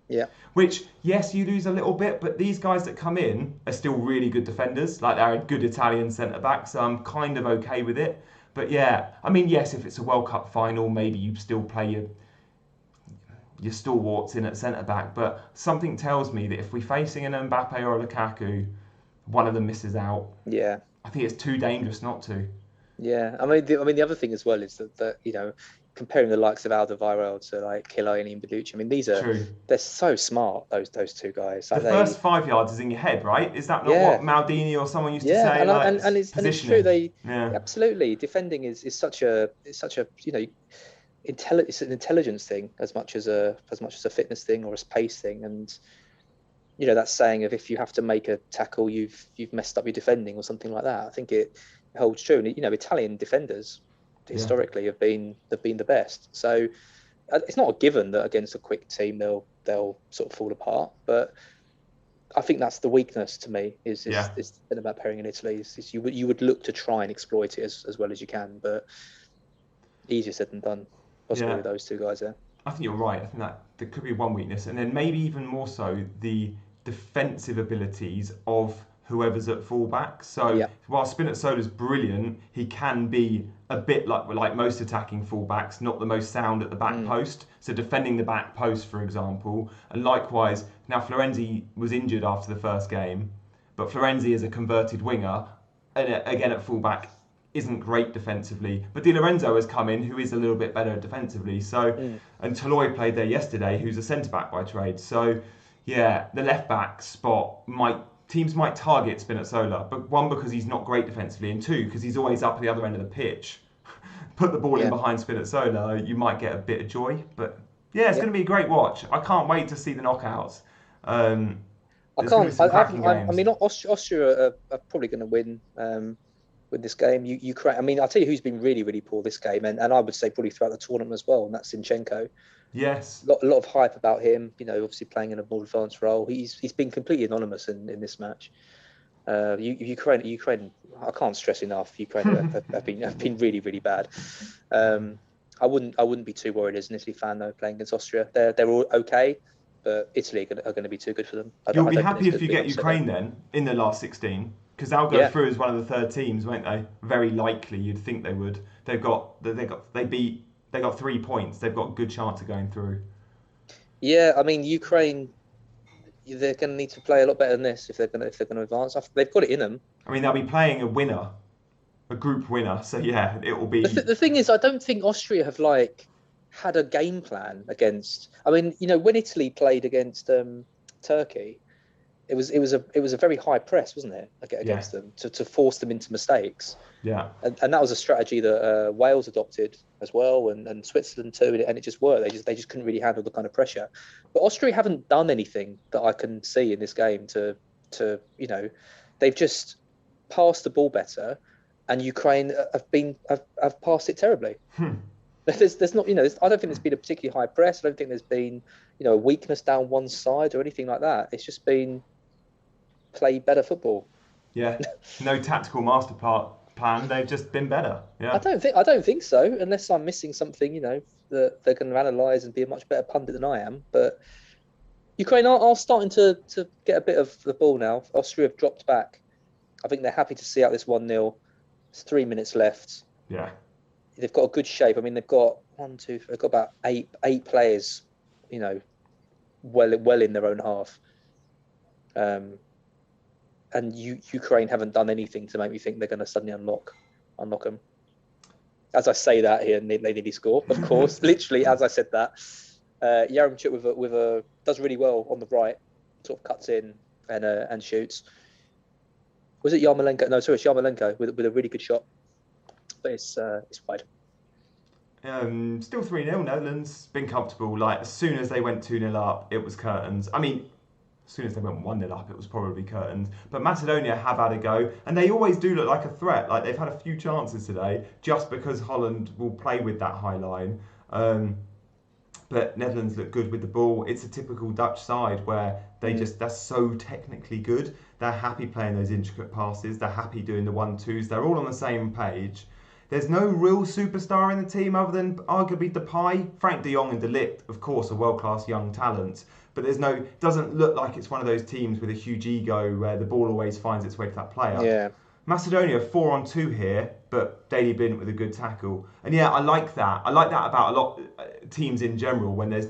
Yeah. Which, yes, you lose a little bit, but these guys that come in are still really good defenders. Like, they're a good Italian centre-back, so I'm kind of okay with it. But yeah, I mean, yes, if it's a World Cup final, maybe you still play your stalwarts in at centre-back. But something tells me that if we're facing an Mbappe or a Lukaku, one of them misses out. Yeah. I think it's too dangerous not to. Yeah. I mean, the other thing as well is that you know, comparing the likes of Alderweireld to like Chiellini and Bonucci, I mean, they're so smart, those two guys. Like the first 5 yards is in your head, right? Is that not what Maldini or someone used to say? And it's true. Absolutely. Defending is such a you know, it's an intelligence thing as much as a fitness thing or a pace thing. And you know, that saying of if you have to make a tackle, you've messed up your defending or something like that. I think it holds true. And you know, Italian defenders historically have been the best. So it's not a given that against a quick team they'll sort of fall apart. But I think that's the weakness to me is about pairing in Italy. Is you would look to try and exploit it as well as you can, but easier said than done. Possibly with those two guys there. I think you're right. I think that there could be one weakness, and then maybe even more so the defensive abilities of whoever's at fullback. So while Spinazzola's brilliant, he can be a bit like most attacking fullbacks, not the most sound at the back post. So defending the back post, for example, and likewise, now Florenzi was injured after the first game, but Florenzi is a converted winger, and again at fullback isn't great defensively. But Di Lorenzo has come in, who is a little bit better defensively. So and Toloi played there yesterday, who's a centre back by trade. So yeah, the left back spot teams might target Spinazzola, but one, because he's not great defensively, and two, because he's always up at the other end of the pitch. Put the ball in behind Spinazzola, you might get a bit of joy. But yeah, it's going to be a great watch. I can't wait to see the knockouts. I mean, Austria are probably going to win with this game. Ukraine. I mean, I'll tell you who's been really, really poor this game, and I would say probably throughout the tournament as well, and that's Zinchenko. Yes. A lot of hype about him, you know, obviously playing in a more advanced role. He's been completely anonymous in this match. Ukraine, I can't stress enough, Ukraine have been really, really bad. I wouldn't be too worried as an Italy fan though, playing against Austria. They're all okay, but Italy are going to be too good for them. You'll be happy if you get Ukraine then in the last 16, because they'll go through as one of the third teams, won't they? Very likely, you'd think they would. They got 3 points. They've got a good chance of going through. Yeah, I mean, Ukraine, they're going to need to play a lot better than this if they're going to advance. They've got it in them. I mean, they'll be playing a winner a group winner. So yeah, it will be. The thing is, I don't think Austria have had a game plan against. I mean, when Italy played against Turkey, it was a very high press, wasn't it, against them to force them into mistakes. Yeah. And that was a strategy that Wales adopted as well, and Switzerland too, and it just worked. They just couldn't really handle the kind of pressure. But Austria haven't done anything that I can see in this game to they've just passed the ball better, and Ukraine have passed it terribly. There's not, I don't think there's been a particularly high press. I don't think there's been, a weakness down one side or anything like that. It's just been play better football. Yeah, no tactical master plan. They've just been better. Yeah, I don't think so, unless I'm missing something. That they're going to analyse and be a much better pundit than I am. But Ukraine are starting to get a bit of the ball now. Austria have dropped back. I think they're happy to see out this 1-0. It's 3 minutes left. Yeah. They've got a good shape. I mean, they've got they've got about eight players, well in their own half. And Ukraine haven't done anything to make me think they're going to suddenly unlock them. As I say that here, they nearly score, of course. Literally, as I said that, Yaremchuk with does really well on the right, sort of cuts in and shoots. Was it Yarmolenko? No, sorry, it's Yarmolenko with a really good shot, but it's wide. Still 3-0. Netherlands been comfortable. Like as soon as they went 2-0 up, it was curtains. I mean, as soon as they went 1-0 up, it was probably curtains. But Macedonia have had a go, and they always do look like a threat. Like they've had a few chances today, just because Holland will play with that high line. But Netherlands look good with the ball. It's a typical Dutch side where they're so technically good. They're happy playing those intricate passes. They're happy doing the 1-2s. They're all on the same page. There's no real superstar in the team other than arguably Depay. Frank de Jong and De Ligt, of course, are world-class young talents. But doesn't look like it's one of those teams with a huge ego where the ball always finds its way to that player. Yeah. Macedonia 4-on-2 here, but Daley Blind with a good tackle. And yeah, I like that. I like that about a lot of teams in general when there's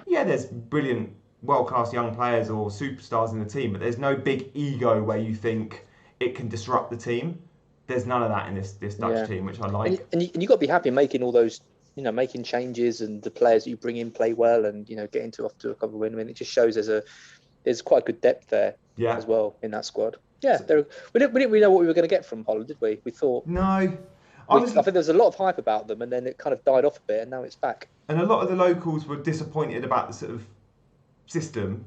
there's brilliant world-class young players or superstars in the team, but there's no big ego where you think it can disrupt the team. There's none of that in this Dutch team, which I like. And you got to be happy making all those, making changes, and the players that you bring in play well, and getting off to a couple of win. I mean, it just shows there's quite a good depth there as well in that squad. Yeah, we didn't really know what we were going to get from Holland, did we? We thought no. I think there was a lot of hype about them, and then it kind of died off a bit, and now it's back. And a lot of the locals were disappointed about the sort of system.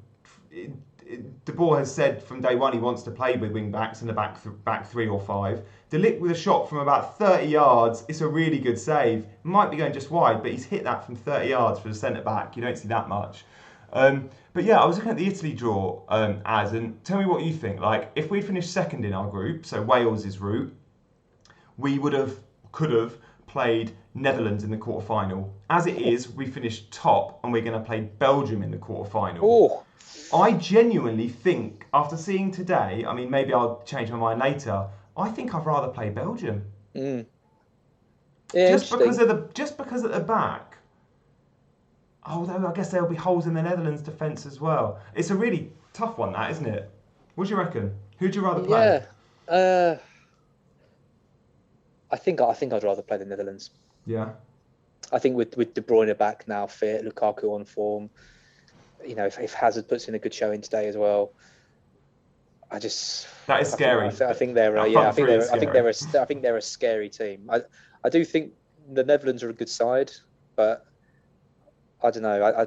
De Boer has said from day one he wants to play with wing backs and a back 3 or 5. De Ligt with a shot from about 30 yards. It's a really good save. Might be going just wide, but he's hit that from 30 yards for the centre back. You don't see that much. But yeah, I was looking at the Italy draw, Az, and tell me what you think. Like, if we'd finished second in our group, so Wales' route, we could have played Netherlands in the quarterfinal. As it is, we finished top, and we're going to play Belgium in the quarterfinal. Oh. I genuinely think, after seeing today, I mean, maybe I'll change my mind later. I think I'd rather play Belgium. Yeah, just because at the back. Although I guess there'll be holes in the Netherlands' defence as well. It's a really tough one, that, isn't it? What do you reckon? Who'd you rather play? Yeah, I think I'd rather play the Netherlands. Yeah. I think with De Bruyne back now fit, Lukaku on form. If Hazard puts in a good showing today as well, that is scary. I think they're a scary team. I do think the Netherlands are a good side, but I don't know.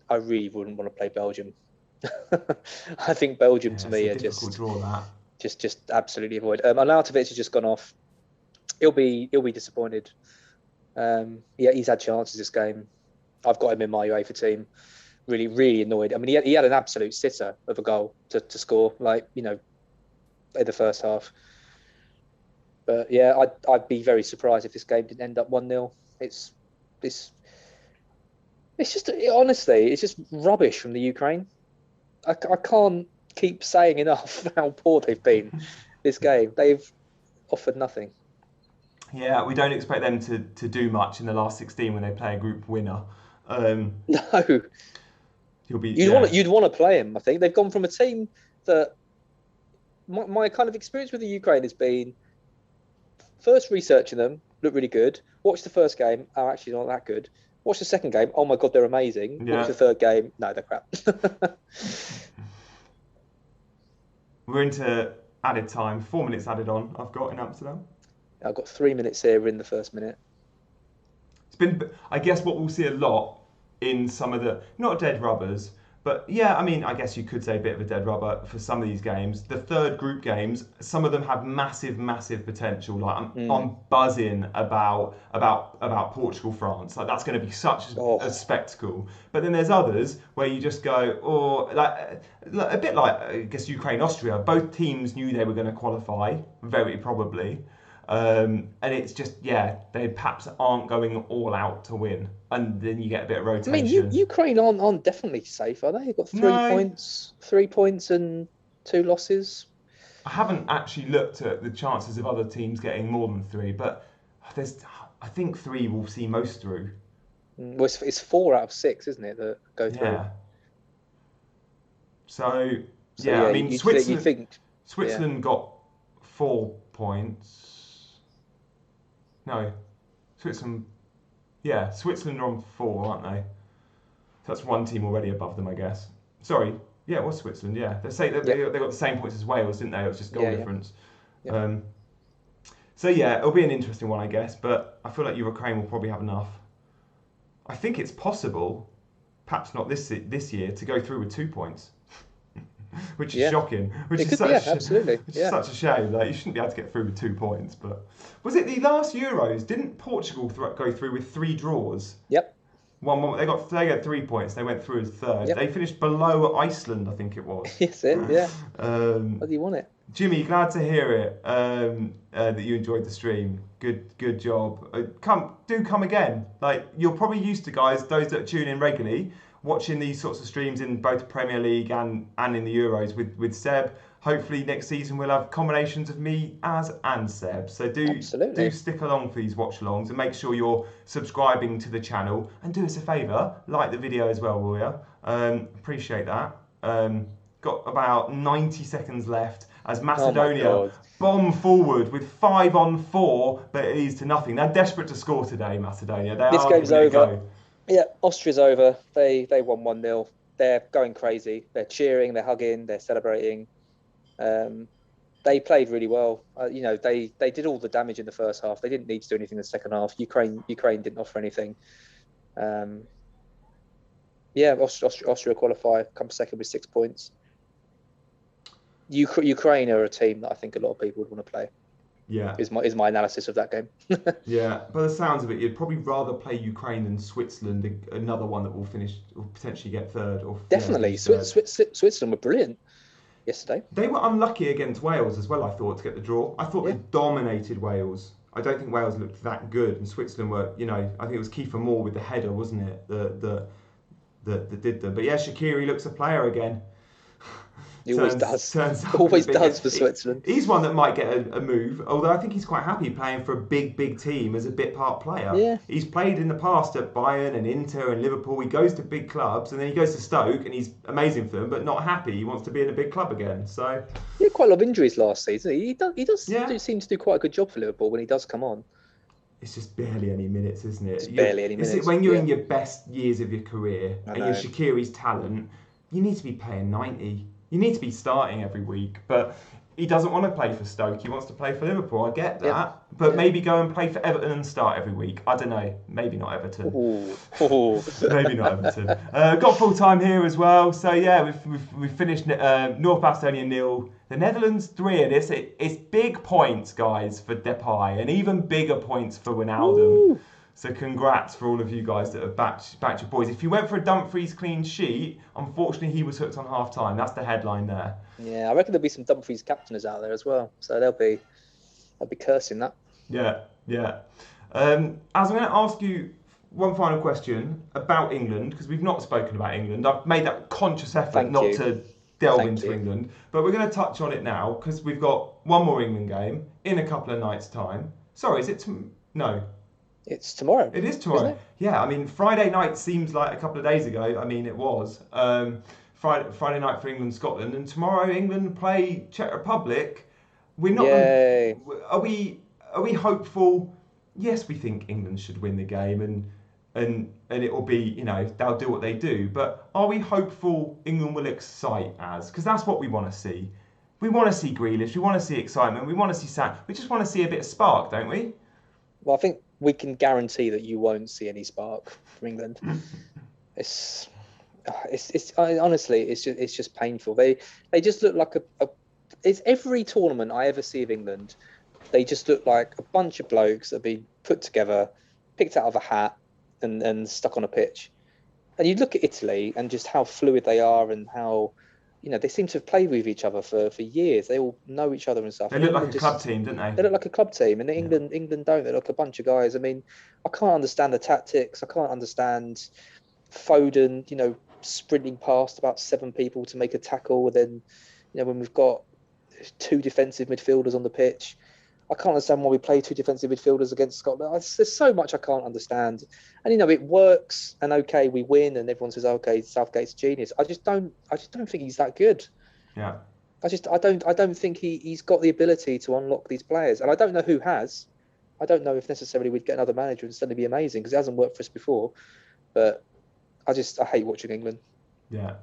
I really wouldn't want to play Belgium. I think Belgium to me are just absolutely avoid. Arnautovic has just gone off. He'll be disappointed. He's had chances this game. I've got him in my UEFA team. Really, really annoyed. I mean, he had an absolute sitter of a goal to score, in the first half. But yeah, I'd be very surprised if this game didn't end up 1-0. It's just honestly, it's just rubbish from the Ukraine. I can't keep saying enough how poor they've been this game. They've offered nothing. Yeah, we don't expect them to do much in the last 16 when they play a group winner. No. You'd want to play him. I think they've gone from a team that my kind of experience with the Ukraine has been first researching them, look really good. Watch the first game, oh, actually not that good. Watch the second game, oh my God, they're amazing. Yeah. Watch the third game, no, they're crap. We're into added time. 4 minutes added on. I've got in Amsterdam. I've got 3 minutes here in the first minute. It's been. I guess what we'll see a lot in some of the not dead rubbers, but yeah, I mean, I guess you could say a bit of a dead rubber for some of these games. The third group games, some of them have massive, massive potential. Like I'm buzzing about Portugal, France. Like that's going to be such a spectacle. But then there's others where you just go, or like a bit like I guess Ukraine, Austria. Both teams knew they were going to qualify, very probably. And it's just, they perhaps aren't going all out to win. And then you get a bit of rotation. I mean, Ukraine aren't definitely safe, are they? They've got 3 points and 2 losses. I haven't actually looked at the chances of other teams getting more than 3, but I think 3 will see most through. Well, it's 4 out of 6, isn't it, that go through? Yeah. So I mean, Switzerland got 4 points. No, Switzerland are on 4, aren't they? So that's one team already above them, I guess. Sorry, it was Switzerland. Yeah, they got the same points as Wales, didn't they? It was just goal difference. Yeah. So it'll be an interesting one, I guess. But I feel like Ukraine will probably have enough. I think it's possible, perhaps not this year, to go through with 2 points. Which is shocking. Which is such a shame. Like you shouldn't be able to get through with 2 points. But was it the last Euros? Didn't Portugal go through with 3 draws? Yep. They got 3 points. They went through as third. Yep. They finished below Iceland, I think it was. Yes, yeah. But you won it. Jimmy, glad to hear it. That you enjoyed the stream. Good job. Come again. Like you're probably used to those that tune in regularly, watching these sorts of streams in both the Premier League and in the Euros with Seb. Hopefully next season we'll have combinations of me, Az and Seb. So do stick along for these watch-alongs and make sure you're subscribing to the channel. And do us a favour, like the video as well, will you? Appreciate that. Got about 90 seconds left as Macedonia bomb forward with 5 on 4, but it leads to nothing. They're desperate to score today, Macedonia. This game's over. Yeah, Austria's over. They won 1-0. They're going crazy. They're cheering, they're hugging, they're celebrating. They played really well. They did all the damage in the first half. They didn't need to do anything in the second half. Ukraine didn't offer anything. Austria qualify, come second with 6 points. Ukraine are a team that I think a lot of people would want to play. Yeah, is my analysis of that game. Yeah, by the sounds of it, you'd probably rather play Ukraine than Switzerland, another one that will potentially get third. Definitely, Switzerland were brilliant yesterday. They were unlucky against Wales as well, I thought, to get the draw. I thought they dominated Wales. I don't think Wales looked that good, and Switzerland were, I think it was Kiefer Moore with the header, wasn't it, that did them. But yeah, Shaqiri looks a player again. He always does for Switzerland. He's one that might get a move, although I think he's quite happy playing for a big team as a bit part player. Yeah. He's played in the past at Bayern and Inter and Liverpool. He goes to big clubs and then he goes to Stoke and he's amazing for them, but not happy. He wants to be in a big club again. So he had quite a lot of injuries last season. He does seem to do quite a good job for Liverpool when he does come on. It's just barely any minutes, isn't it? It's barely any minutes. When you're in your best years of your career and you're Shaqiri's talent, you need to be playing 90. You need to be starting every week, but he doesn't want to play for Stoke. He wants to play for Liverpool. I get that, but maybe go and play for Everton and start every week. I don't know. Maybe not Everton. Maybe not Everton. Got full time here as well. So yeah, we've finished North Macedonia 0, the Netherlands 3, and it's big points, guys, for Depay, and even bigger points for Wijnaldum. So congrats for all of you guys that have backed your boys. If you went for a Dumfries clean sheet, unfortunately he was hooked on half time. That's the headline there. Yeah, I reckon there'll be some Dumfries captainers out there as well. So they'll be cursing that. Yeah. As I'm going to ask you one final question about England, because we've not spoken about England. I've made that conscious effort not to delve into England, but we're going to touch on it now because we've got one more England game in a couple of nights' time. Sorry, is it no? It's tomorrow. It is tomorrow. Isn't it? Yeah, I mean, Friday night seems like a couple of days ago. I mean, it was. Friday night for England, Scotland, and tomorrow England play Czech Republic. We're not. Yay. Are we? are we hopeful? Yes, we think England should win the game, and it will be, you know, they'll do what they do. But are we hopeful England will excite as? Because that's what we want to see. We want to see Grealish. We want to see excitement. We want to see Sam. We just want to see a bit of spark, don't we? Well, I think we can guarantee that you won't see any spark from England. Honestly, it's just painful. They just look like it's every tournament I ever see of England. They just look like a bunch of blokes that have been put together, picked out of a hat, and stuck on a pitch. And you look at Italy and just how fluid they are, and how, you know, they seem to have played with each other for years. They all know each other and stuff. They look like a club team, don't they? They look like a club team, and England don't. They look like a bunch of guys. I mean, I can't understand the tactics. I can't understand Foden, you know, sprinting past about 7 people to make a tackle, and then, you know, when we've got 2 defensive midfielders on the pitch. I can't understand why we play 2 defensive midfielders against Scotland. There's so much I can't understand. And, you know, it works, and okay, we win, and everyone says, okay, Southgate's genius. I just don't think he's that good. Yeah. I don't think he's got the ability to unlock these players. And I don't know who has. I don't know if necessarily we'd get another manager and suddenly be amazing, because it hasn't worked for us before. But I hate watching England. Yeah.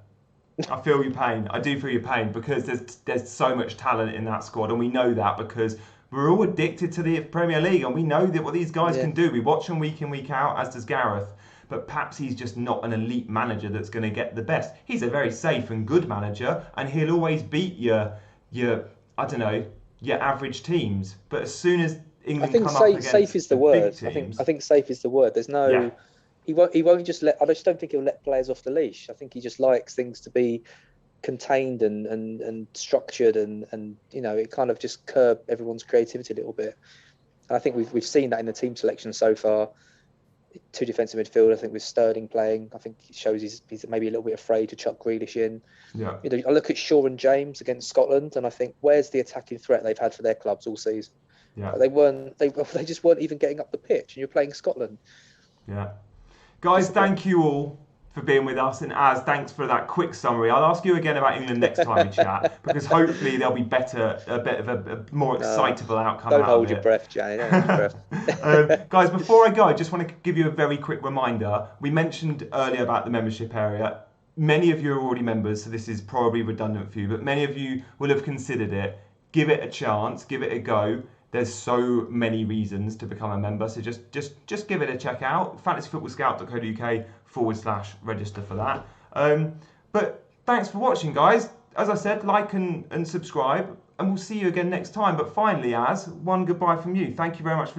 I feel your pain. I do feel your pain, because there's so much talent in that squad, and we know that because we're all addicted to the Premier League, and we know that what these guys can do. We watch them week in, week out, as does Gareth. But perhaps he's just not an elite manager that's going to get the best. He's a very safe and good manager, and he'll always beat your I don't know, your average teams. But as soon as England come up against safe is the word. Teams, I think safe is the word. There's no. Yeah. He won't just let. I just don't think he'll let players off the leash. I think he just likes things to be contained and structured, and you know, it kind of just curb everyone's creativity a little bit. And I think we've seen that in the team selection so far. 2 defensive midfield. I think with Sterling playing, I think it shows he's maybe a little bit afraid to chuck Grealish in. Yeah. You know, I look at Shaw and James against Scotland, and I think, where's the attacking threat they've had for their clubs all season? Yeah. They just weren't even getting up the pitch, and you're playing Scotland. Yeah. Guys, thank you all for being with us, and Az, thanks for that quick summary. I'll ask you again about England next time we chat, because hopefully there'll be a bit of a more excitable outcome. Don't hold your breath, Gianni. Don't hold your breath. Guys, before I go, I just want to give you a very quick reminder. We mentioned earlier about the membership area. Many of you are already members, so this is probably redundant for you, but many of you will have considered it. Give it a chance, give it a go. There's so many reasons to become a member, so just give it a check out. fantasyfootballscout.co.uk/register for that. But thanks for watching, guys. As I said, like and subscribe, and we'll see you again next time. But finally, Az, one goodbye from you. Thank you very much for